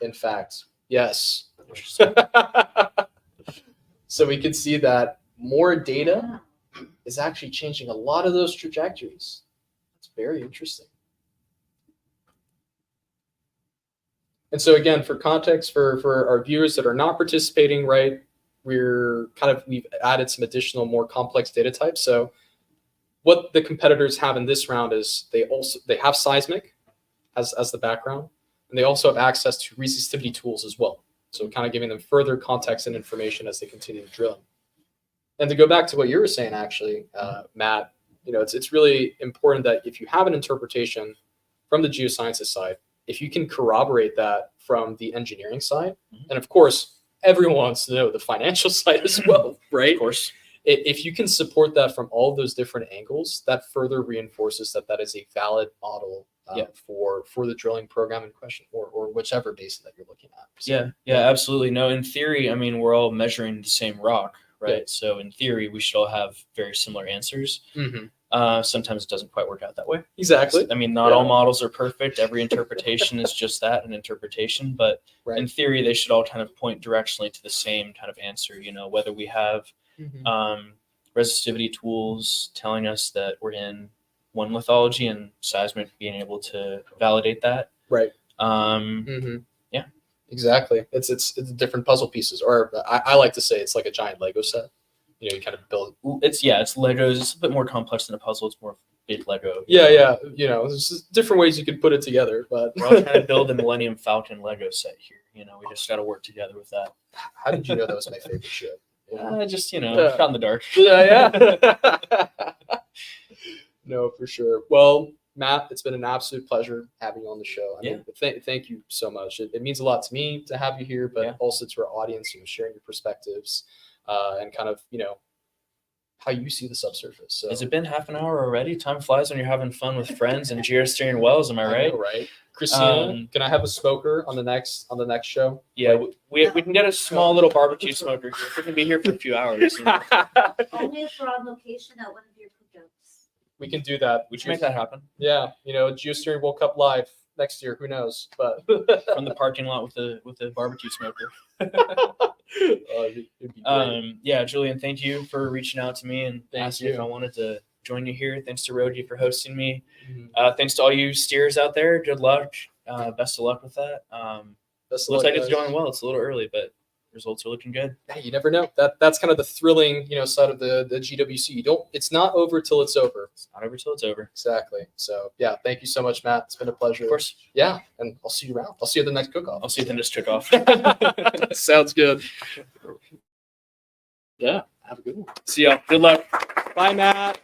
in fact. Yes. So we can see that more data is actually changing a lot of those trajectories. It's very interesting. And so again, for context, for our viewers that are not participating, right, we've added some additional more complex data types. So what the competitors have in this round is they have seismic as the background, and they also have access to resistivity tools as well. So kind of giving them further context and information as they continue to drill. And to go back to what you were saying, actually, Matt, you know, it's really important that if you have an interpretation from the geosciences side, if you can corroborate that from the engineering side, and of course, everyone wants to know the financial side as well, right? Of course. If you can support that from all of those different angles, that further reinforces that is a valid model for the drilling program in question, or whichever basin that you're looking at. So, yeah, absolutely. No, in theory, I mean, we're all measuring the same rock, right? Yeah. So in theory, we should all have very similar answers. Sometimes it doesn't quite work out that way. Exactly. I mean, not all models are perfect. Every interpretation is just that, an interpretation. But in theory, they should all kind of point directionally to the same kind of answer. You know, whether we have resistivity tools telling us that we're in one lithology and seismic being able to validate that. Right. Yeah. Exactly. It's different puzzle pieces, or I like to say it's like a giant Lego set. You know, you kind of build. It's Legos. It's a bit more complex than a puzzle. It's more big Lego. Yeah. You know, there's just different ways you could put it together, but we're all trying to build the Millennium Falcon Lego set here. You know, we just got to work together with that. How did you know that was my favorite ship? Just, shot in the dark. Yeah. No, for sure. Well, Matt, it's been an absolute pleasure having you on the show. I mean, thank you so much. It means a lot to me to have you here, but also to our audience, sharing your perspectives and kind of, how you see the subsurface. So has it been half an hour already? Time flies when you're having fun with friends and geosteering wells. Am I right? I know, right? Christina, can I have a smoker on the next show? Yeah, we can get a small little barbecue smoker here. We're gonna be here for a few hours. Only if we're on location at one of your cookouts. We can do that. We should make that happen. Yeah, Geosteering World Cup live next year. Who knows? But from the parking lot with the barbecue smoker. Yeah, Julian, thank you for reaching out to me and asking if I wanted to join you here. Thanks to Roji for hosting me. Thanks to all you steers out there. Good luck. Best of luck with that. Looks like it's going well. It's a little early, but results are looking good. Hey, you never know. That's kind of the thrilling, side of the GWC. It's not over till it's over. It's not over till it's over. Exactly. So yeah, thank you so much, Matt. It's been a pleasure. Of course. Yeah, and I'll see you around. I'll see you at the next cook-off. I'll see you at the next cook-off. Sounds good. Yeah, have a good one. See y'all. Good luck. Bye, Matt.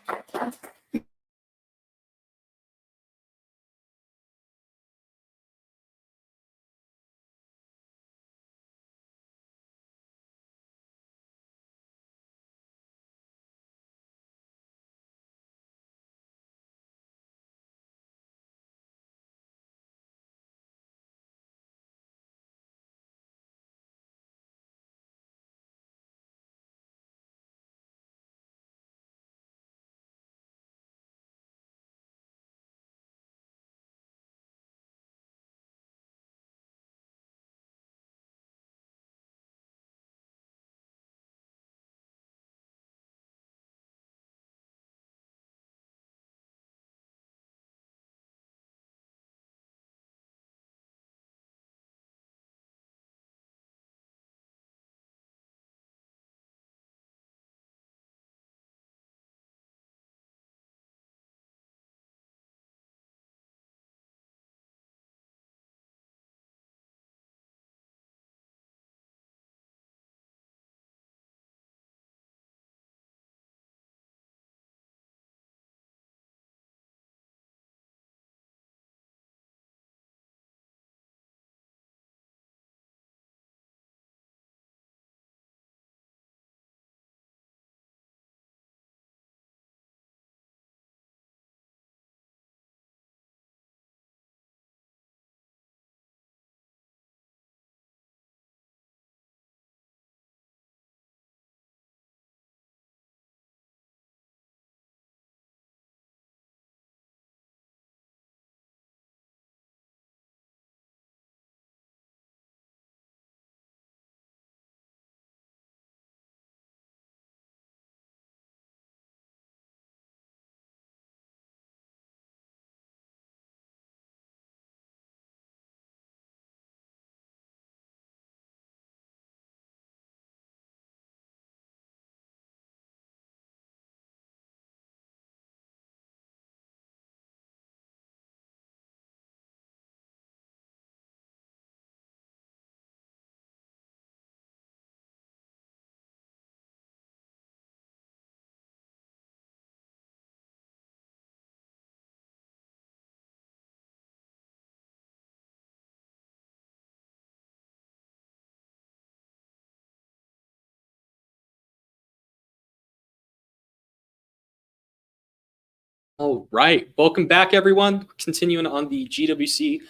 All right. Welcome back, everyone. Continuing on the GWC.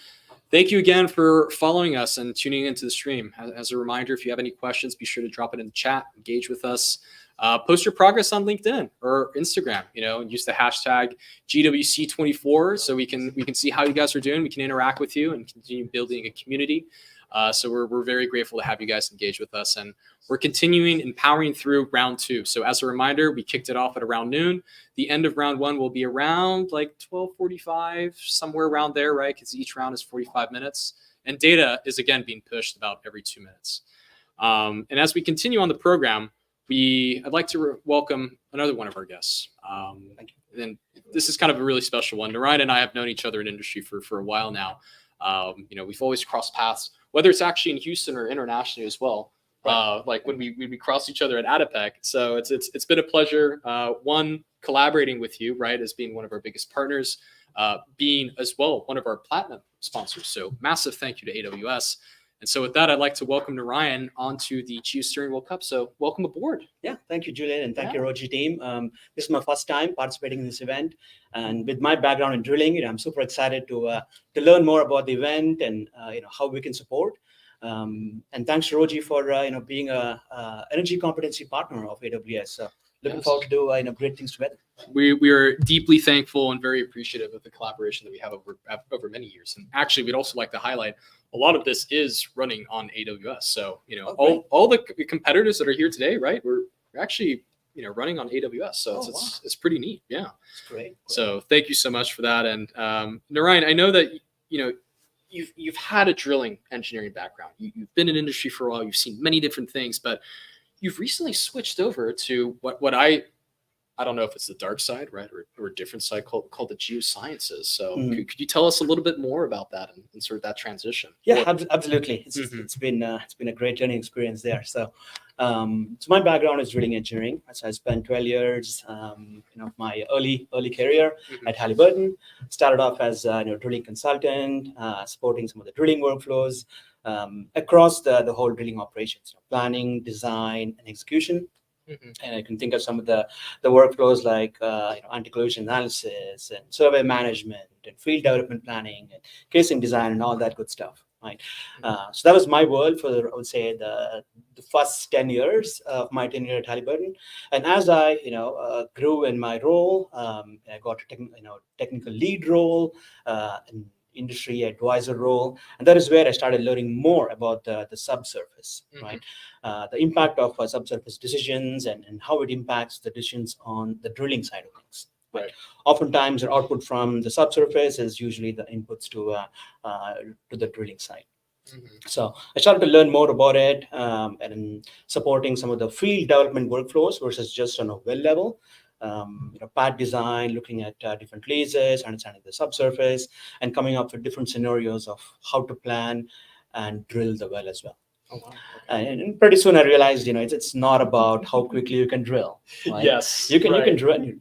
Thank you again for following us and tuning into the stream. As a reminder, if you have any questions, be sure to drop it in the chat, engage with us. Post your progress on LinkedIn or Instagram, and use the hashtag GWC24 so we can see how you guys are doing. We can interact with you and continue building a community. So we're very grateful to have you guys engage with us, and we're continuing empowering through round 2. So as a reminder, we kicked it off at around noon. The end of round 1 will be around like 12:45, somewhere around there, right? Because each round is 45 minutes, and data is again being pushed about every 2 minutes. And as we continue on the program, I'd like to welcome another one of our guests. And this is kind of a really special one. Narayan and I have known each other in industry for a while now. We've always crossed paths, whether it's actually in Houston or internationally as well. like when we crossed each other at Adipec. So it's been a pleasure. One, collaborating with you, right, as being one of our biggest partners, being as well one of our platinum sponsors. So massive thank you to AWS. And so with that, I'd like to welcome Narayan onto the Geosteering World Cup. So welcome aboard. Yeah, thank you, Julian, and thank you, Roger team. This is my first time participating in this event, and with my background in drilling, I'm super excited to learn more about the event and how we can support. And thanks, Roji, for being a energy competency partner of AWS. So looking forward to do great things together. We are deeply thankful and very appreciative of the collaboration that we have over many years. And actually, we'd also like to highlight a lot of this is running on AWS. So all the competitors that are here today, right? We're actually running on AWS. So it's pretty neat. Yeah, it's great. So thank you so much for that. And Narayan, I know that you've had a drilling engineering background. You've been in industry for a while. You've seen many different things, but you've recently switched over to what I don't know if it's the dark side, right, or a different side called the geosciences. So could you tell us a little bit more about that and sort of that transition? Yeah, absolutely. It's been a great learning experience there. So my background is drilling engineering. So I spent 12 years, my early career at Halliburton. Started off as a drilling consultant, supporting some of the drilling workflows across the whole drilling operations, planning, design, and execution. And I can think of some of the workflows like anti-collision analysis and survey management and field development planning and casing design and all that good stuff. Right. So that was my world for I would say the first 10 years of my tenure at Halliburton. And as I grew in my role, I got a technical lead role and industry advisor role, and that is where I started learning more about the subsurface, right? The impact of subsurface decisions and how it impacts the decisions on the drilling side of things. Right. Oftentimes, the output from the subsurface is usually the inputs to the drilling side. So I started to learn more about it and supporting some of the field development workflows versus just on a well level. Pad design, looking at different leases, understanding the subsurface, and coming up with different scenarios of how to plan and drill the well as well. Oh, wow. Okay. And pretty soon I realized, it's not about how quickly you can drill. Right? Yes, you can drill.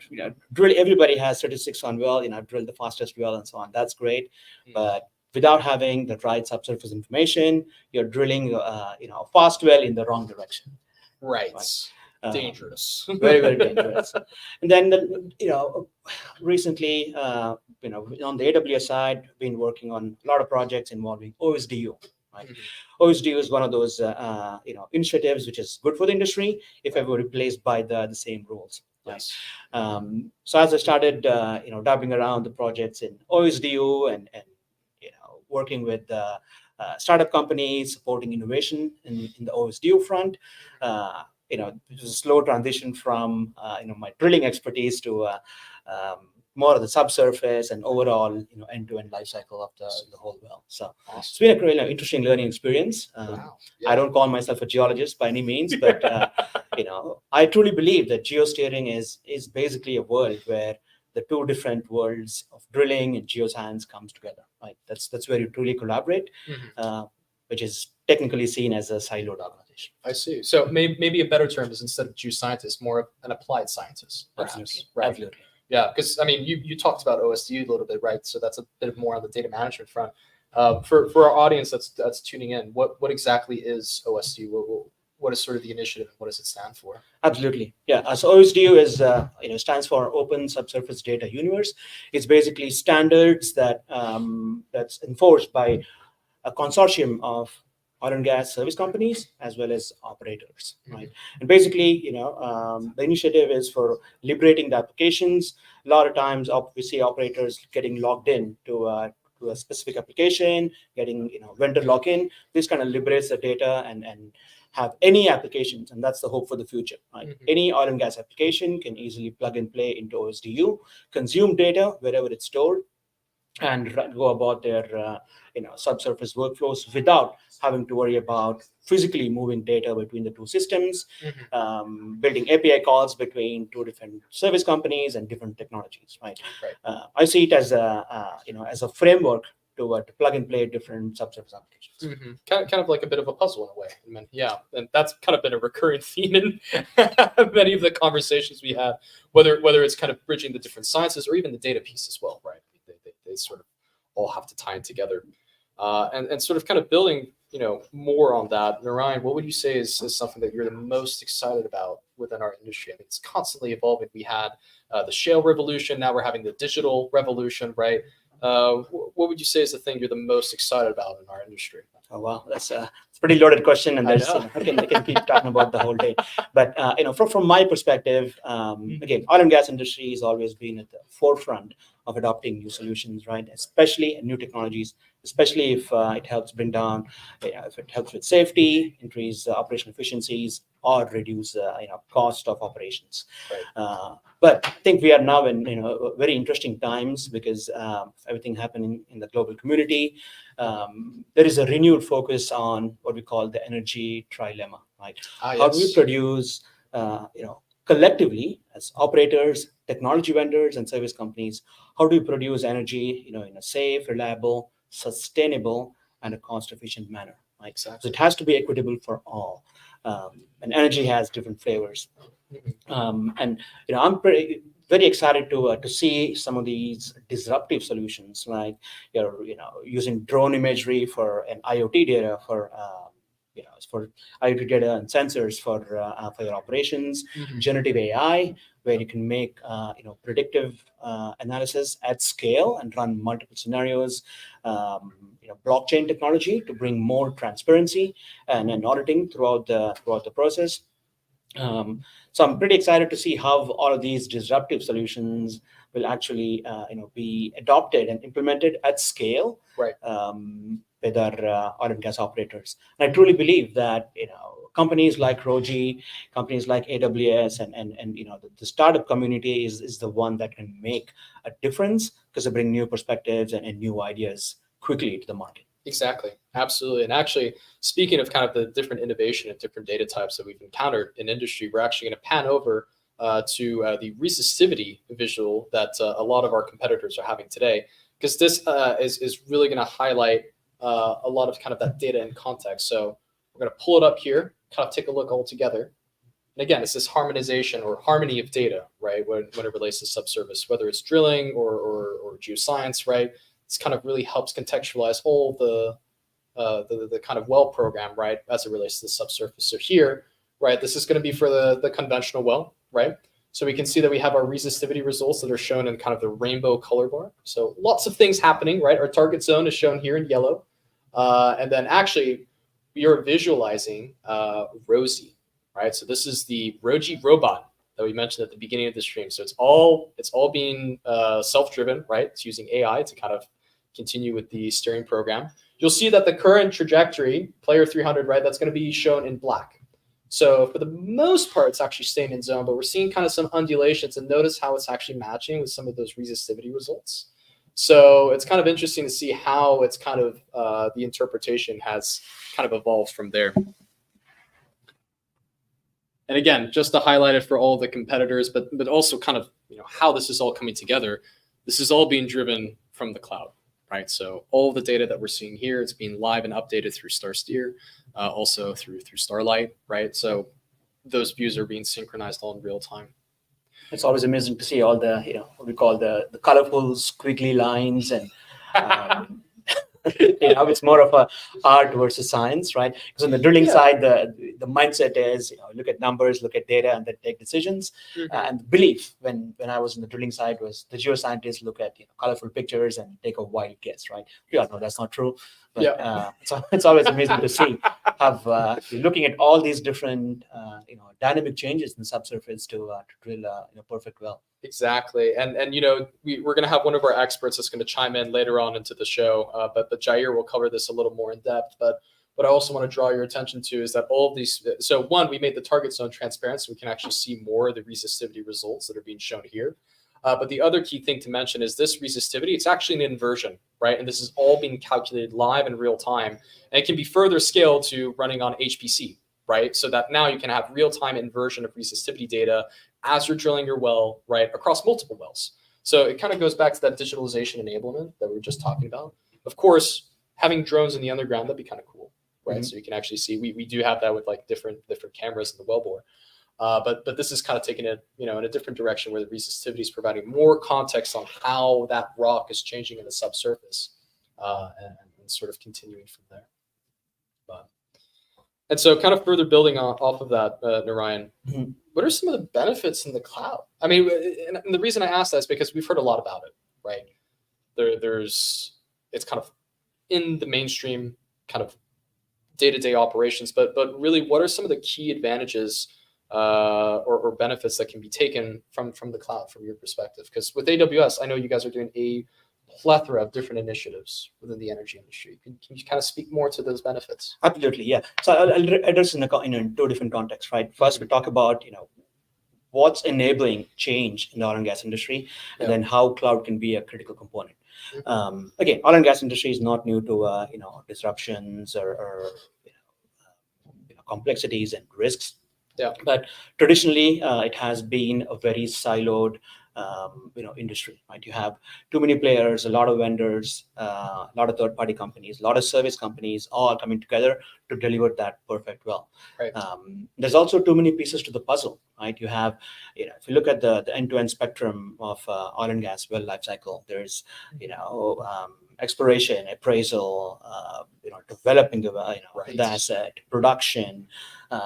Drill. Everybody has statistics on well. Drill the fastest well and so on. That's great, but without having the right subsurface information, you're drilling, a fast well in the wrong direction. Right. Dangerous. Very, very dangerous. And then, recently, on the AWS side, been working on a lot of projects involving OSDU. Right? OSDU is one of those, initiatives which is good for the industry if ever replaced by the same rules. Yes. So as I started, dabbling around the projects in OSDU and working with startup companies, supporting innovation in the OSDU front. It was a slow transition from my drilling expertise to more of the subsurface and overall end-to-end life cycle of the whole well. So It's been a really interesting learning experience. I don't call myself a geologist by any means, but I truly believe that geosteering is basically a world where the two different worlds of drilling and geoscience comes together. Right? That's where you truly collaborate, which is technically seen as a siloed organization. I see. So maybe a better term is instead of geoscientist, more of an applied scientist. Absolutely. Right. Absolutely. Yeah, because you talked about OSDU a little bit, right? So that's a bit more on the data management front. For our audience that's tuning in, what exactly is OSDU? What is sort of the initiative? What does it stand for? Absolutely. Yeah. So OSDU is stands for Open Subsurface Data Universe. It's basically standards that's enforced by a consortium of oil and gas service companies as well as operators, right? And basically, the initiative is for liberating the applications. A lot of times, we see operators getting logged in to a specific application, getting vendor lock-in. This kind of liberates the data and have any applications, and that's the hope for the future, right? Any oil and gas application can easily plug and play into OSDU, consume data wherever it's stored, and go about their subsurface workflows without having to worry about physically moving data between the two systems, building API calls between two different service companies and different technologies. Right. I see it as a framework to plug and play different subsurface applications. Kind of like a bit of a puzzle in a way. I mean, yeah, and that's kind of been a recurring theme in many of the conversations we have, whether it's kind of bridging the different sciences or even the data piece as well, right? They sort of all have to tie in together, and sort of kind of building, more on that. Narayan, what would you say is something that you're the most excited about within our industry? I mean, it's constantly evolving. We had the shale revolution. Now we're having the digital revolution, right? What would you say is the thing you're the most excited about in our industry? Oh wow, it's a pretty loaded question, and there's I can keep talking about the whole day. But from my perspective, again, oil and gas industry has always been at the forefront of adopting new solutions, right? Especially new technologies, especially if it helps bring down, if it helps with safety, increase operational efficiencies, or reduce cost of operations. Right. But I think we are now in very interesting times because everything happening in the global community. There is a renewed focus on what we call the energy trilemma, right? Yes. How do we produce, collectively as operators, technology vendors, and service companies, how do we produce energy, in a safe, reliable, sustainable, and a cost-efficient manner, right? Exactly. So it has to be equitable for all, and energy has different flavors. And I'm very excited to see some of these disruptive solutions, like using drone imagery for an IoT data for IoT data and sensors for your operations, generative AI, where you can make predictive analysis at scale and run multiple scenarios, blockchain technology to bring more transparency and auditing throughout the process. So I'm pretty excited to see how all of these disruptive solutions will actually be adopted and implemented at scale, right? With our oil and gas operators. And I truly believe that companies like Roji, companies like AWS, and the startup community is the one that can make a difference because they bring new perspectives and new ideas quickly to the market. Exactly. Absolutely. And actually, speaking of kind of the different innovation and different data types that we've encountered in industry, we're actually going to pan over to the resistivity visual that a lot of our competitors are having today, because this is really going to highlight a lot of kind of that data and context. So we're going to pull it up here, kind of take a look all together. And again, it's this harmonization or harmony of data, right? When it relates to subsurface, whether it's drilling or geoscience, right? It's kind of really helps contextualize all the kind of well program, right, as it relates to the subsurface. So here, right, this is going to be for the conventional well, right? So we can see that we have our resistivity results that are shown in kind of the rainbow color bar. So lots of things happening, right? Our target zone is shown here in yellow. And then actually we are visualizing Rosie, right? So this is the Roji robot that we mentioned at the beginning of the stream. So it's all being self-driven, right? It's using AI to kind of continue with the steering program. You'll see that the current trajectory, player 300, right, that's going to be shown in black. So for the most part, it's actually staying in zone, but we're seeing kind of some undulations, and notice how it's actually matching with some of those resistivity results. So it's kind of interesting to see how it's kind of the interpretation has kind of evolved from there. And again, just to highlight it for all the competitors, but also kind of how this is all coming together. This is all being driven from the cloud, right? So all the data that we're seeing here, it's being live and updated through StarSteer, also through Starlight, right? So those views are being synchronized all in real time. It's always amazing to see all the what we call the colorful squiggly lines and. It's more of a art versus science, right? Because on the drilling side, the mindset is look at numbers, look at data, and then take decisions. And the belief when I was in the drilling side was the geoscientists look at colorful pictures and take a wild guess, right? We all know that's not true, but it's always amazing to see how you're looking at all these different dynamic changes in the subsurface to drill a perfect well. Exactly. And we're going to have one of our experts that's going to chime in later on into the show, but Jair will cover this a little more in depth. But what I also want to draw your attention to is that all of these, so one, we made the target zone transparent so we can actually see more of the resistivity results that are being shown here. But the other key thing to mention is this resistivity, it's actually an inversion, right? And this is all being calculated live in real time. And it can be further scaled to running on HPC, right? So that now you can have real-time inversion of resistivity data as you're drilling your well, right, across multiple wells. So it kind of goes back to that digitalization enablement that we were just talking about. Of course, having drones in the underground, that'd be kind of cool, right? Mhm. So you can actually see, we do have that with like different cameras in the wellbore. But this is kind of taking it, in a different direction where the resistivity is providing more context on how that rock is changing in the subsurface, and sort of continuing from there. And so kind of further building off of that, Narayan, Mhm. what are some of the benefits in the cloud? I mean, and the reason I ask that is because we've heard a lot about it, right? It's kind of in the mainstream kind of day-to-day operations, but really, what are some of the key advantages or benefits that can be taken from the cloud from your perspective? Because with AWS, I know you guys are doing a plethora of different initiatives within the energy industry. Can you kind of speak more to those benefits? Absolutely, yeah. So I'll address in two different contexts, right? First, we talk about what's enabling change in the oil and gas industry, and then how cloud can be a critical component. Again, oil and gas industry is not new to disruptions or complexities and risks. Yeah. But traditionally, it has been a very siloed, industry. Right? You have too many players, a lot of vendors, a lot of third-party companies, a lot of service companies, all coming together to deliver that perfect well. Right. There's also too many pieces to the puzzle. Right? You have, if you look at the end-to-end spectrum of oil and gas well life cycle, there's, exploration, appraisal, developing the the asset, production.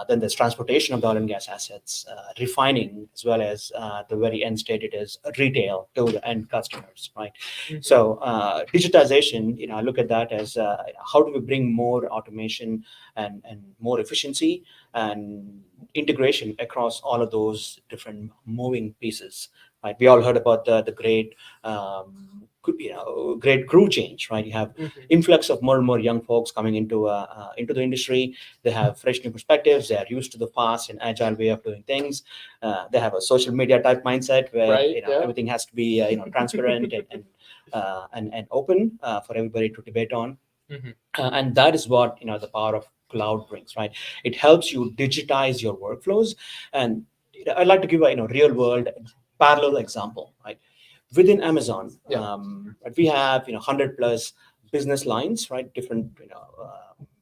Then there's transportation of the oil and gas assets, refining, as well as the very end state it is retail to the end customers, right? So digitization, I look at that as how do we bring more automation and more efficiency and integration across all of those different moving pieces, right? We all heard about the great great crew change, right? You have influx of more and more young folks coming into the industry. They have fresh new perspectives. They are used to the fast and agile way of doing things. They have a social media type mindset where everything has to be transparent and open for everybody to debate on. And that is what the power of cloud brings, right? It helps you digitize your workflows. And I'd like to give a real world parallel example, right? Within Amazon, we have 100 plus business lines, right? Different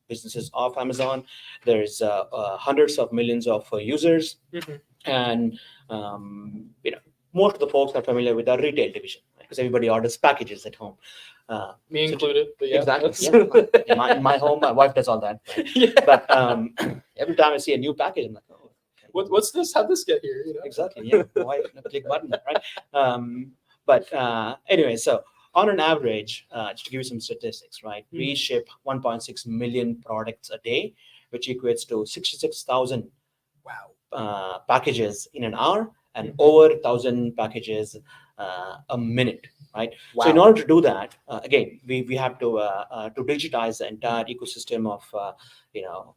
businesses of Amazon. There's hundreds of millions of users, and most of the folks are familiar with our retail division because everybody orders packages at home. Me included, but yeah. Exactly. Yeah. In my home, my wife does all that. Right? But every time I see a new package, I'm like, oh, what's this? How'd this get here? Exactly. Yeah. Why click button, right? But anyway, so on an average, just to give you some statistics, right? We ship 1.6 million products a day, which equates to 66,000 packages in an hour and over 1,000 packages a minute, right? Wow. So in order to do that, again, we have to digitize the entire ecosystem of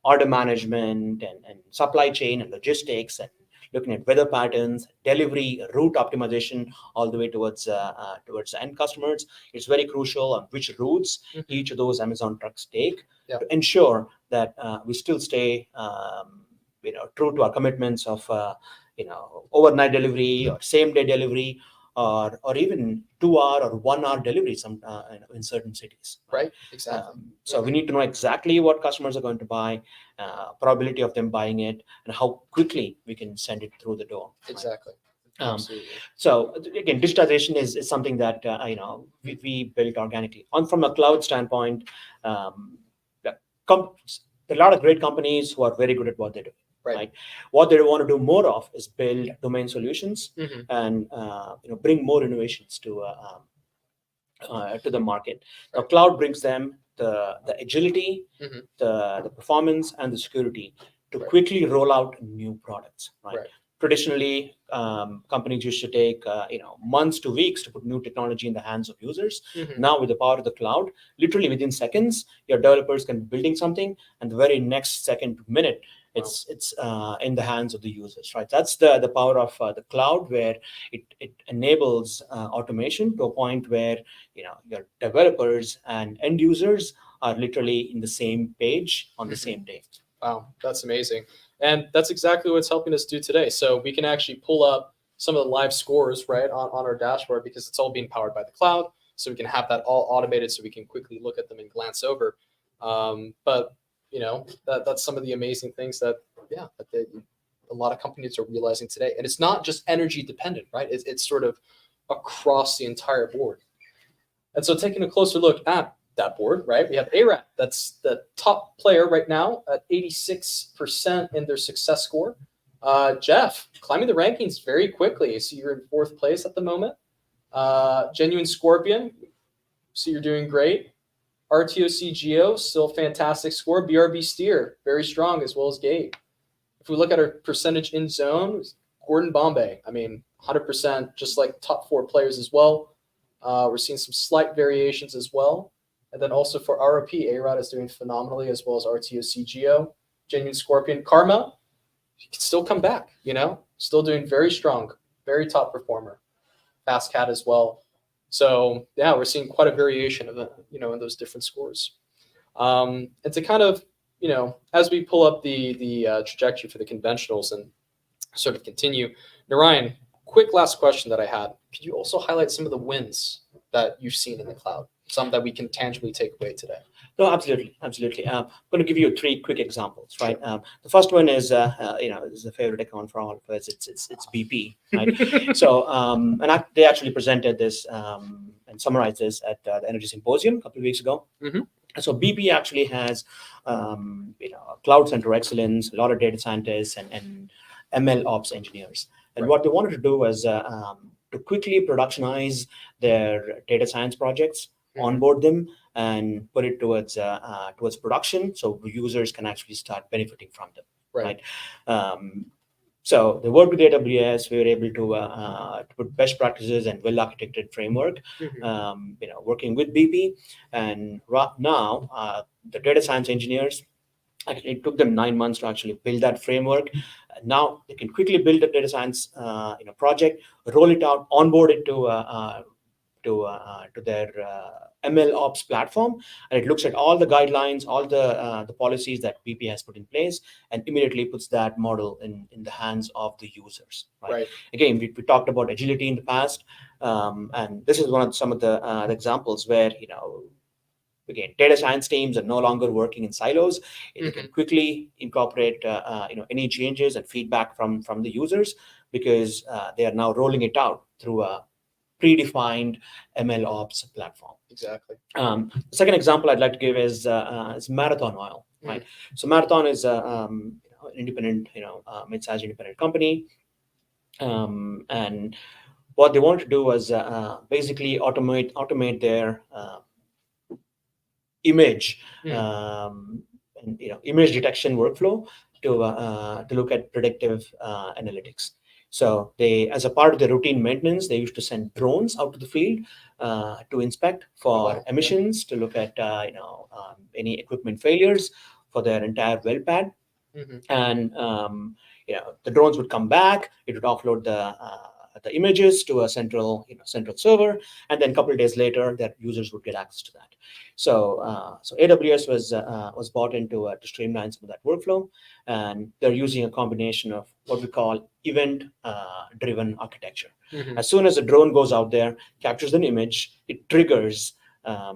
order management and supply chain and logistics and looking at weather patterns, delivery, route optimization, all the way towards the end customers. It's very crucial on which routes each of those Amazon trucks take to ensure that we still stay, true to our commitments of, overnight delivery or same day delivery, or even 2-hour or 1-hour delivery in certain cities. Right, exactly. So we need to know exactly what customers are going to buy, probability of them buying it, and how quickly we can send it through the door. Exactly. So again, digitization is something that we built organically. From a cloud standpoint, there are a lot of great companies who are very good at what they do. Right. What they want to do more of is build domain solutions and bring more innovations to the market. Now, cloud brings them the agility, the performance, and the security to quickly roll out new products. Right. Traditionally, companies used to take months to weeks to put new technology in the hands of users. Now, with the power of the cloud, literally within seconds, your developers can be building something, and the very next second to minute, it's in the hands of the users, right? That's the power of the cloud, where it enables automation to a point where your developers and end users are literally in the same page on the same day. Wow, that's amazing. And that's exactly what's helping us do today. So we can actually pull up some of the live scores, right, on our dashboard, because it's all being powered by the cloud. so we can have that all automated so we can quickly look at them and glance over. But that's some of the amazing things that a lot of companies are realizing today. And it's not just energy dependent, right? It's sort of across the entire board. And so taking a closer look at that board, right, we have ARAT. That's the top player right now at 86% in their success score. Jeff, climbing the rankings very quickly. So you're in 4th place at the moment. Genuine Scorpion, so you're doing great. RTOC Geo, still fantastic score. BRB Steer, very strong, as well as Gabe. If we look at our percentage in zone, Gordon Bombay, I mean, 100%, just like top 4 players as well. We're seeing some slight variations as well. And then also for ROP, ARAT is doing phenomenally, as well as RTOC Geo. Genuine Scorpion, Karma, you can still come back, still doing very strong, very top performer. Fast Cat as well. So yeah, we're seeing quite a variation of in those different scores. And to kind of, as we pull up the trajectory for the conventionals and sort of continue, Narayan, quick last question that I had. Could you also highlight some of the wins that you've seen in the cloud, some that we can tangibly take away today? No, absolutely. I'm going to give you 3 quick examples, right? The first one is, is a favorite account for all of us. It's BP, right? So, they actually presented this and summarized this at the Energy Symposium a couple of weeks ago. So BP actually has, cloud center excellence, a lot of data scientists and ML ops engineers. And what they wanted to do was to quickly productionize their data science projects, onboard them, and put it towards production, so users can actually start benefiting from them. Right. So they worked with AWS. We were able to put best practices and well-architected framework, working with BP. And now the data science engineers, actually it took them 9 months to actually build that framework. Now they can quickly build a data science project, roll it out, onboard it to their ML ops platform, and it looks at all the guidelines, all the policies that BP has put in place, and immediately puts that model in the hands of the users. Right. Again, we talked about agility in the past, and this is some of the examples where again, data science teams are no longer working in silos. They can quickly incorporate any changes and feedback from the users, because they are now rolling it out through a predefined ML ops platform. Exactly. The second example I'd like to give is Marathon Oil. Right. So Marathon is an independent, mid-sized independent company, and what they wanted to do was basically automate their image image detection workflow to look at predictive analytics. So they, as a part of their routine maintenance, they used to send drones out to the field to inspect for emissions, to look at any equipment failures for their entire well pad. And the drones would come back. It would offload the images to a central server, and then a couple of days later, their users would get access to that. So AWS was bought into to streamline some of that workflow, and they're using a combination of what we call event-driven architecture. As soon as a drone goes out there, captures an image, it triggers a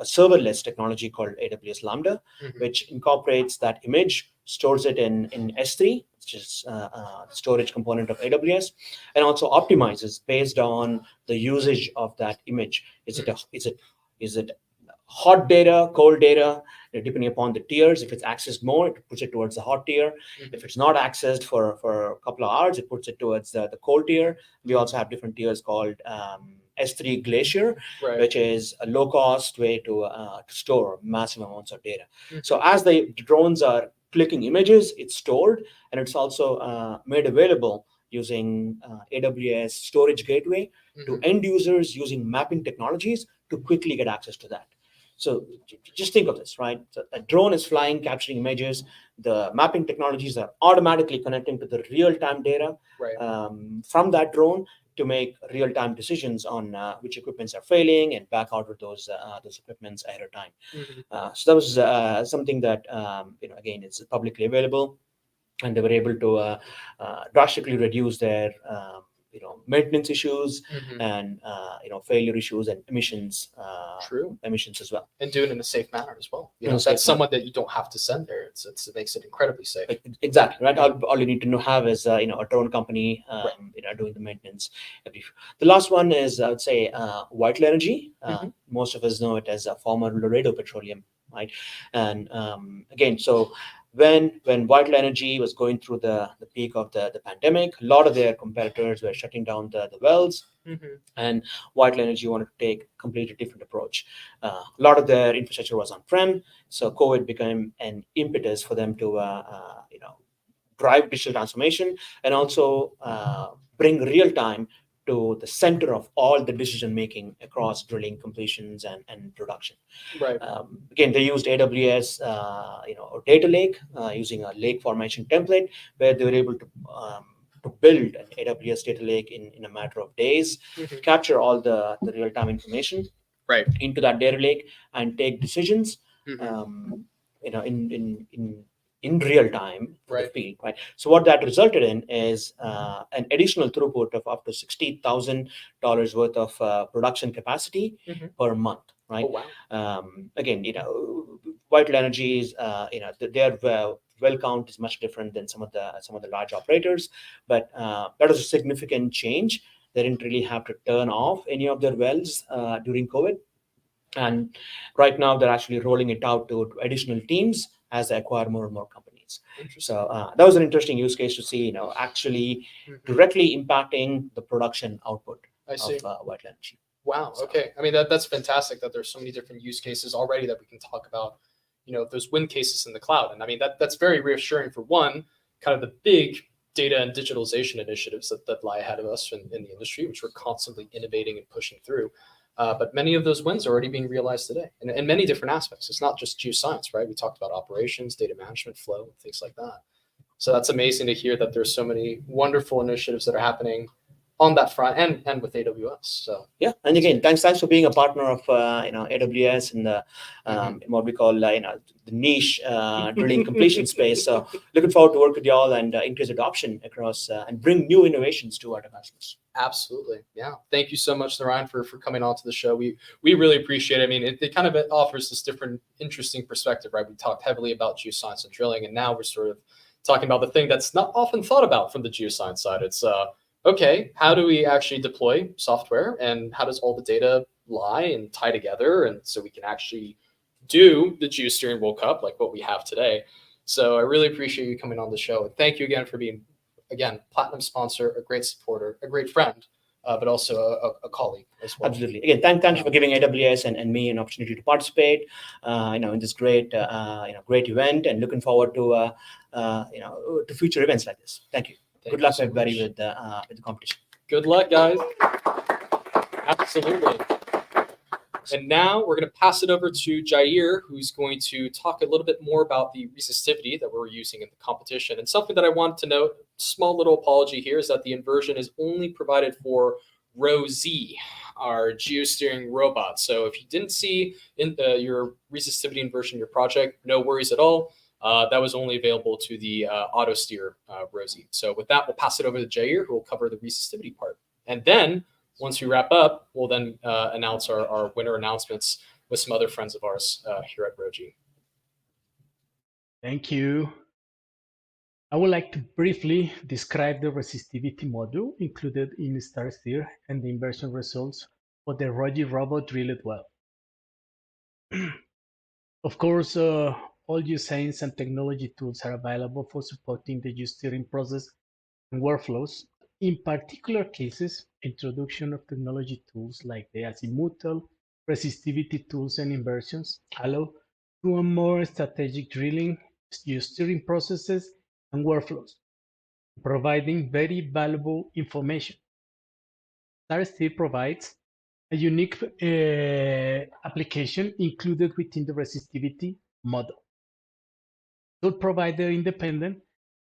serverless technology called AWS Lambda, which incorporates that image, stores it in S3, which is the storage component of AWS, and also optimizes based on the usage of that image. Is it hot data, cold data, depending upon the tiers? If it's accessed more, it puts it towards the hot tier. If it's not accessed for a couple of hours, it puts it towards the cold tier. We also have different tiers called S3 Glacier, which is a low-cost way to store massive amounts of data. So as the drones are clicking images, it's stored, and it's also made available using AWS Storage Gateway to end users using mapping technologies to quickly get access to that. So just think of this, right? So a drone is flying, capturing images. The mapping technologies are automatically connecting to the real-time data from that drone to make real-time decisions on which equipments are failing and back out with those equipments ahead of time. So that was something that again, it's publicly available, and they were able to drastically reduce their maintenance issues Mhm. and failure issues and emissions True. emissions as well. And do it in a safe manner as well. In a safe That's someone that you don't have to send there. It makes it incredibly safe. Exactly right. All you need to have is a drone company doing the maintenance. The last one is, I would say, Vital Energy. Most of us know it as former Laredo Petroleum, right? And again, so when Vital Energy was going through the peak of the pandemic, a lot of their competitors were shutting down the wells. And Vital Energy wanted to take a completely different approach. A lot of their infrastructure was on-prem, so COVID became an impetus for them to drive digital transformation and also bring real time to the center of all the decision making across drilling, completions, and production. Right. Again, they used AWS, or data lake using a lake formation template, where they were able to build an AWS data lake in a matter of days, capture all the real time information into that data lake, and take decisions. In real time for the field, right? So what that resulted in is an additional throughput of up to $60,000 worth of production capacity per month, right? Oh, wow. Again, Vital Energies, their well count is much different than some of the large operators, but that was a significant change. They didn't really have to turn off any of their wells during COVID. And right now, they're actually rolling it out to additional teams as they acquire more and more companies. So that was an interesting use case to see, actually directly impacting the production output I see. of Vital Energy. Wow. Okay. I mean, that's fantastic that there's so many different use cases already that we can talk about, those win cases in the cloud. And I mean, that's very reassuring for one, kind of the big data and digitalization initiatives that lie ahead of us in the industry, which we're constantly innovating and pushing through. But many of those wins are already being realized today in many different aspects. It's not just geoscience, right? We talked about operations, data management, flow, things like that. So that's amazing to hear that there's so many wonderful initiatives that are happening on that front and with AWS. So yeah, and again, thanks for being a partner of AWS in the what we call the niche drilling completion space. So looking forward to work with y'all and increase adoption across and bring new innovations to our customers. Absolutely, yeah. Thank you so much, Narayan, for coming on to the show. We really appreciate it. I mean, it kind of offers this different, interesting perspective, right? We talked heavily about geoscience and drilling, and now we're sort of talking about the thing that's not often thought about from the geoscience side. It's okay, how do we actually deploy software, and how does all the data lie and tie together, and so we can actually do the Geosteering World Cup like what we have today. So I really appreciate you coming on the show. And thank you again for being, again, platinum sponsor, a great supporter, a great friend, but also a colleague as well. Absolutely. Again, thank you for giving AWS and me an opportunity to participate, in this great event, and looking forward to to future events like this. Thank you. Good luck, everybody, with the competition. Good luck, guys. Absolutely. And now we're going to pass it over to Jair, who's going to talk a little bit more about the resistivity that we're using in the competition. And something that I wanted to note, small little apology here, is that the inversion is only provided for row Z, our geosteering robot. So if you didn't see in your resistivity inversion in your project, no worries at all. That was only available to the auto steer row Z. So with that, we'll pass it over to Jair, who will cover the resistivity part. And then once we wrap up, we'll then announce our winner announcements with some other friends of ours here at Roji. Thank you. I would like to briefly describe the resistivity module included in StarSteer and the inversion results for the Roji robot drilled well. Of course, all geoscience and technology tools are available for supporting the geosteering process and workflows. In particular cases, introduction of technology tools like the azimuthal, resistivity tools, and inversions allow to a more strategic drilling, geosteering processes, and workflows, providing very valuable information. StarSteer provides a unique application included within the resistivity model. Tool provider independent,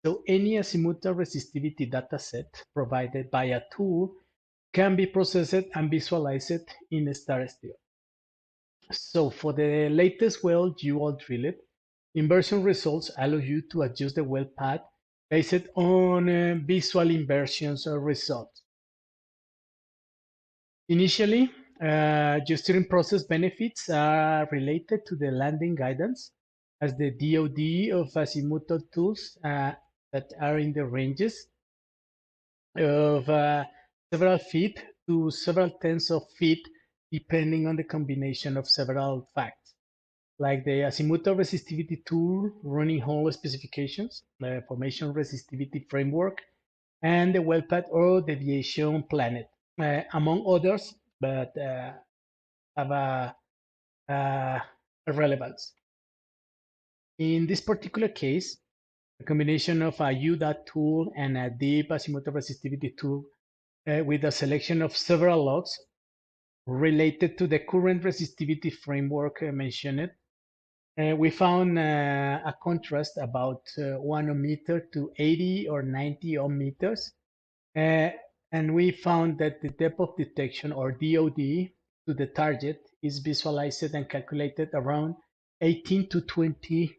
so any azimuthal resistivity dataset provided by a tool can be processed and visualized in StarSteer. So for the latest well you all drilled, inversion results allow you to adjust the well path based on visual inversions results. Initially, geosteering process benefits are related to the landing guidance, as the DoD of azimuthal tools that are in the ranges of several feet to several tens of feet, depending on the combination of several facts, like the azimuthal resistivity tool running hole specifications, the formation resistivity framework, and the well path or deviation planet, among others, but have a relevance. In this particular case, a combination of a UDAT tool and a deep azimuthal resistivity tool with a selection of several logs related to the current resistivity framework mentioned, we found a contrast about 1 ohm meter to 80 or 90 ohm meters. And we found that the depth of detection, or DOD, to the target is visualized and calculated around 18 to 20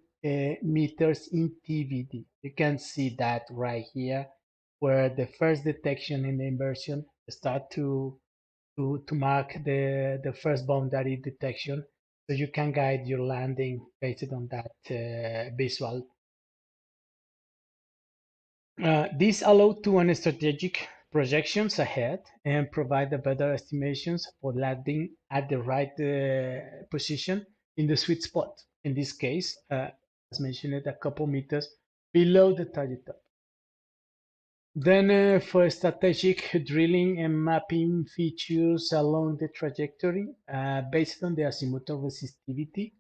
meters in TVD. You can see that right here, where the first detection in the inversion start to mark the first boundary detection, so you can guide your landing based on that visual. This allows to an strategic projections ahead and provide a better estimations for landing at the right position in the sweet spot. In this case, as mentioned, a couple meters below the target top. Then for strategic drilling and mapping features along the trajectory based on the azimuthal resistivity,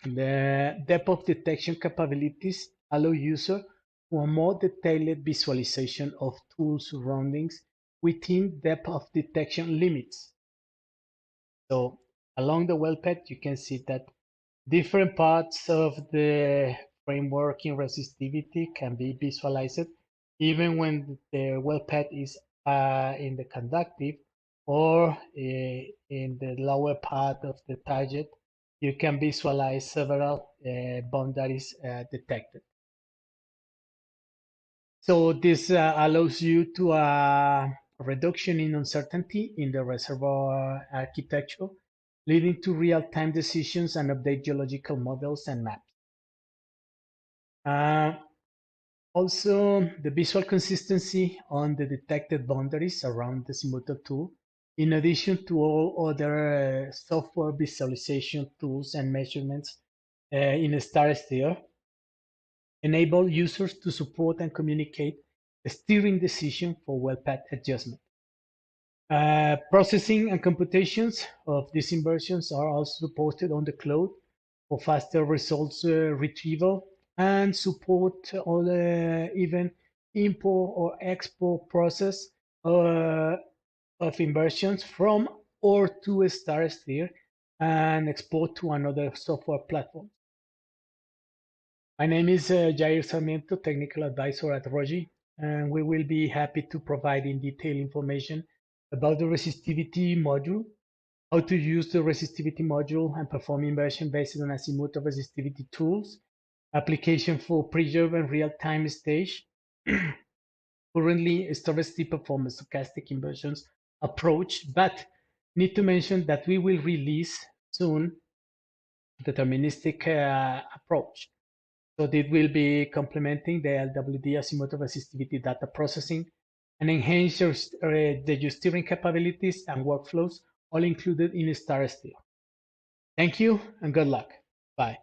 the depth of detection capabilities allow user for a more detailed visualization of tool surroundings within depth of detection limits. So along the well path, you can see that different parts of the framework in resistivity can be visualized even when the well path is in the conductive or in the lower part of the target. You can visualize several boundaries detected. So this allows you to a reduction in uncertainty in the reservoir architecture, leading to real-time decisions and update geological models and maps. Also, the visual consistency on the detected boundaries around the azimuthal tool, in addition to all other software visualization tools and measurements in Star Steer, enable users to support and communicate the steering decision for well path adjustment. Processing and computations of these inversions are also supported on the cloud for faster results retrieval and support all even import or export process of inversions from or to a Star Steer and export to another software platform. My name is Jair Sarmiento, Technical Advisor at Rogi, and we will be happy to provide in detail information about the resistivity module, how to use the resistivity module and perform inversion based on azimuthal resistivity tools, application for preserve and real-time stage. Currently, Storage performs stochastic inversions approach, but need to mention that we will release soon deterministic approach. So it will be complementing the LWD azimuthal resistivity data processing and enhance the geosteering capabilities and workflows, all included in Star Steer. Thank you and good luck. Bye.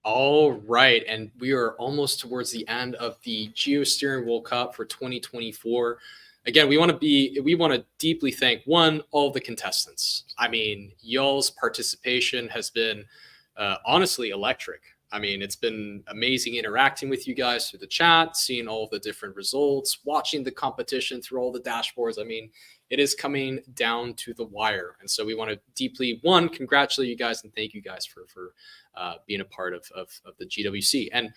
All right, and we are almost towards the end of the Geosteering World Cup for 2024. Again, we want to deeply thank all of the contestants. I mean, y'all's participation has been honestly electric. I mean, it's been amazing interacting with you guys through the chat, seeing all of the different results, watching the competition through all the dashboards. I mean, it is coming down to the wire. And so we want to deeply, congratulate you guys and thank you guys for being a part of the GWC. And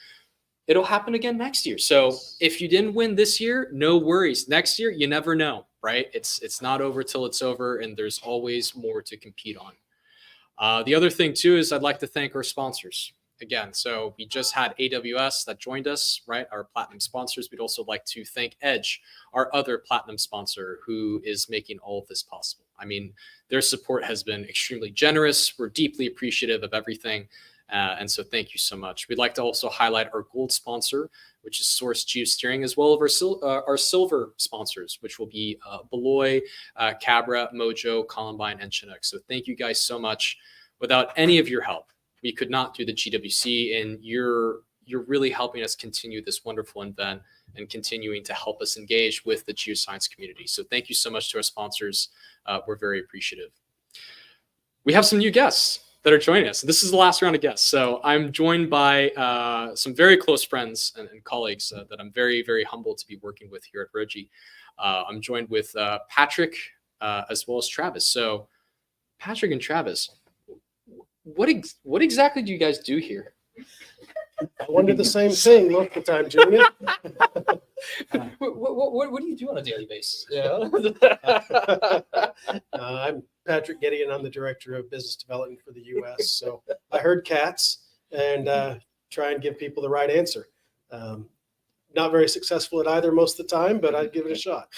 it'll happen again next year. So if you didn't win this year, no worries. Next year, you never know, right? It's not over till it's over, and there's always more to compete on. The other thing too is I'd like to thank our sponsors. again. So we just had AWS that joined us, right? Our platinum sponsors. We'd also like to thank Edge, our other platinum sponsor, who is making all of this possible. I mean, their support has been extremely generous. We're deeply appreciative of everything. And so thank you so much. We'd like to also highlight our gold sponsor, which is Source Geosteering, as well as our silver sponsors, which will be Beloy, Cabra, Mojo, Columbine, and Chinook. So thank you guys so much. Without any of your help, we could not do the GWC, and you're really helping us continue this wonderful event and continuing to help us engage with the geoscience community. So thank you so much to our sponsors. We're very appreciative. We have some new guests that are joining us. This is the last round of guests. So I'm joined by some very close friends and colleagues that I'm very, very humbled to be working with here at Roji. I'm joined with Patrick as well as Travis. So Patrick and Travis, what exactly do you guys do here? I wonder the same thing most of the time, Junior. What do you do on a daily basis? Yeah. I'm Patrick Gideon. I'm the Director of Business Development for the U.S. So I herd cats and try and give people the right answer. Not very successful at either most of the time, but I'd give it a shot.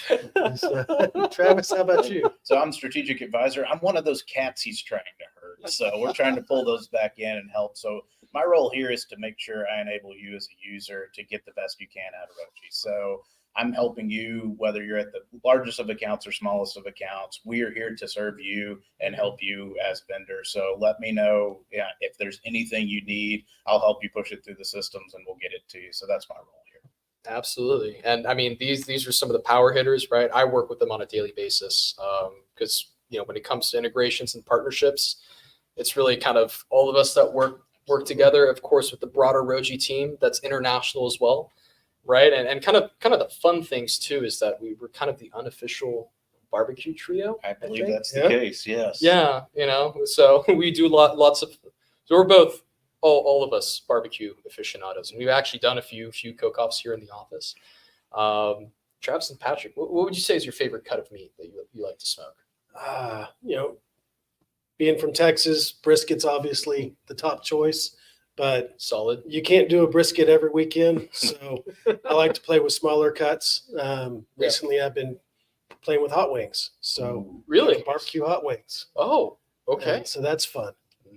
So, Travis, how about you? So I'm strategic advisor. I'm one of those cats he's trying to herd. So we're trying to pull those back in and help. So my role here is to make sure I enable you as a user to get the best you can out of Roji. So I'm helping you, whether you're at the largest of accounts or smallest of accounts. We are here to serve you and help you as vendors. So let me know if there's anything you need. I'll help you push it through the systems and we'll get it to you. So that's my role here. Absolutely. And I mean, these are some of the power hitters, right? I work with them on a daily basis because, when it comes to integrations and partnerships, it's really kind of all of us that work together, of course, with the broader Roji team that's international as well. Right. And kind of the fun things, too, is that we were kind of the unofficial barbecue trio. I believe that's the case. Yes. Yeah. So we do lots of. So we're both all of us barbecue aficionados, and we've actually done a few cook-offs here in the office. Travis and Patrick, what would you say is your favorite cut of meat that you like to smoke? Being from Texas, brisket's obviously the top choice. But solid. You can't do a brisket every weekend, so I like to play with smaller cuts. Recently, I've been playing with hot wings. So really, barbecue hot wings. Oh, okay. So that's fun.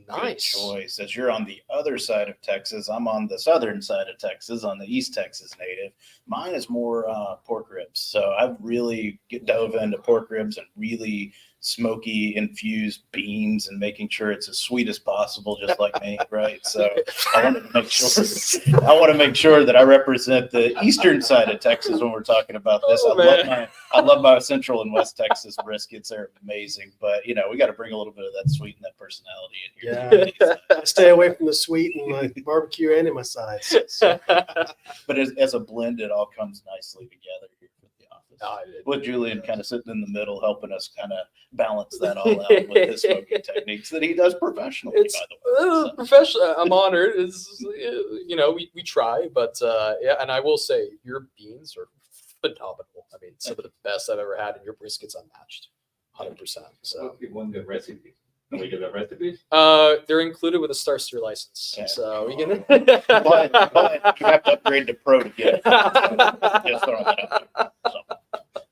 Nice choice. As you're on the other side of Texas, I'm on the southern side of Texas, on the East Texas native. Mine is more pork ribs. So I've really dove into pork ribs and really smoky infused beans and making sure it's as sweet as possible, just like me, right? So I want to make sure that I represent the eastern side of Texas when we're talking about this. I love my central and west Texas briskets. They're amazing, but we got to bring a little bit of that sweet and that personality in here. Yeah, I stay away from the sweet and my barbecue and in my sides. So. But as a blend, it all comes nicely together here for the office. With Julian kind of sitting in the middle, helping us kind of balance that all out with his smoking techniques that he does professionally, by the way. Professional. I'm honored. We try, but and I will say your beans are phenomenal. I mean, some of the best I've ever had, and your brisket's unmatched, 100%. So one good recipe. Can we give the recipes? They're included with a Starsteer license. Yeah. So we can. But you have to upgrade to Pro to get it. Just throwing that out there. So.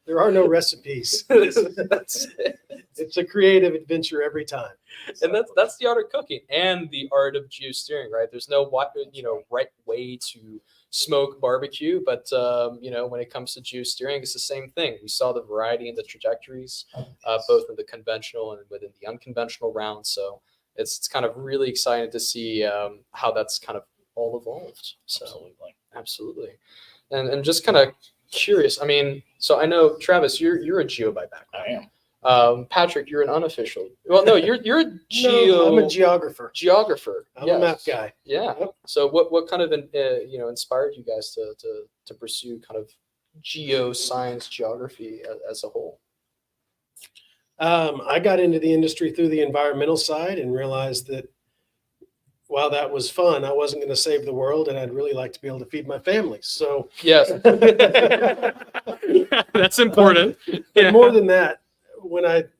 There are no recipes. It's a creative adventure every time. So. And that's the art of cooking and the art of geosteering, right? There's no right way to smoke barbecue, but when it comes to geosteering, it's the same thing. We saw the variety and the trajectories, both in the conventional and within the unconventional round. So it's kind of really exciting to see how that's kind of all evolved. So absolutely. And just kind of curious. I mean, so I know Travis, you're a geo by background. I am. Patrick, you're an unofficial. Well, no, you're a No, I'm a geographer. Geographer. I'm a map guy. Yeah. Yep. So what kind of inspired you guys to pursue kind of geoscience geography as a whole? I got into the industry through the environmental side and realized that while that was fun, I wasn't going to save the world, and I'd really like to be able to feed my family. So yes, that's important. But more than that,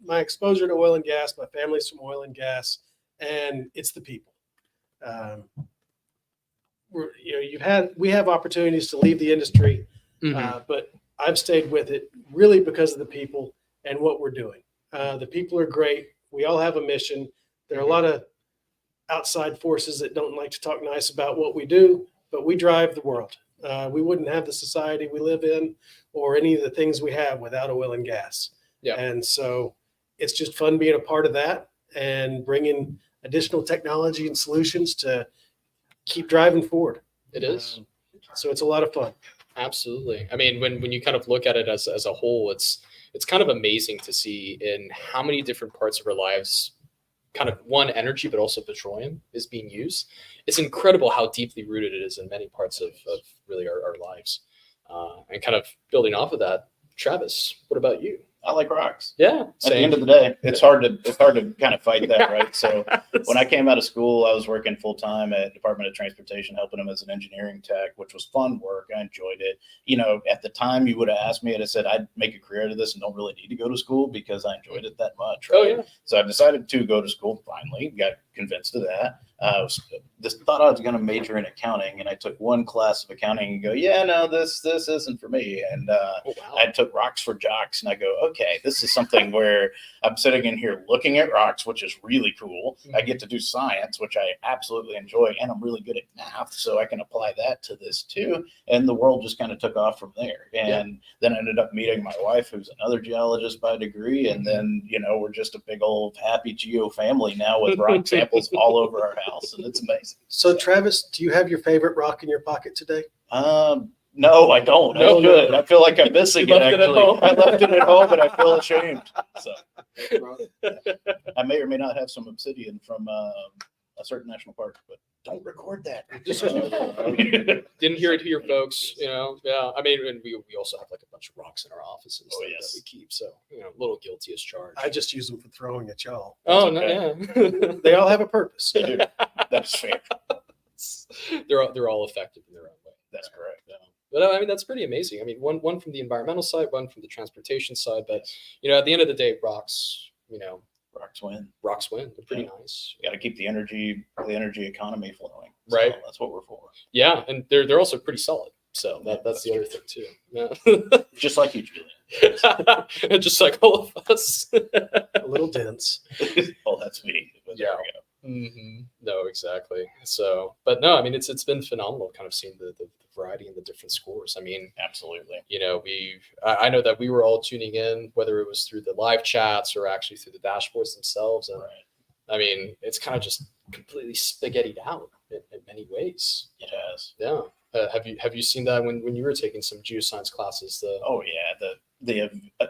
my exposure to oil and gas, my family's from oil and gas, and it's the people. we have opportunities to leave the industry, but I've stayed with it really because of the people and what we're doing. The people are great. We all have a mission. There are a lot of outside forces that don't like to talk nice about what we do, but we drive the world. We wouldn't have the society we live in or any of the things we have without oil and gas. Yeah. And so it's just fun being a part of that and bringing additional technology and solutions to keep driving forward. It is. So it's a lot of fun. Absolutely. I mean, when you kind of look at it as a whole, it's kind of amazing to see in how many different parts of our lives, kind of one, energy, but also petroleum is being used. It's incredible how deeply rooted it is in many parts of really our lives. And kind of building off of that, Travis, what about you? I like rocks. Yeah. At the end of the day, it's hard to kind of fight that, right? So when I came out of school, I was working full time at Department of Transportation, helping them as an engineering tech, which was fun work. I enjoyed it. You know, at the time you would have asked me, I'd have said I'd make a career out of this and don't really need to go to school because I enjoyed it that much. Right? Oh yeah. So I decided to go to school. Finally, got convinced of that. Thought I was going to major in accounting, and I took one class of accounting and go, yeah, no, this isn't for me. And I took rocks for jocks, and I go, okay, this is something where I'm sitting in here looking at rocks, which is really cool. I get to do science, which I absolutely enjoy, and I'm really good at math, so I can apply that to this too. And the world just kind of took off from there. And then I ended up meeting my wife, who's another geologist by degree, and then we're just a big old happy geo family now with rock samples all over our house, and it's amazing. So Travis, do you have your favorite rock in your pocket today? No, I don't. No, I should. I feel like I'm missing it, actually. I left it at home and I feel ashamed. So I may or may not have some obsidian from a certain national park, but don't record that. Didn't hear it here, folks. Yeah. I mean, and we also have like a bunch of rocks in our offices that we keep. So, a little guilty as charged. I just use them for throwing at y'all. Oh, no, yeah. They all have a purpose. That's fair. They're all effective in their own way. That's correct. Yeah. But I mean, that's pretty amazing. I mean, one from the environmental side, one from the transportation side. But, at the end of the day, rocks, Rocks win. Rocks win. They're pretty nice. You got to keep the energy economy flowing. So right. That's what we're for. Yeah, and they're also pretty solid. So that's the other thing too. Yeah. Just like you, Julian. Just like all of us. A little dense. Oh, that's me. But yeah. No, exactly. So, but no, I mean, it's been phenomenal kind of seeing the variety and the different scores. I mean, absolutely. I know that we were all tuning in, whether it was through the live chats or actually through the dashboards themselves. And I mean, it's kind of just completely spaghettied out in many ways. It has. Yeah. Have you seen that when you were taking some geoscience classes? Oh yeah,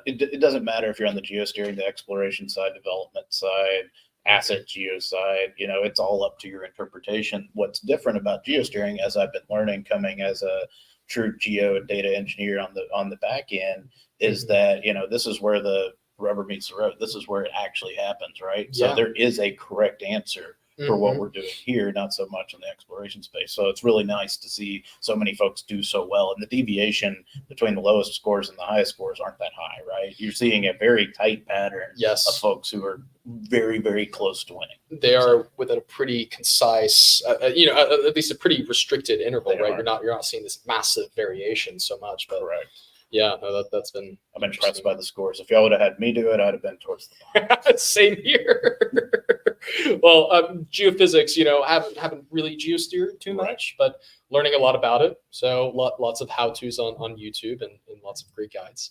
it doesn't matter if you're on the geosteering, the exploration side, development side, asset geo side. It's all up to your interpretation. What's different about geosteering, as I've been learning, coming as a true geo and data engineer on the back end, is that this is where the rubber meets the road. This is where it actually happens, right? So there is a correct answer for what we're doing here, not so much in the exploration space. So it's really nice to see so many folks do so well. And the deviation between the lowest scores and the highest scores aren't that high, right? You're seeing a very tight pattern of folks who are very, very close to winning. They are within a pretty concise, at least a pretty restricted interval, right? You're not seeing this massive variation so much, but correct. Yeah, no, that's been. I'm impressed by the scores. If y'all would have had me do it, I'd have been towards the bottom. Same here. Well, geophysics, haven't really geosteered too much, but learning a lot about it. So lots of how-tos on YouTube and lots of great guides.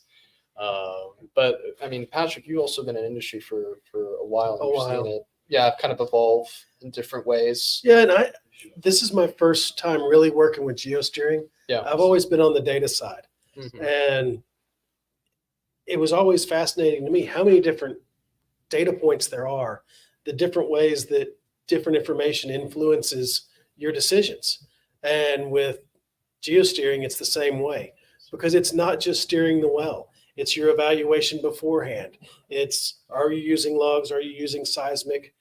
But I mean, Patrick, you've also been in industry for a while. Seen it, kind of evolve in different ways. Yeah, and this is my first time really working with geosteering. Yeah, I've always been on the data side. And it was always fascinating to me how many different data points there are, the different ways that different information influences your decisions. And with geosteering, it's the same way, because it's not just steering the well. It's your evaluation beforehand. It's, are you using logs? Are you using seismic?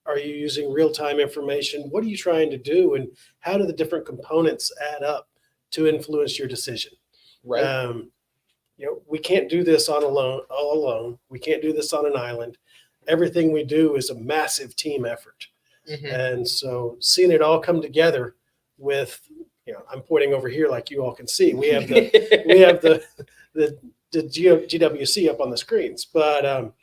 Are you using real-time information? What are you trying to do? And how do the different components add up to influence your decision? Right. We can't do this all alone. We can't do this on an island. Everything we do is a massive team effort. And so seeing it all come together with, I'm pointing over here like you all can see. We have the GWC up on the screens, but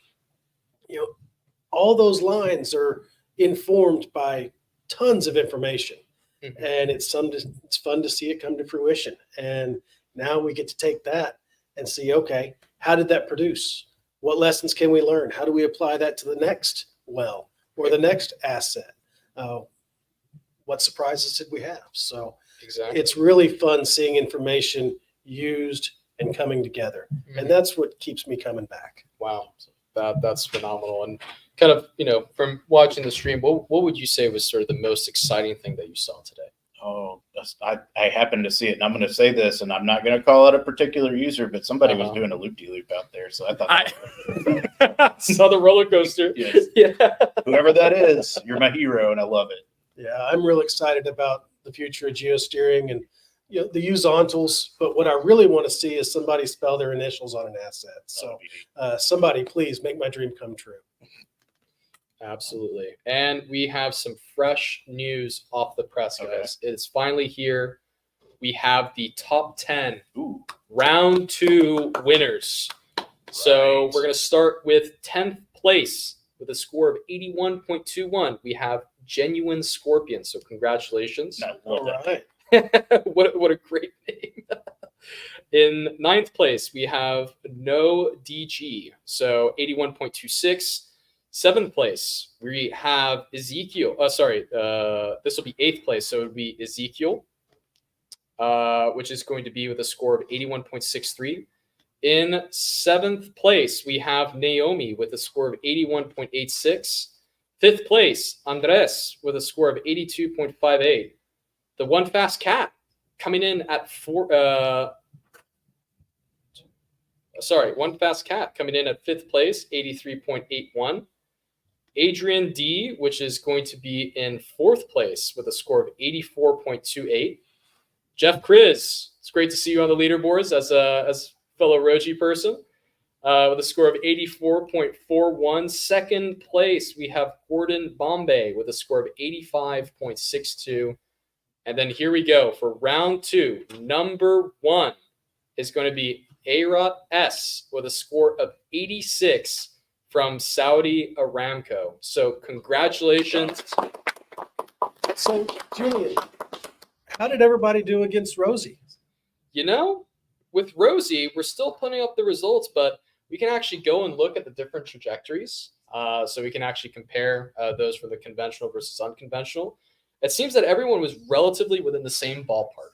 all those lines are informed by tons of information, and it's fun to see it come to fruition. And now we get to take that and see, okay, how did that produce? What lessons can we learn? How do we apply that to the next well or the next asset? What surprises did we have? So Exactly. it's really fun seeing information used and coming together. And that's what keeps me coming back. Wow. That's phenomenal. And kind of, from watching the stream, what would you say was sort of the most exciting thing that you saw today? Oh, I happened to see it, and I'm going to say this, and I'm not going to call out a particular user, but somebody was doing a loop-de-loop out there, so I thought saw the roller coaster. Yes. Yeah. Whoever that is, you're my hero, and I love it. Yeah, I'm real excited about the future of geosteering and the horizontals, but what I really want to see is somebody spell their initials on an asset. So somebody please make my dream come true. Absolutely. And we have some fresh news off the press, guys. It's finally here. We have the top 10 round 2 winners. So we're going to start with 10th place with a score of 81.21. We have Genuine Scorpion. So congratulations. All right. What a great name. In 9th place, we have No DG. So 81.26. 7th place, we have Ezekiel. This will be 8th place, so it would be Ezekiel, which is going to be with a score of 81.63. In 7th place, we have Naomi with a score of 81.86. 5th place, Andres with a score of 82.58. The One Fast Cat coming in at One Fast Cat coming in at 5th place, 83.81. Adrian D, which is going to be in 4th place with a score of 84.28. Jeff Kriz, it's great to see you on the leaderboards as a fellow Roji person, with a score of 84.41. 2nd place, we have Gordon Bombay with a score of 85.62. And then here we go for round 2. Number 1 is going to be Arat S with a score of 86 from Saudi Aramco. So congratulations. So Julian, how did everybody do against Rosie? With Rosie, we're still putting up the results, but we can actually go and look at the different trajectories. So we can actually compare those for the conventional versus unconventional. It seems that everyone was relatively within the same ballpark.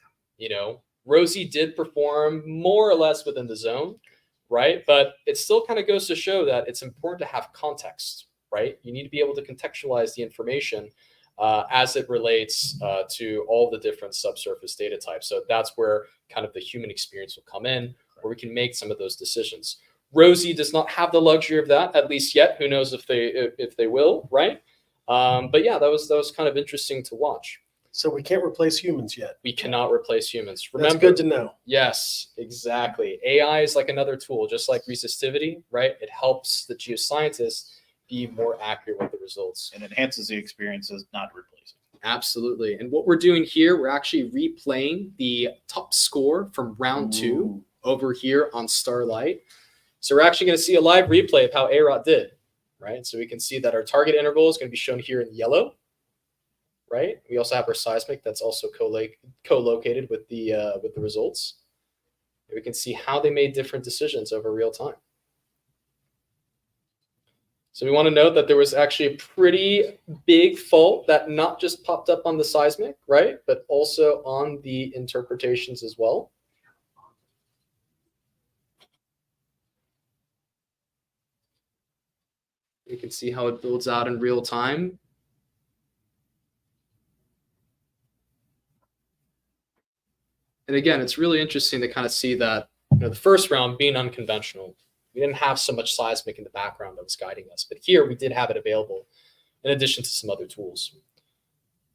Rosie did perform more or less within the zone, right? But it still kind of goes to show that it's important to have context, right? You need to be able to contextualize the information as it relates to all the different subsurface data types. So that's where kind of the human experience will come in, where we can make some of those decisions. Rosie does not have the luxury of that, at least yet. Who knows if they will, right? But yeah, that was kind of interesting to watch. So we can't replace humans yet. We cannot replace humans. Remember, that's good to know. Yes, exactly. AI is like another tool, just like resistivity, right? It helps the geoscientists be more accurate with the results. And enhances the experiences, not replacing. Absolutely. And what we're doing here, we're actually replaying the top score from round 2 over here on Starlight. So we're actually going to see a live replay of how Arat did, right? So we can see that our target interval is going to be shown here in yellow. Right. We also have our seismic that's also co-located with the results. And we can see how they made different decisions over real time. So we want to note that there was actually a pretty big fault that not just popped up on the seismic, right, but also on the interpretations as well. You can see how it builds out in real time. And again, it's really interesting to kind of see that the first round being unconventional, we didn't have so much seismic in the background that was guiding us. But here we did have it available in addition to some other tools.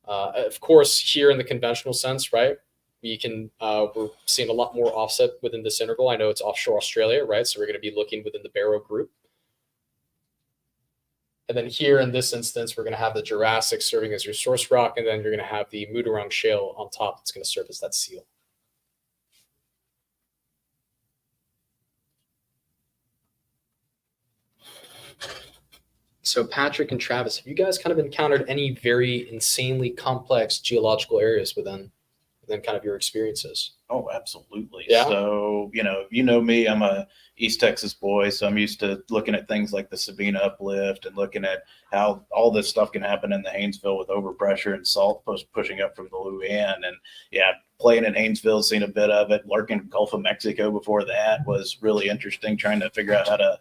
Of course, here in the conventional sense, right, we're seeing a lot more offset within this interval. I know it's offshore Australia, right? So we're going to be looking within the Barrow group. And then here in this instance, we're going to have the Jurassic serving as your source rock, and then you're going to have the Mudarung shale on top that's going to serve as that seal. So Patrick and Travis, have you guys kind of encountered any very insanely complex geological areas within kind of your experiences? Oh, absolutely. Yeah. So, you know me, I'm a East Texas boy, so I'm used to looking at things like the Sabina uplift and looking at how all this stuff can happen in the Haynesville with overpressure and salt pushing up from the Luann. And yeah, playing in Haynesville, seen a bit of it, working Gulf of Mexico before that was really interesting, trying to figure out how to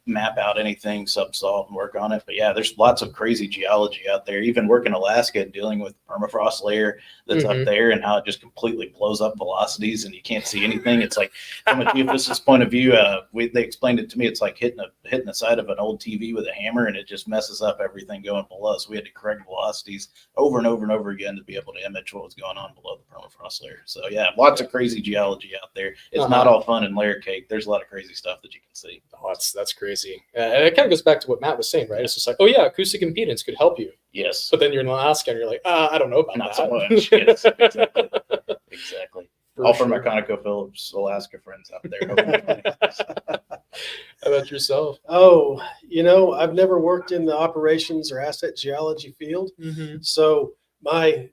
map out anything subsalt and work on it. But yeah, there's lots of crazy geology out there. Even working Alaska and dealing with permafrost layer that's up there and how it just completely blows up velocities and you can't see anything. It's like from a geophysicist point of view, they explained it to me. It's like hitting the side of an old TV with a hammer and it just messes up everything going below. So we had to correct velocities over and over and over again to be able to image what was going on below the permafrost layer. So yeah, lots of crazy geology out there. It's not all fun and layer cake. There's a lot of crazy stuff that you can see. Oh, that's crazy. And it kind of goes back to what Matt was saying, right? It's just like, oh yeah, acoustic impedance could help you. Yes. But then you're in Alaska and you're like, I don't know about Not that. so much. Yes, exactly. Exactly. For All for my sure. ConocoPhillips Alaska friends out there. How about yourself? Oh, I've never worked in the operations or asset geology field. So my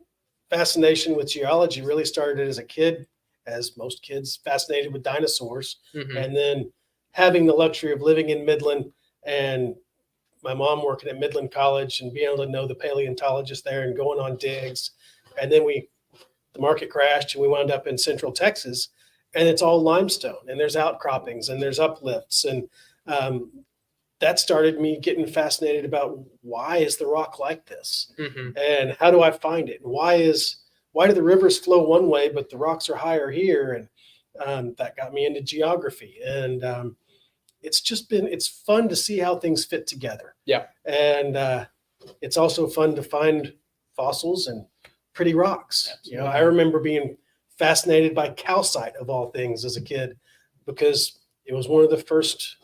fascination with geology really started as a kid, as most kids, fascinated with dinosaurs. And then having the luxury of living in Midland and my mom working at Midland College and being able to know the paleontologist there and going on digs. And then the market crashed and we wound up in Central Texas and it's all limestone and there's outcroppings and there's uplifts. And that started me getting fascinated about why is the rock like this? And how do I find it? And why do the rivers flow one way, but the rocks are higher here? And that got me into geography. And it's fun to see how things fit together. Yeah. And it's also fun to find fossils and pretty rocks. Absolutely. I remember being fascinated by calcite of all things as a kid because it was one of the first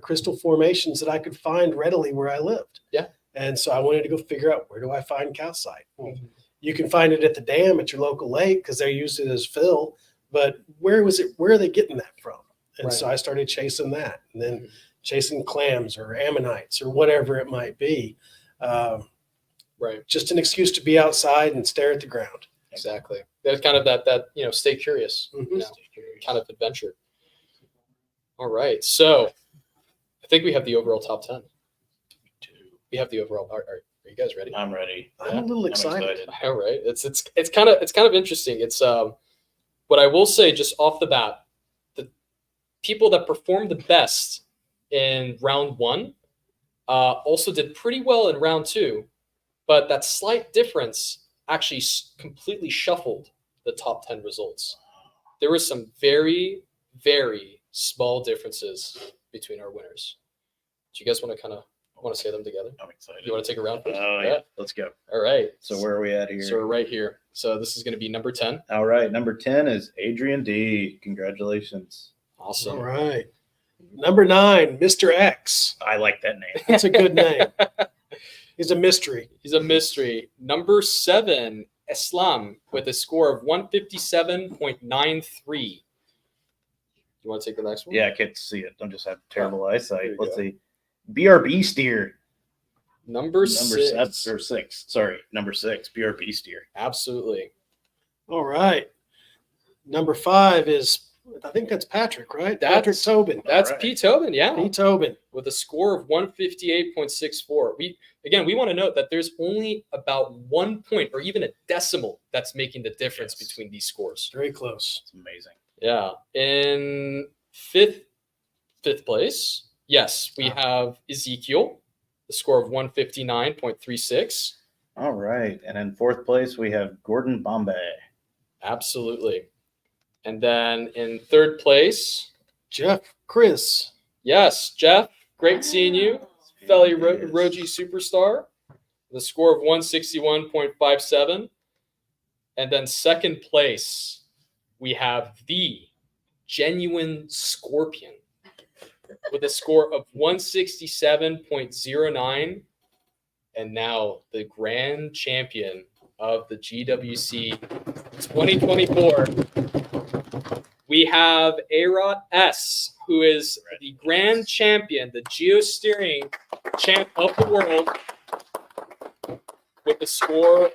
crystal formations that I could find readily where I lived. Yeah. And so I wanted to go figure out, where do I find calcite? Well, you can find it at the dam at your local lake because they used it as fill, but where are they getting that from? And so I started chasing that and then chasing clams or ammonites or whatever it might be. Just an excuse to be outside and stare at the ground. Exactly. There's kind of that stay curious, kind of adventure. All right. So I think we have the overall top 10. We have the overall. Are you guys ready? I'm ready. I'm a little excited. All right. It's kind of interesting. It's what I will say just off the bat, the people that performed the best in round 1 also did pretty well in round 2, but that slight difference actually completely shuffled the top 10 results. There were some very, very small differences between our winners. Do you guys want to say them together? I'm excited. You want to take a round first? Oh, yeah. Let's go. All right. So where are we at here? So we're right here. So this is going to be number 10. All right. Number 10 is Adrian D. Congratulations. Awesome. All right. Number 9, Mr. X. I like that name. That's a good name. He's a mystery. He's a mystery. Number 7, Islam, with a score of 157.93. You want to take the next one? Yeah, I can't see it. I just have terrible eyesight. Let's see. BRB steer. Number 6. Number 6. BRB steer. Absolutely. All right. Number 5 is, I think that's Patrick, right? Patrick Tobin. That's Pete Tobin, yeah. Pete Tobin. With a score of 158.64. We want to note that there's only about 1 point or even a decimal that's making the difference between these scores. Very close. It's amazing. Yeah. In fifth place, yes, we have Ezekiel, the score of 159.36. All right. And in 4th place, we have Gordon Bombay. Absolutely. And then in 3rd place, Chris. Yes, Jeff. Great seeing you. Fellow Roji superstar. The score of 161.57. And then 2nd place, we have the genuine Scorpion. with a score of 167.09. And now the grand champion of the GWC 2024. We have Arot S, who is the grand champion, the geosteering champ of the world, with a score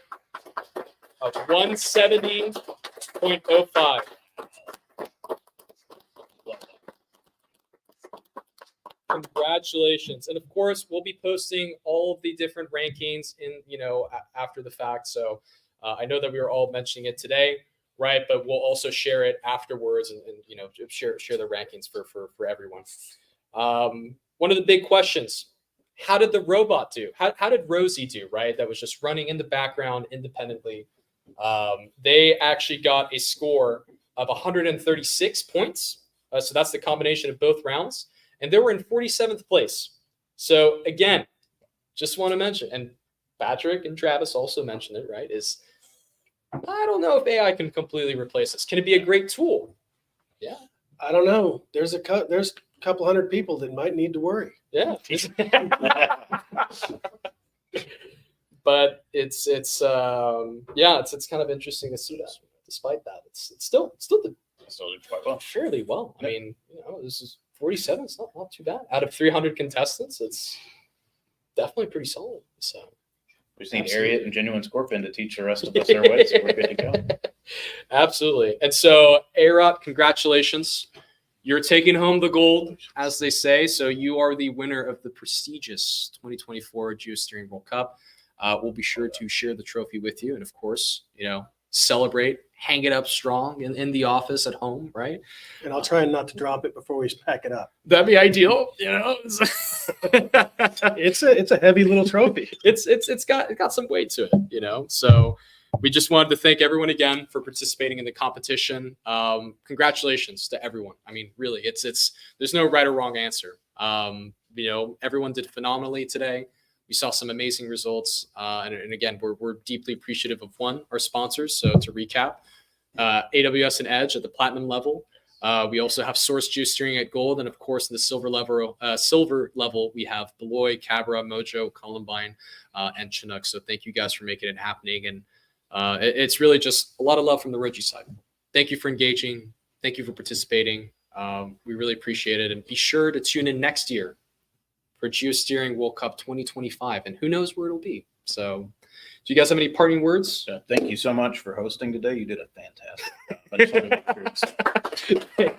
of 170.05. Congratulations. And of course, we'll be posting all of the different rankings in, after the fact. So I know that we were all mentioning it today, right? But we'll also share it afterwards and share the rankings for everyone. One of the big questions, how did the robot do? How did Rosie do, right? That was just running in the background independently. They actually got a score of 136 points. So that's the combination of both rounds. And they were in 47th place. So again, just want to mention, and Patrick and Travis also mentioned it, right? I don't know if AI can completely replace this. Can it be a great tool? Yeah. I don't know. There's a couple hundred people that might need to worry. Yeah. But it's kind of interesting to see that. Despite that, it's still did quite well. Fairly well. I mean, this is 47. It's not too bad. Out of 300 contestants, it's definitely pretty solid. So we just need Ariat and Genuine Scorpion to teach the rest of us our ways, so we're good to go. Absolutely. And so, Arot, congratulations. You're taking home the gold, as they say. So you are the winner of the prestigious 2024 Geosteering World Cup. We'll be sure to share the trophy with you. And of course, celebrate, hang it up strong in the office at home, right? And I'll try not to drop it before we pack it up. That'd be ideal, It's a heavy little trophy. It's got some weight to it, So we just wanted to thank everyone again for participating in the competition. Congratulations to everyone. I mean, really, there's no right or wrong answer. Everyone did phenomenally today. We saw some amazing results. And again, we're deeply appreciative of our sponsors. So to recap, AWS and Edge at the platinum level. We also have Source Geosteering at gold. And of course, in the silver level, we have Beloy, Cabra, Mojo, Columbine, and Chinook. So thank you guys for making it happening. And it's really just a lot of love from the Roji side. Thank you for engaging. Thank you for participating. We really appreciate it. And be sure to tune in next year for Geosteering World Cup 2025, and who knows where it'll be. So do you guys have any parting words? Thank you so much for hosting today. You did a fantastic job. I just wanted to make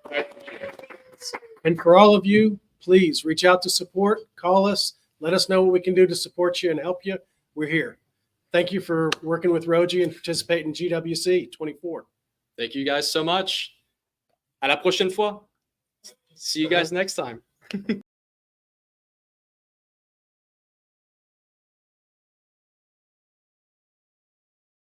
sure. And for all of you, please reach out to support, call us, let us know what we can do to support you and help you. We're here. Thank you for working with Roji and participating in GWC 24. Thank you guys so much. À la prochaine fois. See you guys next time.